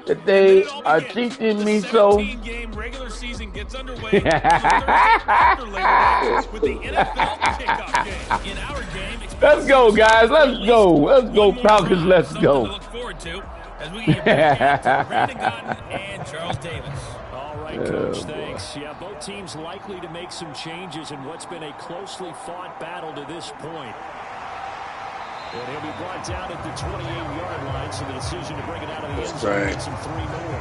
that they are cheating me so. Let's go, guys. Let's go. Let's go, Falcons. Let's go. All right, Coach, thanks. Yeah, both teams likely to make some changes in what's been a closely fought battle to this point. And he'll be brought down at the 28-yard line, so the decision to bring it out of the end zone gets him 3 more.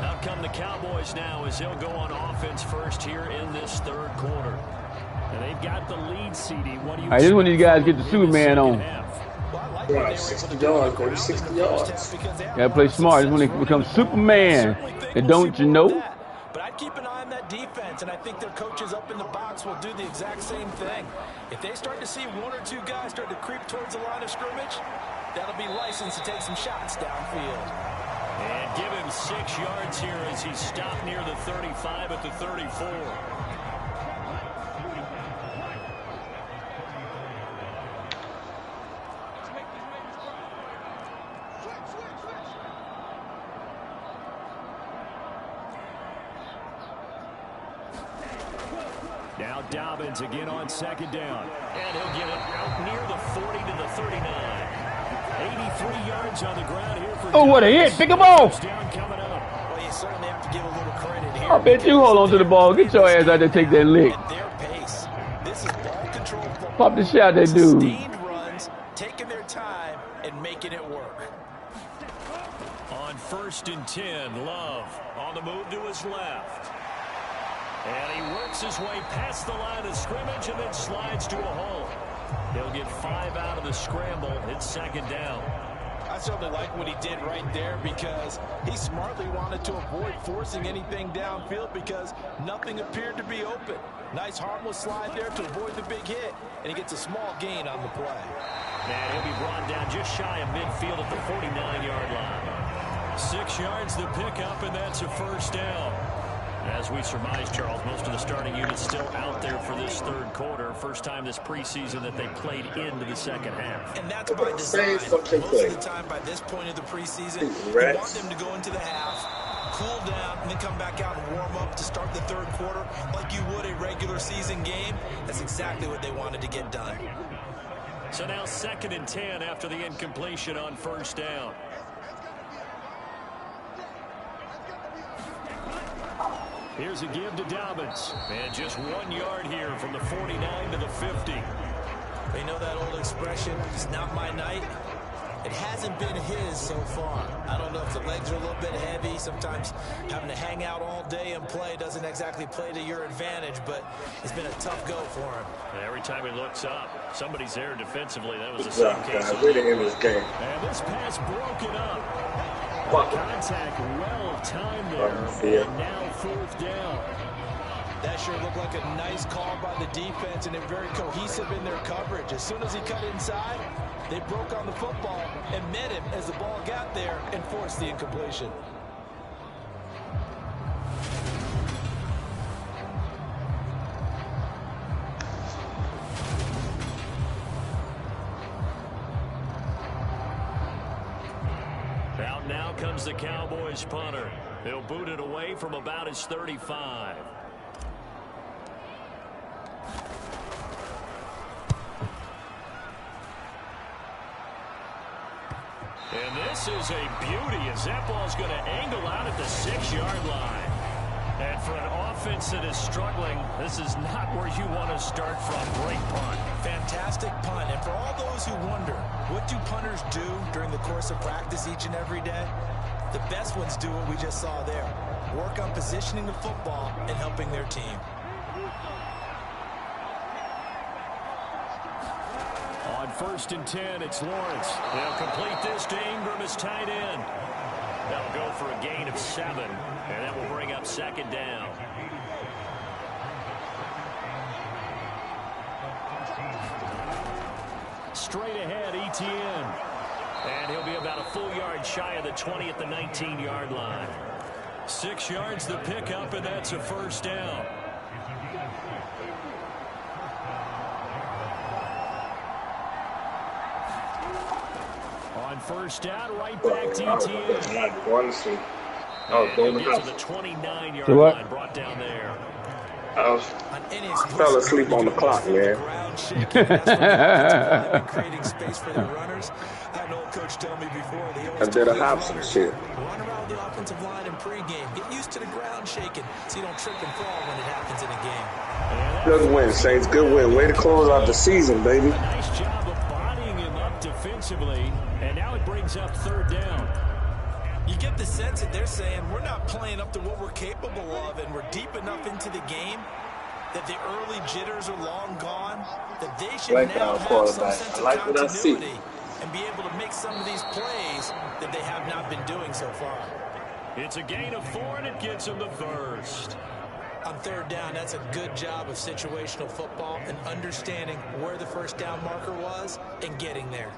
Out come the Cowboys now as they'll go on offense first here in this 3rd quarter. And they've got the lead, CD. What do you? All right, this is when these guys get the Superman on. Right, 60 yards, baby, 60 yards. Gotta play smart. This is when they become Superman. And don't you know? But I'd keep an eye on that defense, and I think their coaches up in the box will do the exact same thing. If they start to see 1 or 2 guys start to creep towards the line of scrimmage, that'll be license to take some shots downfield. And give him 6 yards here as he stopped near the 35 at the 34. Now Dobbins again on 2nd down. And he'll get it out near the 40 to the 39. 83 yards on the ground here for Oh, what a hit. Pick him off. Down coming up. Well, you certainly have to give a little credit here. I bet you hold on to the ball. Get your ass out there, take that lick. At their pace. This is ball control football. Pop the shit out that dude. Sustained runs, taking their time, and making it work. On 1st and 10, Love on the move to his left. And he works his way past the line of scrimmage and then slides to a hole. He'll get 5 out of the scramble. It's 2nd down. I certainly like what he did right there because he smartly wanted to avoid forcing anything downfield because nothing appeared to be open. Nice harmless slide there to avoid the big hit, and he gets a small gain on the play. And he'll be brought down just shy of midfield at the 49-yard line. 6 yards the pickup, and that's a 1st down. As we surmise, Charles, most of the starting units still out there for this 3rd quarter. First time this preseason that they played into the 2nd half. And that's by design. Most of the time by this point of the preseason, you want them to go into the half, cool down, and then come back out and warm up to start the 3rd quarter like you would a regular season game. That's exactly what they wanted to get done. So now 2nd and 10 after the incompletion on 1st down. Here's a give to Dobbins. And just 1 yard here from the 49 to the 50. You know that old expression, it's not my night? It hasn't been his so far. I don't know if the legs are a little bit heavy. Sometimes having to hang out all day and play doesn't exactly play to your advantage, but it's been a tough go for him. And every time he looks up, somebody's there defensively. That was the Good same job, case. guys. Way to end this game. And this pass broken up. Contact well timed there. And now fourth down. That sure looked like a nice call by the defense, and they're very cohesive in their coverage. As soon as he cut inside, they broke on the football and met him as the ball got there and forced the incompletion. Out now comes the Cowboys punter. He'll boot it away from about his 35. And this is a beauty as that ball's going to angle out at the 6-yard line. And for an offense that is struggling, this is not where you want to start from. Great punt. Fantastic punt. And for all those who wonder, what do punters do during the course of practice each and every day? The best ones do what we just saw there. Work on positioning the football and helping their team. On 1st and 10, it's Lawrence. They'll complete this to Ingram as tight end. They'll go for a gain of 7, and that will bring up 2nd down. Straight ahead, ETN. And he'll be about a full yard shy of the 20 at the 19-yard line. 6 yards the pickup, and that's a 1st down. On 1st down, right back to ETN. Going to the 29-yard line, brought down there. I fell asleep on the clock, man. Creating space for their runners. I had an old coach tell me before they always I did a Hobson shit. Run around the offensive line in pregame. Get used to the ground shaking so you don't trip and fall when it happens in a game. Good win, Saints. Good win. Way to close out the season, baby. A nice job of bodying him up defensively, and now it brings up 3rd down. You get the sense that they're saying we're not playing up to what we're capable of, and we're deep enough into the game that the early jitters are long gone, that they should now have some sense of continuity and be able to make some of these plays that they have not been doing so far. It's a gain of 4, and it gets them the 1st. On 3rd down, that's a good job of situational football and understanding where the 1st down marker was and getting there.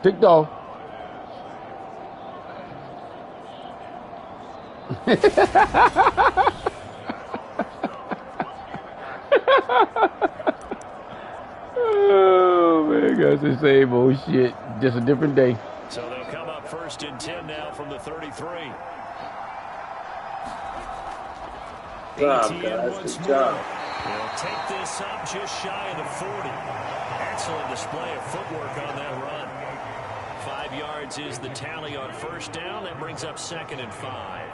Picked off. Oh man, that's the same old shit. Just a different day. So they'll come up 1st and 10 now from the 33. Good job, guys. Good job. They'll take this up just shy of the 40. Excellent display of footwork on that run. 5 yards is the tally on 1st down. That brings up 2nd and 5.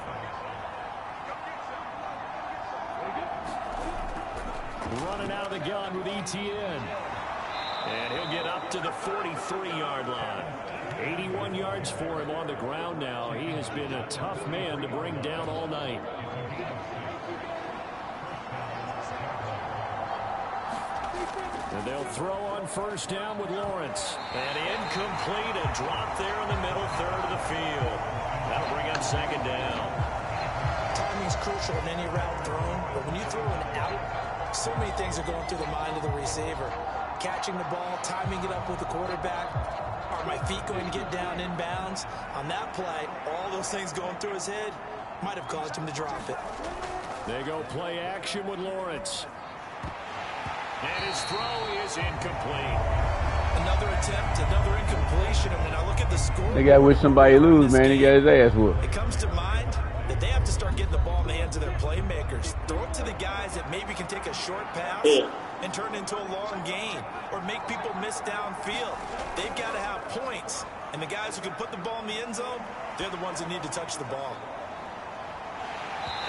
Running out of the gun with ETN. And he'll get up to the 43-yard line. 81 yards for him on the ground now. He has been a tough man to bring down all night. And they'll throw on 1st down with Lawrence. And incomplete, a drop there in the middle 3rd of the field. That'll bring up 2nd down. Timing's crucial in any route thrown, but when you throw an out, so many things are going through the mind of the receiver. Catching the ball, timing it up with the quarterback. Are my feet going to get down in bounds? On that play, all those things going through his head might have caused him to drop it. They go play action with Lawrence. And his throw is incomplete. Another attempt, another incompletion. And when I look at the score, They got wish somebody lose, man. He got his ass whooped. it comes to mind that they have to start getting the ball in the hands of their playmakers. Throw it to the guys that maybe can take a short pass and turn it into a long gain or make people miss downfield. They've got to have points. And the guys who can put the ball in the end zone, they're the ones that need to touch the ball.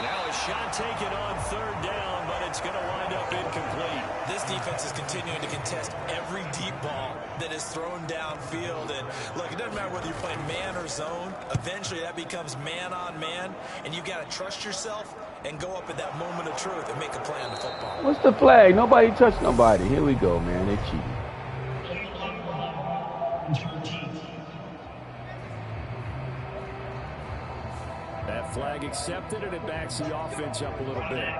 Now a shot taken on third down, but it's going to wind up incomplete. This defense is continuing to contest every deep ball that is thrown downfield. And look, it doesn't matter whether you're playing man or zone. Eventually that becomes man on man, and you got to trust yourself and go up at that moment of truth and make a play on the football. What's the flag? Nobody touched nobody. Here we go, man. They cheating. That flag accepted, and it backs the offense up a little bit.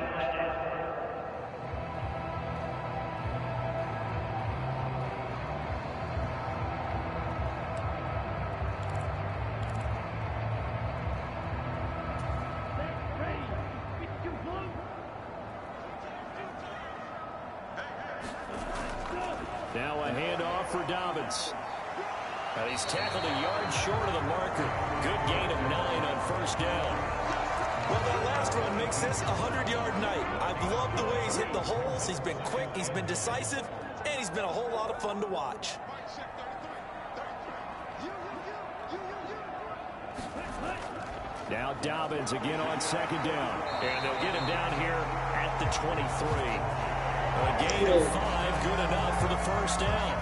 Now a handoff for Dobbins. He's tackled a yard short of the marker. Good gain of 9 on first down. Well, that last run makes this a 100-yard night. I've loved the way he's hit the holes. He's been quick, he's been decisive, and he's been a whole lot of fun to watch. Now Dobbins again on second down. And they'll get him down here at the 23. A gain of 5, good enough for the first down.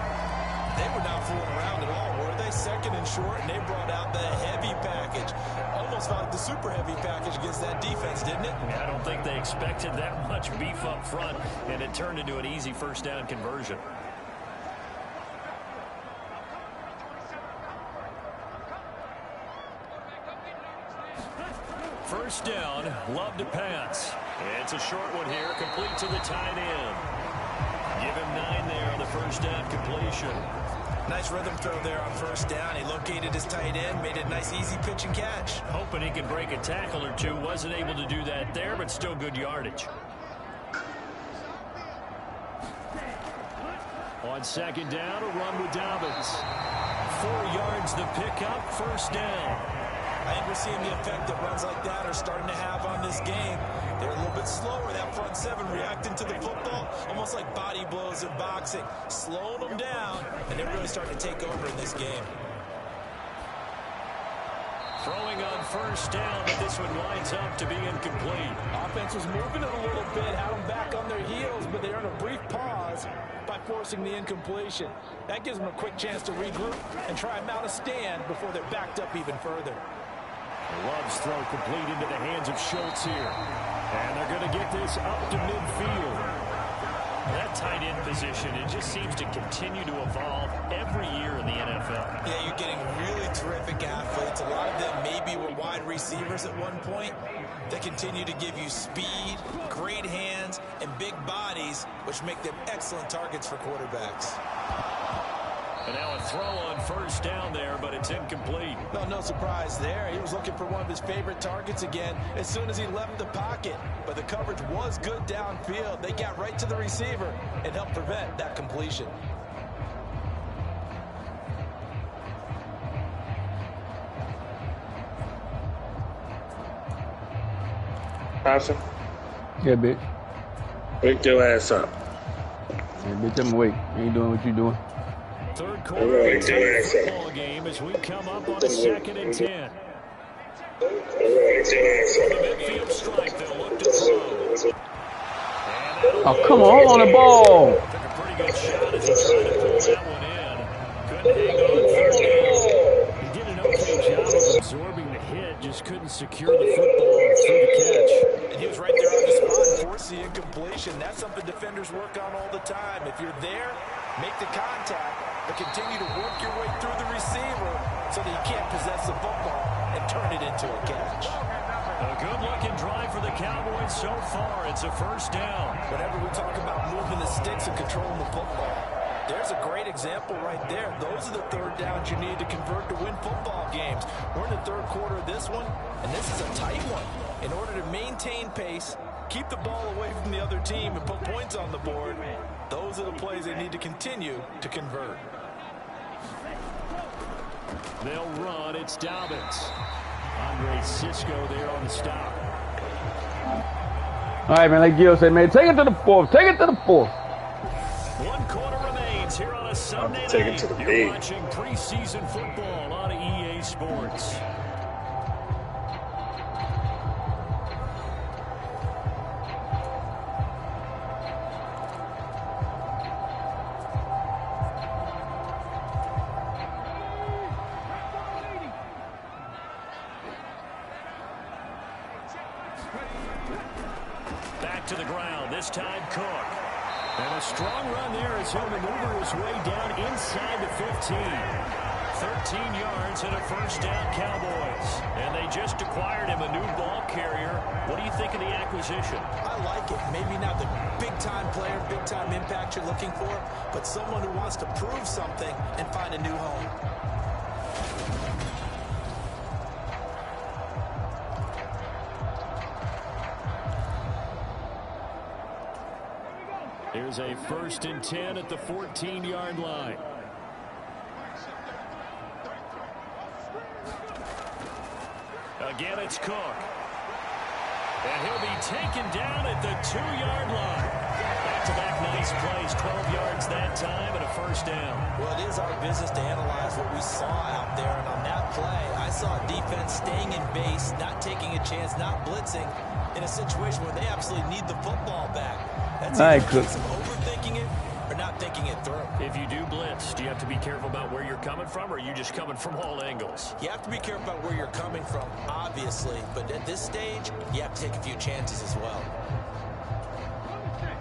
They were not fooling around at all, were they? Second and short, and they brought out the heavy package. Almost felt like the super heavy package against that defense, didn't it? I don't think they expected that much beef up front, and it turned into an easy first down conversion. First down, Love to pass. It's a short one here, complete to the tight end. Give him 9 there on the first down completion. Nice rhythm throw there on first down. He located his tight end, made it a nice easy pitch and catch. Hoping he could break a tackle or two. Wasn't able to do that there, but still good yardage. On second down, a run with Dobbins. 4 yards the pickup, first down. I think we're seeing the effect that runs like that are starting to have on this game. They're a little bit slower, that front seven, reacting to the football, almost like body blows in boxing, slowing them down, and they're really starting to take over in this game. Throwing on first down, but this one winds up to be incomplete. Offense was moving it a little bit, had them back on their heels, but they earned a brief pause by forcing the incompletion. That gives them a quick chance to regroup and try and mount a stand before they're backed up even further. Love's throw complete into the hands of Schultz here. And they're going to get this up to midfield. That tight end position, it just seems to continue to evolve every year in the NFL. Yeah, you're getting really terrific athletes. A lot of them maybe were wide receivers at one point. They continue to give you speed, great hands, and big bodies, which make them excellent targets for quarterbacks. And now a throw on first down there, but it's incomplete. Well, no surprise there. He was looking for one of his favorite targets again as soon as he left the pocket. But the coverage was good downfield. They got right to the receiver and helped prevent that completion. Carson? Yeah, bitch. Wake your ass up. Yeah, bitch, I'm awake. You ain't doing what you doing. Third quarter of the football game as we come up on a 2nd and 10. The midfield strike, they'll look to throw. Oh, come on, hold on the ball. Took a pretty good shot as he tried to pull that one in. Couldn't hang on first down. He did an okay job of absorbing the hit, just couldn't secure the football through the catch. And he was right there on the spot, forced the incompletion. That's something defenders work on all the time. If you're there, make the contact, but continue to work your way through the receiver so that you can't possess the football and turn it into a catch. A good-looking drive for the Cowboys so far. It's a first down. Whenever we talk about moving the sticks and controlling the football, there's a great example right there. Those are the third downs you need to convert to win football games. We're in the third quarter of this one, and this is a tight one. In order to maintain pace, keep the ball away from the other team, and put points on the board, those are the plays they need to continue to convert. They'll run. It's Dobbins. Andre Cisco there on the stop. All right, man, like Gil said, man, take it to the fourth. Take it to the fourth. 1 quarter remains here on a Sunday night. Take it to the You're big. watching preseason football on EA Sports. to the ground. This time, Cook. And a strong run there as he'll maneuver his way down inside the 15. 13 yards and a first down, Cowboys. And they just acquired him a new ball carrier. What do you think of the acquisition? I like it. Maybe not the big-time player, big-time impact you're looking for, but someone who wants to prove something and find a new home. Here's a 1st and 10 at the 14-yard line. Again, it's Cook. And he'll be taken down at the 2-yard line. Back-to-back nice plays, 12 yards that time and a first down. Well, it is our business to analyze what we saw out there. And on that play, I saw defense staying in base, not taking a chance, not blitzing in a situation where they absolutely need the football back. That's either a case of overthinking it or not thinking it through. If you do blitz, do you have to be careful about where you're coming from, or are you just coming from all angles? You have to be careful about where you're coming from, obviously. But at this stage, you have to take a few chances as well.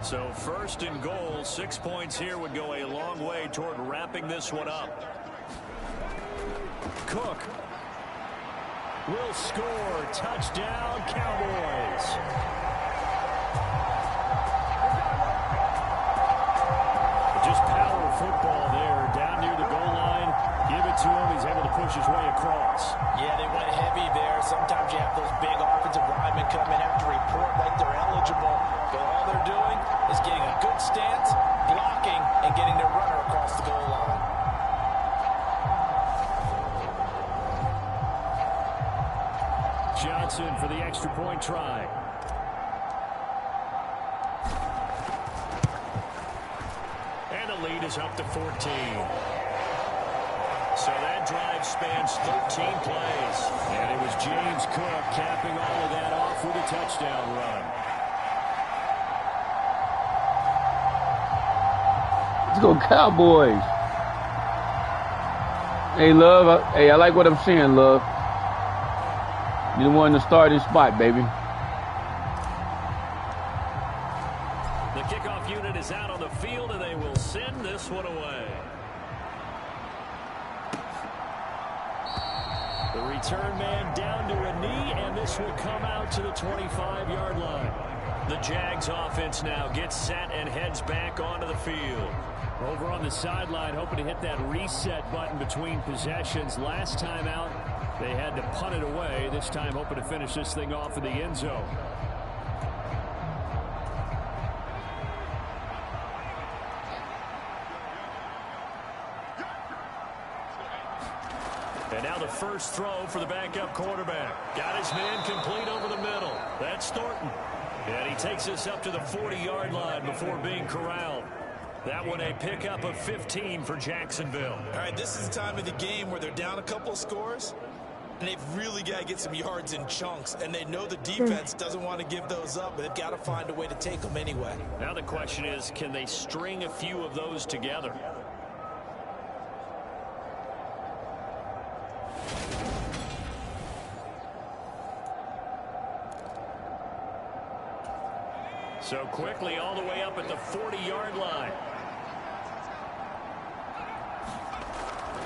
So 1st and goal, 6 points here would go a long way toward wrapping this one up. Cook will score. Touchdown, Cowboys. Just power football there, down near the goal line. Give it to him. He's able to push his way across. Yeah, they went heavy there. Sometimes you have those big offensive linemen come in after report like they're eligible. But all they're doing is getting a good stance, blocking, and getting their runner across the goal line. Johnson for the extra point try. And the lead is up to 14. So that drive spans 13 plays. And it was James Cook capping all of that off with a touchdown run. Let's go Cowboys. Hey, Love. Hey, I like what I'm seeing, Love. You're the one in the starting spot, baby. The kickoff unit is out on the field, and they will send this one away. The return man down to a knee, and this will come out to the 25-yard line. The Jags offense now gets set and heads back onto the field. Over on the sideline, hoping to hit that reset button between possessions. Last time out, they had to punt it away. This time, hoping to finish this thing off in the end zone. And now the first throw for the backup quarterback. Got his man complete over the middle. That's Thornton. And he takes us up to the 40-yard line before being corralled. That one a pickup of 15 for Jacksonville. All right, this is the time of the game where they're down a couple of scores, and they've really got to get some yards in chunks, and they know the defense doesn't want to give those up, but they've got to find a way to take them anyway. Now the question is, can they string a few of those together? So quickly all the way up at the 40-yard line.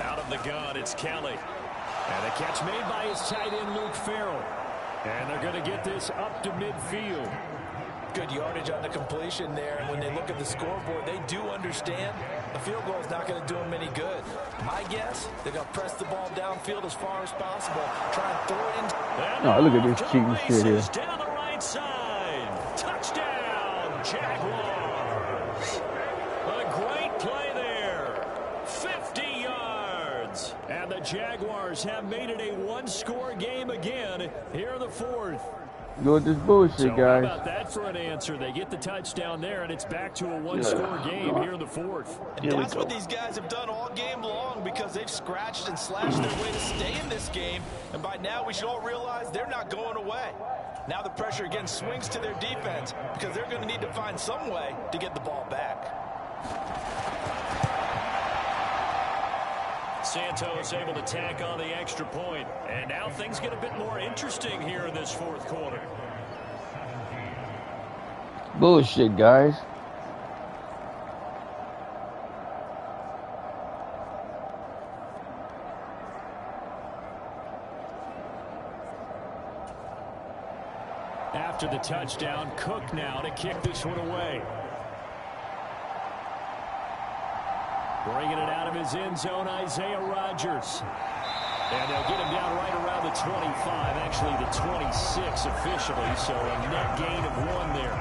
Out of the gun, it's Kelly. And a catch made by his tight end, Luke Farrell. And they're going to get this up to midfield. Good yardage on the completion there. And when they look at the scoreboard, they do understand a field goal is not going to do them any good. My guess, they're going to press the ball downfield as far as possible. Try and throw it in. Oh, look at this cheating shit here. Down the right side. Touchdown, Jaguars. A great play there. 50 yards. And the Jaguars have made it a one-score game again here in the fourth. Go with this bullshit, guys. How about that for an answer? They get the touchdown there, and it's back to a one-score game here in the fourth. And that's what these guys have done all game long, because they've scratched and slashed their way to stay in this game. And by now, we should all realize they're not going away. Now the pressure again swings to their defense, because they're going to need to find some way to get the ball back. Santos able to tack on the extra point. And now things get a bit more interesting here in this fourth quarter. bullshit, guys. After the touchdown, Cook now to kick this one away. Bringing it out of his end zone, Isaiah Rodgers. And they'll get him down right around the 25, actually the 26 officially, so a net gain of 1 there.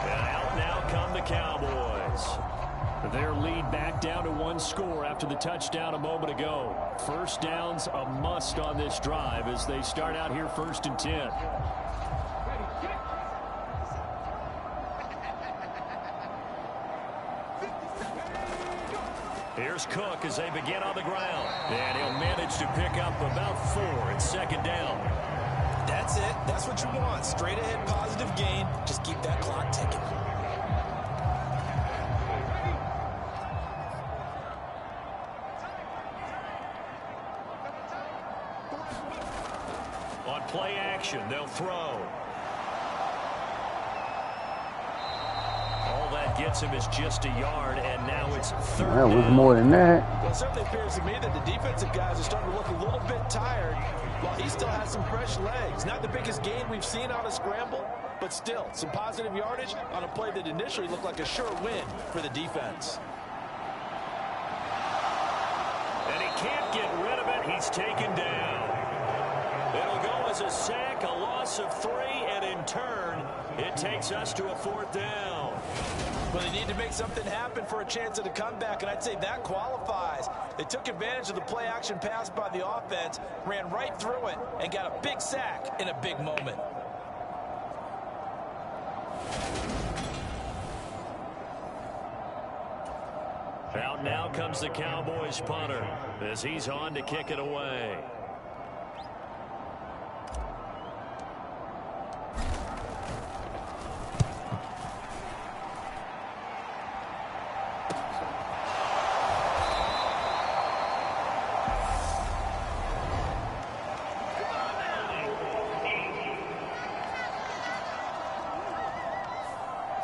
And out now come the Cowboys. Their lead back down to 1 score after the touchdown a moment ago. First down's a must on this drive as they start out here 1st and 10. Here's Cook as they begin on the ground. And he'll manage to pick up about 4 at 2nd down. That's it. That's what you want. Straight ahead positive gain. Just keep that clock ticking. On play action, they'll throw. All that gets him is just a yard, and now it's 3rd That was down. more than that. Well, it certainly appears to me that the defensive guys are starting to look a little bit tired, while he still has some fresh legs. Not the biggest gain we've seen on a scramble, but still some positive yardage on a play that initially looked like a sure win for the defense. And he can't get rid of it. He's taken down. It'll go as a sack, a loss of 3, and in turn, it takes us to a 4th down. Well, they need to make something happen for a chance at a comeback, and I'd say that qualifies. They took advantage of the play-action pass by the offense, ran right through it, and got a big sack in a big moment. Out now comes the Cowboys punter as he's on to kick it away.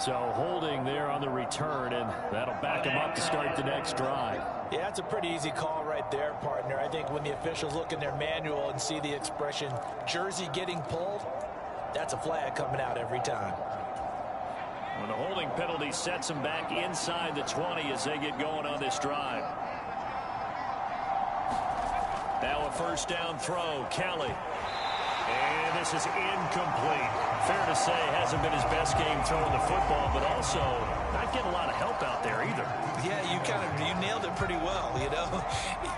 So holding there on the return, and that'll back him up to start the next drive. Yeah, that's a pretty easy call right there, partner. I think when the officials look in their manual and see the expression jersey getting pulled, that's a flag coming out every time. When the holding penalty sets them back inside the 20 as they get going on this drive. Now a 1st down throw, Kelly. And this is incomplete. Fair to say, hasn't been his best game throwing the football, but also not getting a lot of help out there either. Yeah, you nailed it pretty well, you know.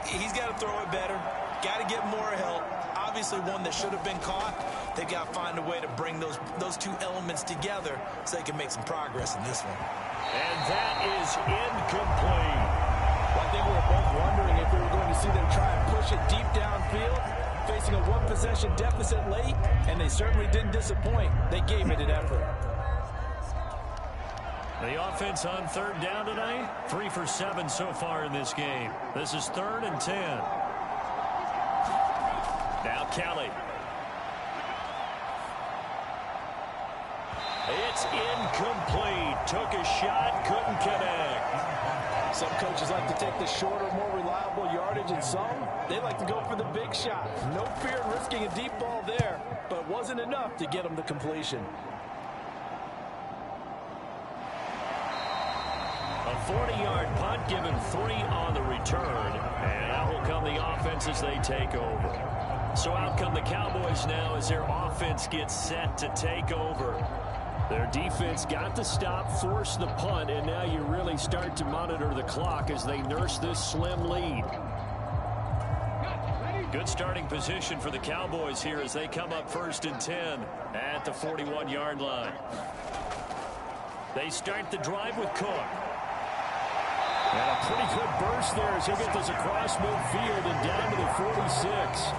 He's got to throw it better. Got to get more help. Obviously one that should have been caught. They've got to find a way to bring those 2 elements together so they can make some progress in this one. And that is incomplete. Well, I think we were both wondering if we were going to see them try and push it deep downfield, facing a 1-possession deficit late, and they certainly didn't disappoint. They gave it an effort. The offense on 3rd down tonight, 3 for 7 so far in this game. This is 3rd and 10. Now Kelly. It's incomplete. Took a shot, couldn't connect. Some coaches like to take the shorter, more reliable yardage, and some, they like to go for the big shot. No fear in risking a deep ball there, but it wasn't enough to get them to completion. A 40-yard punt, given 3 on the return, and out will come the offense as they take over. So out come the Cowboys now as their offense gets set to take over. Their defense got the stop, forced the punt, and now you really start to monitor the clock as they nurse this slim lead. Good starting position for the Cowboys here as they come up 1st and 10 at the 41-yard line. They start the drive with Cook. And a pretty good burst there as he gets this across midfield and down to the 46.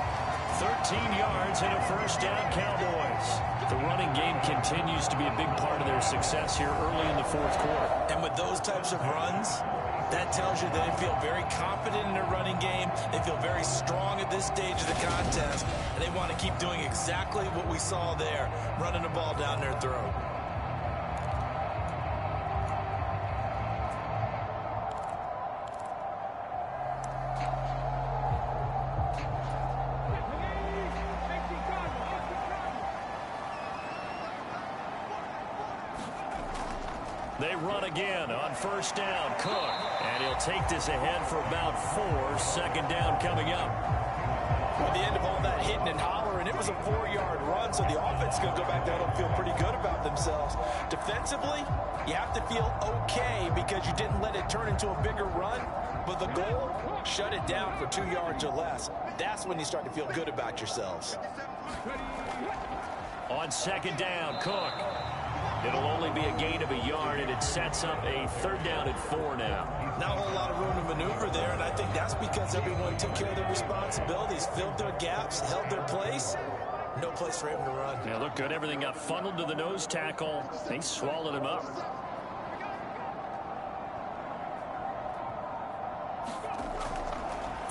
13 yards and a 1st down, Cowboys. The running game continues to be a big part of their success here early in the 4th quarter. And with those types of runs, that tells you that they feel very confident in their running game. They feel very strong at this stage of the contest, and they want to keep doing exactly what we saw there, running the ball down their throat. They run again on first down. Cook. And he'll take this ahead for about 4. Second down coming up. At the end of all that hitting and hollering, it was a 4-yard run, so the offense is going to go back there and feel pretty good about themselves. Defensively, you have to feel okay because you didn't let it turn into a bigger run, but the goal, shut it down for 2 yards or less. That's when you start to feel good about yourselves. On second down, Cook. It'll only be a gain of a yard, and it sets up a 3rd down and 4 now. Not a whole lot of room to maneuver there, and I think that's because everyone took care of their responsibilities, filled their gaps, held their place. No place for him to run. Yeah, look good. Everything got funneled to the nose tackle. They swallowed him up.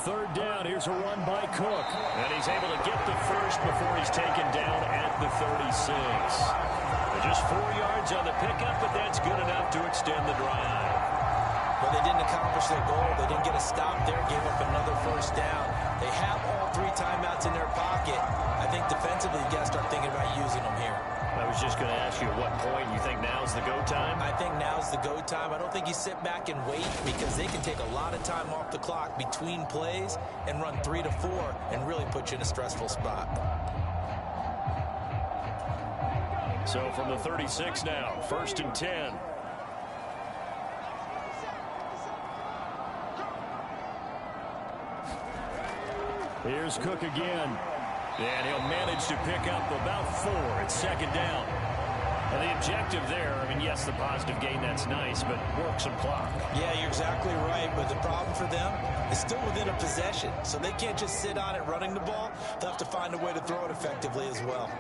Third down, here's a run by Cook. And he's able to get the first before he's taken down at the 36. Just 4 yards on the pickup, but that's good enough to extend the drive. But they didn't accomplish their goal. They didn't get a stop there, gave up another first down. They have all 3 timeouts in their pocket. I think defensively, you got to start thinking about using them here. I was just going to ask you at what point you think now's the go time? I think now's the go time. I don't think you sit back and wait because they can take a lot of time off the clock between plays and run 3 to 4 and really put you in a stressful spot. So from the 36 now, 1st and 10. Here's Cook again. And he'll manage to pick up about 4 at second down. And the objective there, I mean, yes, the positive gain, that's nice, but work some clock. Yeah, you're exactly right, but the problem for them is still within a possession. So they can't just sit on it running the ball. They'll have to find a way to throw it effectively as well.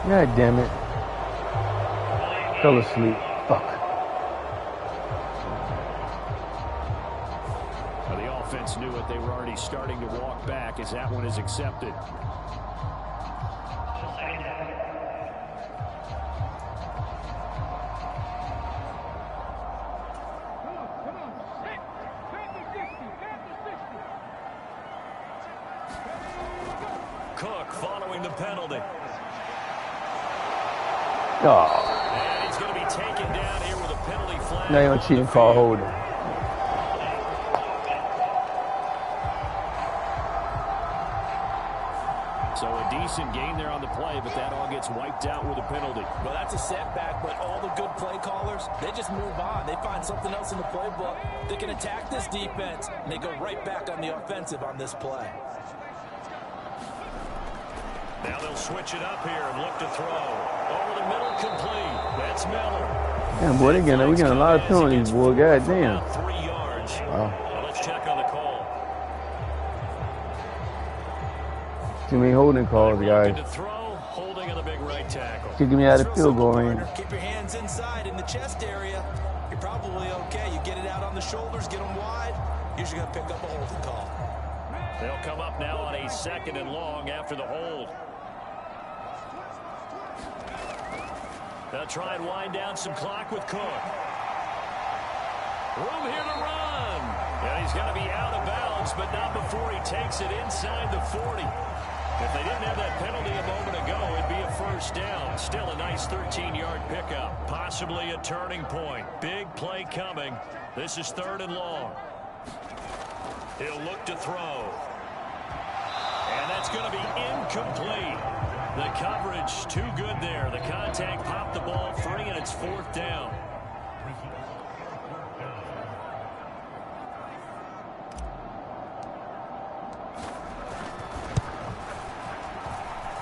God damn it. Fell asleep. Fuck. Well, the offense knew it. They were already starting to walk back as that one is accepted. Cook following the penalty. Oh. And he's going to be taken down here with a penalty flag. Now you're cheating call holding. So a decent gain there on the play, but that all gets wiped out with a penalty. Well, that's a setback, but all the good play callers, they just move on. They find something else in the playbook. They can attack this defense, and they go right back on the offensive on this play. Now they'll switch it up here and look to throw. Over the middle, complete. That's Miller. Damn, boy, we getting a lot of penalties, boy. God damn. 3 yards. Wow. Well, let's check on the call. Too many holding calls, guys. To throw, holding on the big right tackle. Kicking me out of field goal range. Keep your hands inside in the chest area. You're probably okay. You get it out on the shoulders, get them wide. Usually going to pick up a holding call. They'll come up now on a 2nd and long after the hold. They'll try and wind down some clock with Cook. Room here to run. And he's got to be out of bounds, but not before he takes it inside the 40. If they didn't have that penalty a moment ago, it'd be a 1st down. Still a nice 13-yard pickup. Possibly a turning point. Big play coming. This is 3rd and long. He'll look to throw. And that's going to be incomplete. The coverage too good there. The contact popped the ball free, and it's 4th down.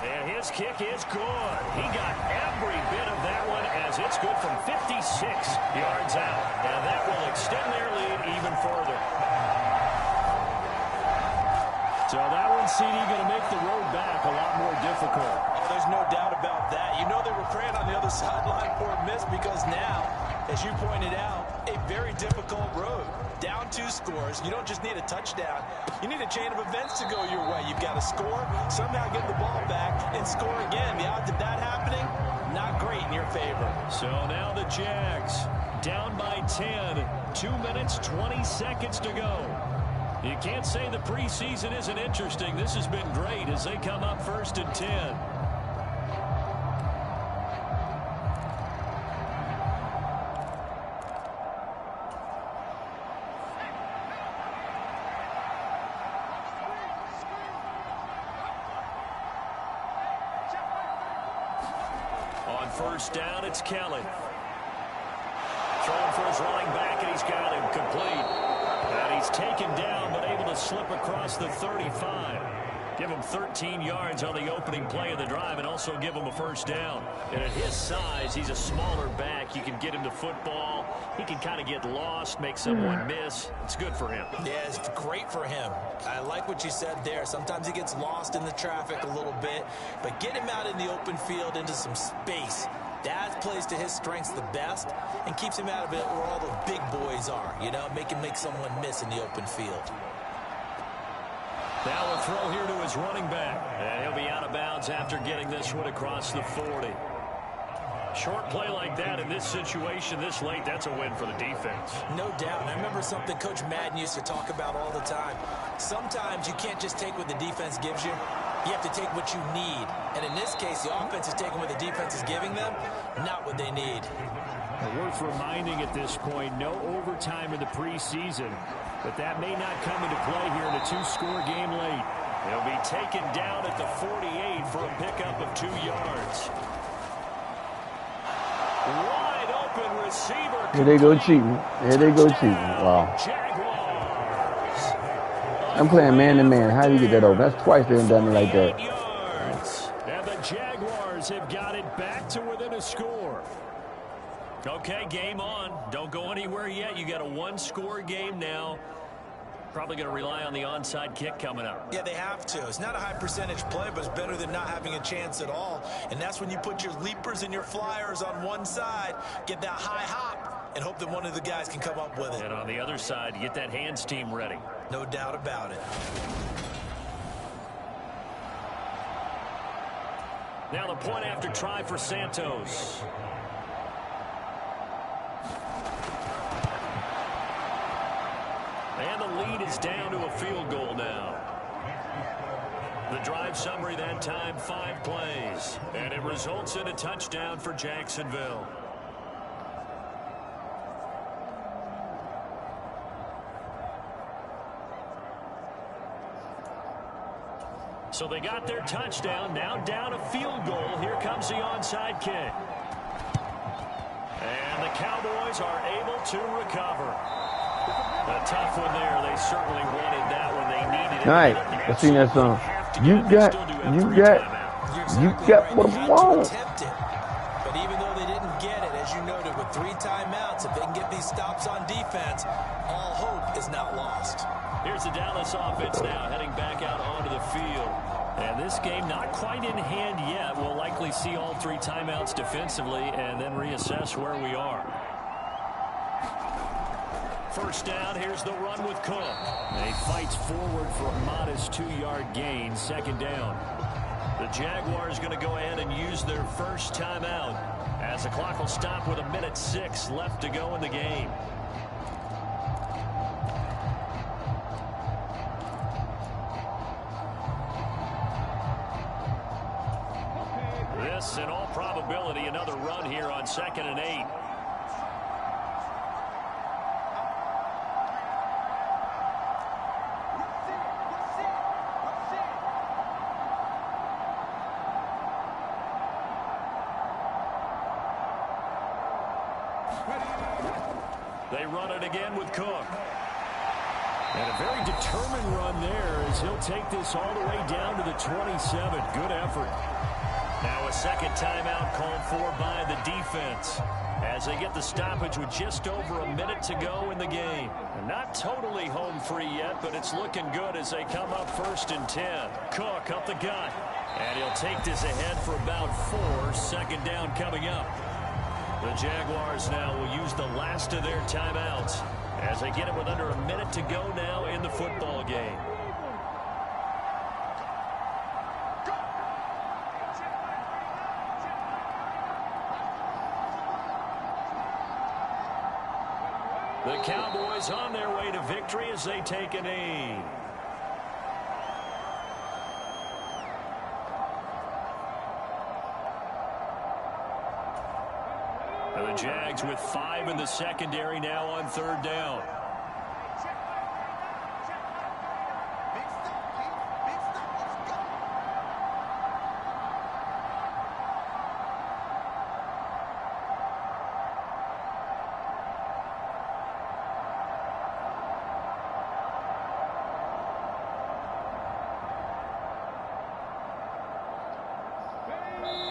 And his kick is good. He got every bit of that one as it's good from 56 yards out. And that will extend their lead even further. So that one, CD, going to make the road back a lot more difficult. Oh, there's no doubt about that. You know they were praying on the other sideline for a miss because now, as you pointed out, a very difficult road. Down 2 scores. You don't just need a touchdown. You need a chain of events to go your way. You've got to score, somehow get the ball back, and score again. The odds of that happening, not great in your favor. So now the Jags down by 10. 2 minutes, 20 seconds to go. You can't say the preseason isn't interesting. This has been great as they come up 1st and 10. On 1st down, it's Kelly. Throwing for his running back, and he's got him complete. And he's taken down, but able to slip across the 35. Give him 13 yards on the opening play of the drive and also give him a 1st down. And at his size, he's a smaller back. You can get him to football. He can kind of get lost, make someone miss. It's good for him. Yeah, it's great for him. I like what you said there. Sometimes he gets lost in the traffic a little bit, but get him out in the open field into some space. That plays to his strengths the best and keeps him out of it where all the big boys are, you know, make someone miss in the open field. Now a throw here to his running back. And he'll be out of bounds after getting this one across the 40. Short play like that in this situation this late, that's a win for the defense. No doubt. And I remember something Coach Madden used to talk about all the time. Sometimes you can't just take what the defense gives you. You have to take what you need. And in this case, the offense is taking what the defense is giving them, not what they need. Worth reminding at this point, no overtime in the preseason. But that may not come into play here in a 2-score game late. He'll be taken down at the 48 for a pickup of 2 yards. Wide open receiver. Here they go cheating. Here they go cheating. Wow. I'm playing man-to-man. How do you get that open? That's twice they've done it like that. Yards. And the Jaguars have got it back to within a score. Okay, game on. Don't go anywhere yet. You got a 1-score game now. Probably going to rely on the onside kick coming up. Yeah, they have to. It's not a high percentage play, but it's better than not having a chance at all. And that's when you put your leapers and your flyers on one side, get that high hop, and hope that one of the guys can come up with it. And on the other side, get that hands team ready. No doubt about it. Now the point after try for Santos. And the lead is down to a field goal now. The drive summary that time, 5 plays. And it results in a touchdown for Jacksonville. So they got their touchdown, now down a field goal. Here comes the onside kick. And the Cowboys are able to recover. A tough one there. They certainly wanted that one. They needed it. All right, let's sing that song. You got what I want. But even though they didn't get it, as you noted, with 3 timeouts, if they can get these stops on defense, all hope is not lost. Here's the Dallas offense now heading back out onto the field. And this game not quite in hand yet. We'll likely see all 3 timeouts defensively and then reassess where we are. First down, here's the run with Cook. And he fights forward for a modest 2-yard gain. 2nd down. The Jaguars going to go ahead and use their first timeout as the clock will stop with 1:06 left to go in the game. This, in all probability, another run here on 2nd and 8. They run it again with Cook. And a very determined run there as he'll take this all the way down to the 27. Good effort. Now a second timeout called for by the defense as they get the stoppage with just over a minute to go in the game. And not totally home free yet, but it's looking good as they come up 1st and 10. Cook up the gut. And he'll take this ahead for about 4. 2nd down coming up. The Jaguars now will use the last of their timeouts as they get it with under a minute to go now in the football game. The Cowboys on their way to victory as they take a knee. And the Jags with 5 in the secondary now on 3rd down.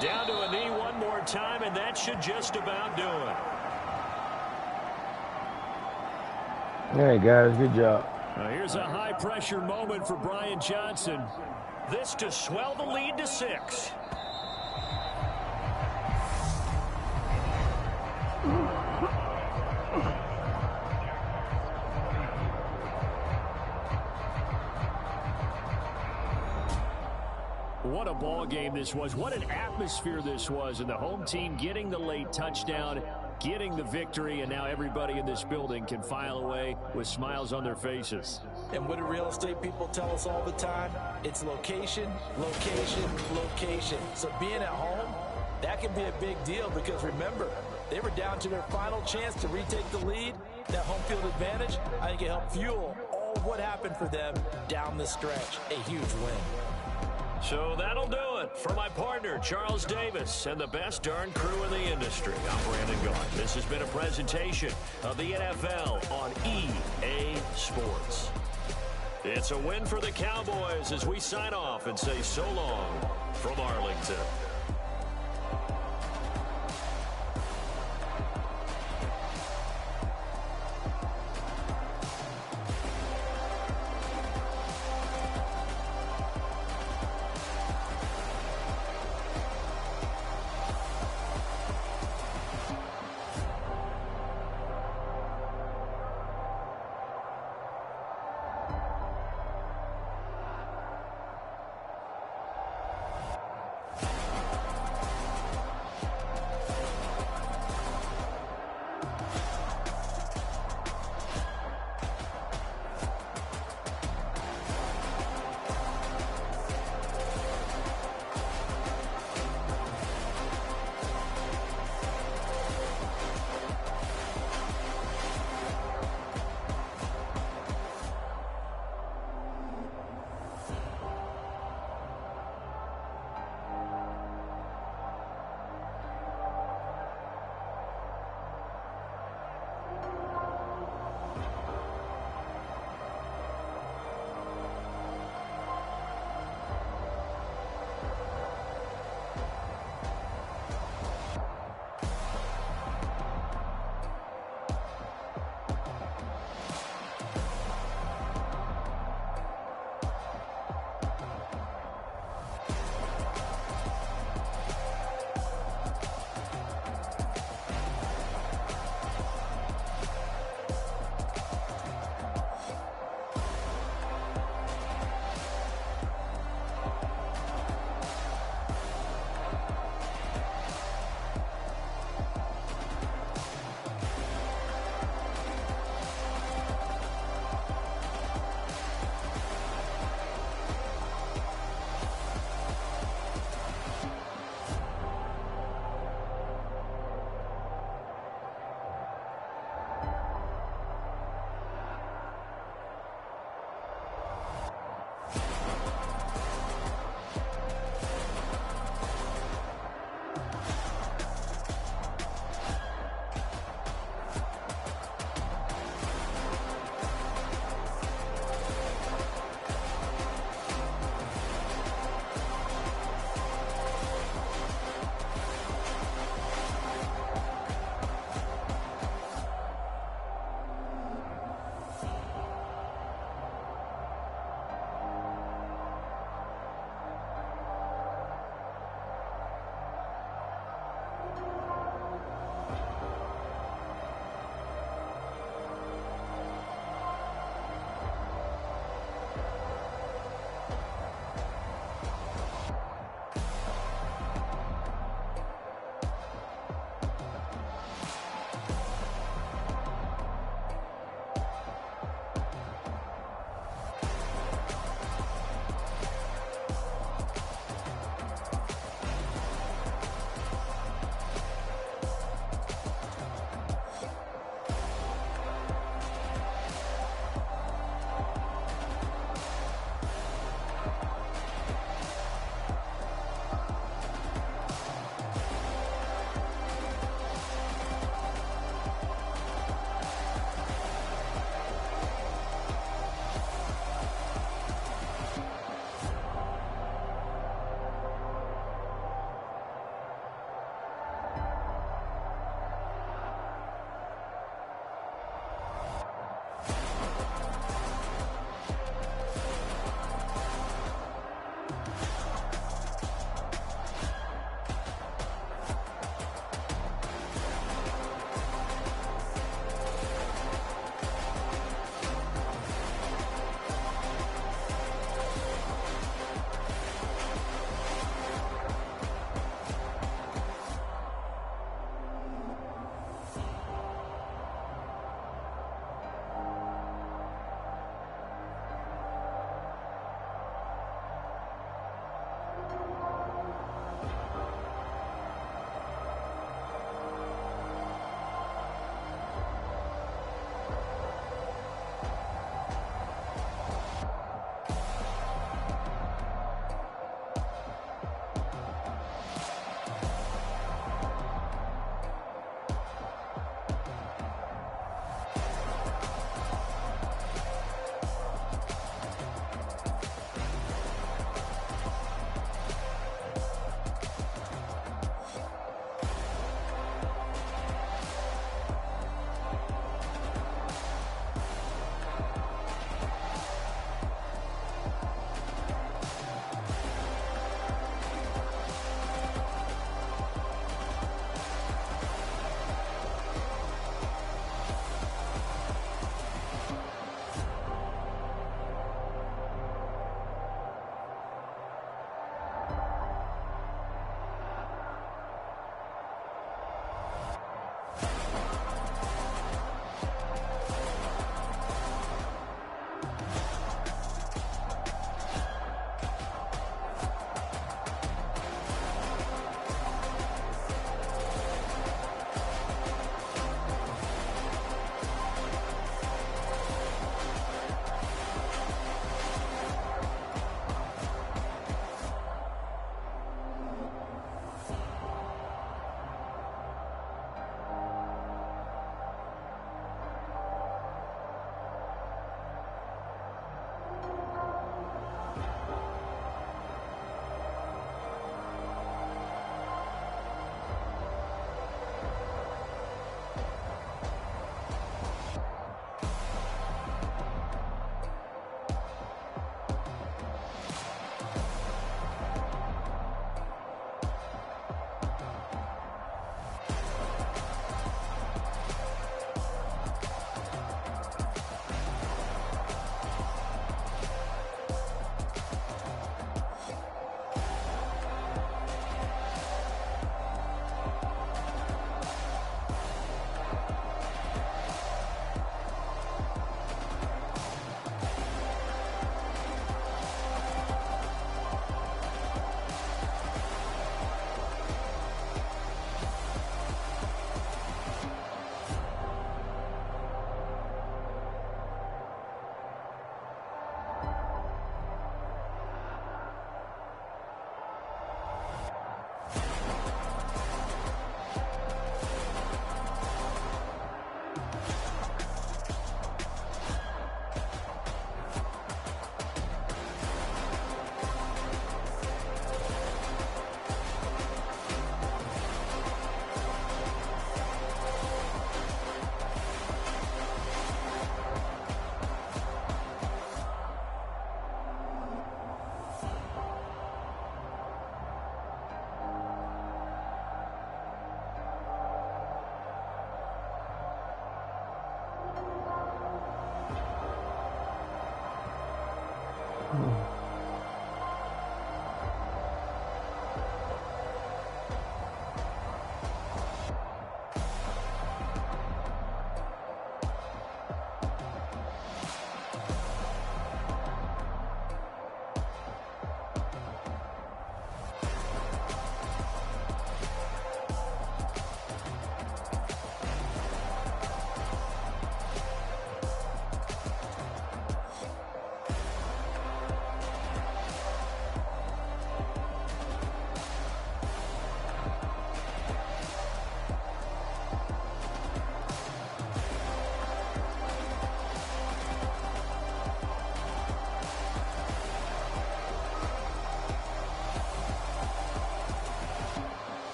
Down to a knee one more time, and that should just about do it. Hey, guys, good job. Now here's a high-pressure moment for Brian Johnson. This to swell the lead to 6. What a ball game this was. What an atmosphere this was. And the home team getting the late touchdown, getting the victory, and now everybody in this building can file away with smiles on their faces. And what do real estate people tell us all the time? It's location, location, location. So being at home, that can be a big deal because remember, they were down to their final chance to retake the lead. That home field advantage, I think it helped fuel all what happened for them down the stretch. A huge win. So that'll do it for my partner, Charles Davis, and the best darn crew in the industry. I'm Brandon Gault. This has been a presentation of the NFL on EA Sports. It's a win for the Cowboys as we sign off and say so long from Arlington.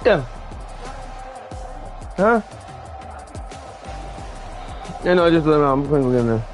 the? Huh? Yeah, no, just let me know. I'm putting it in there.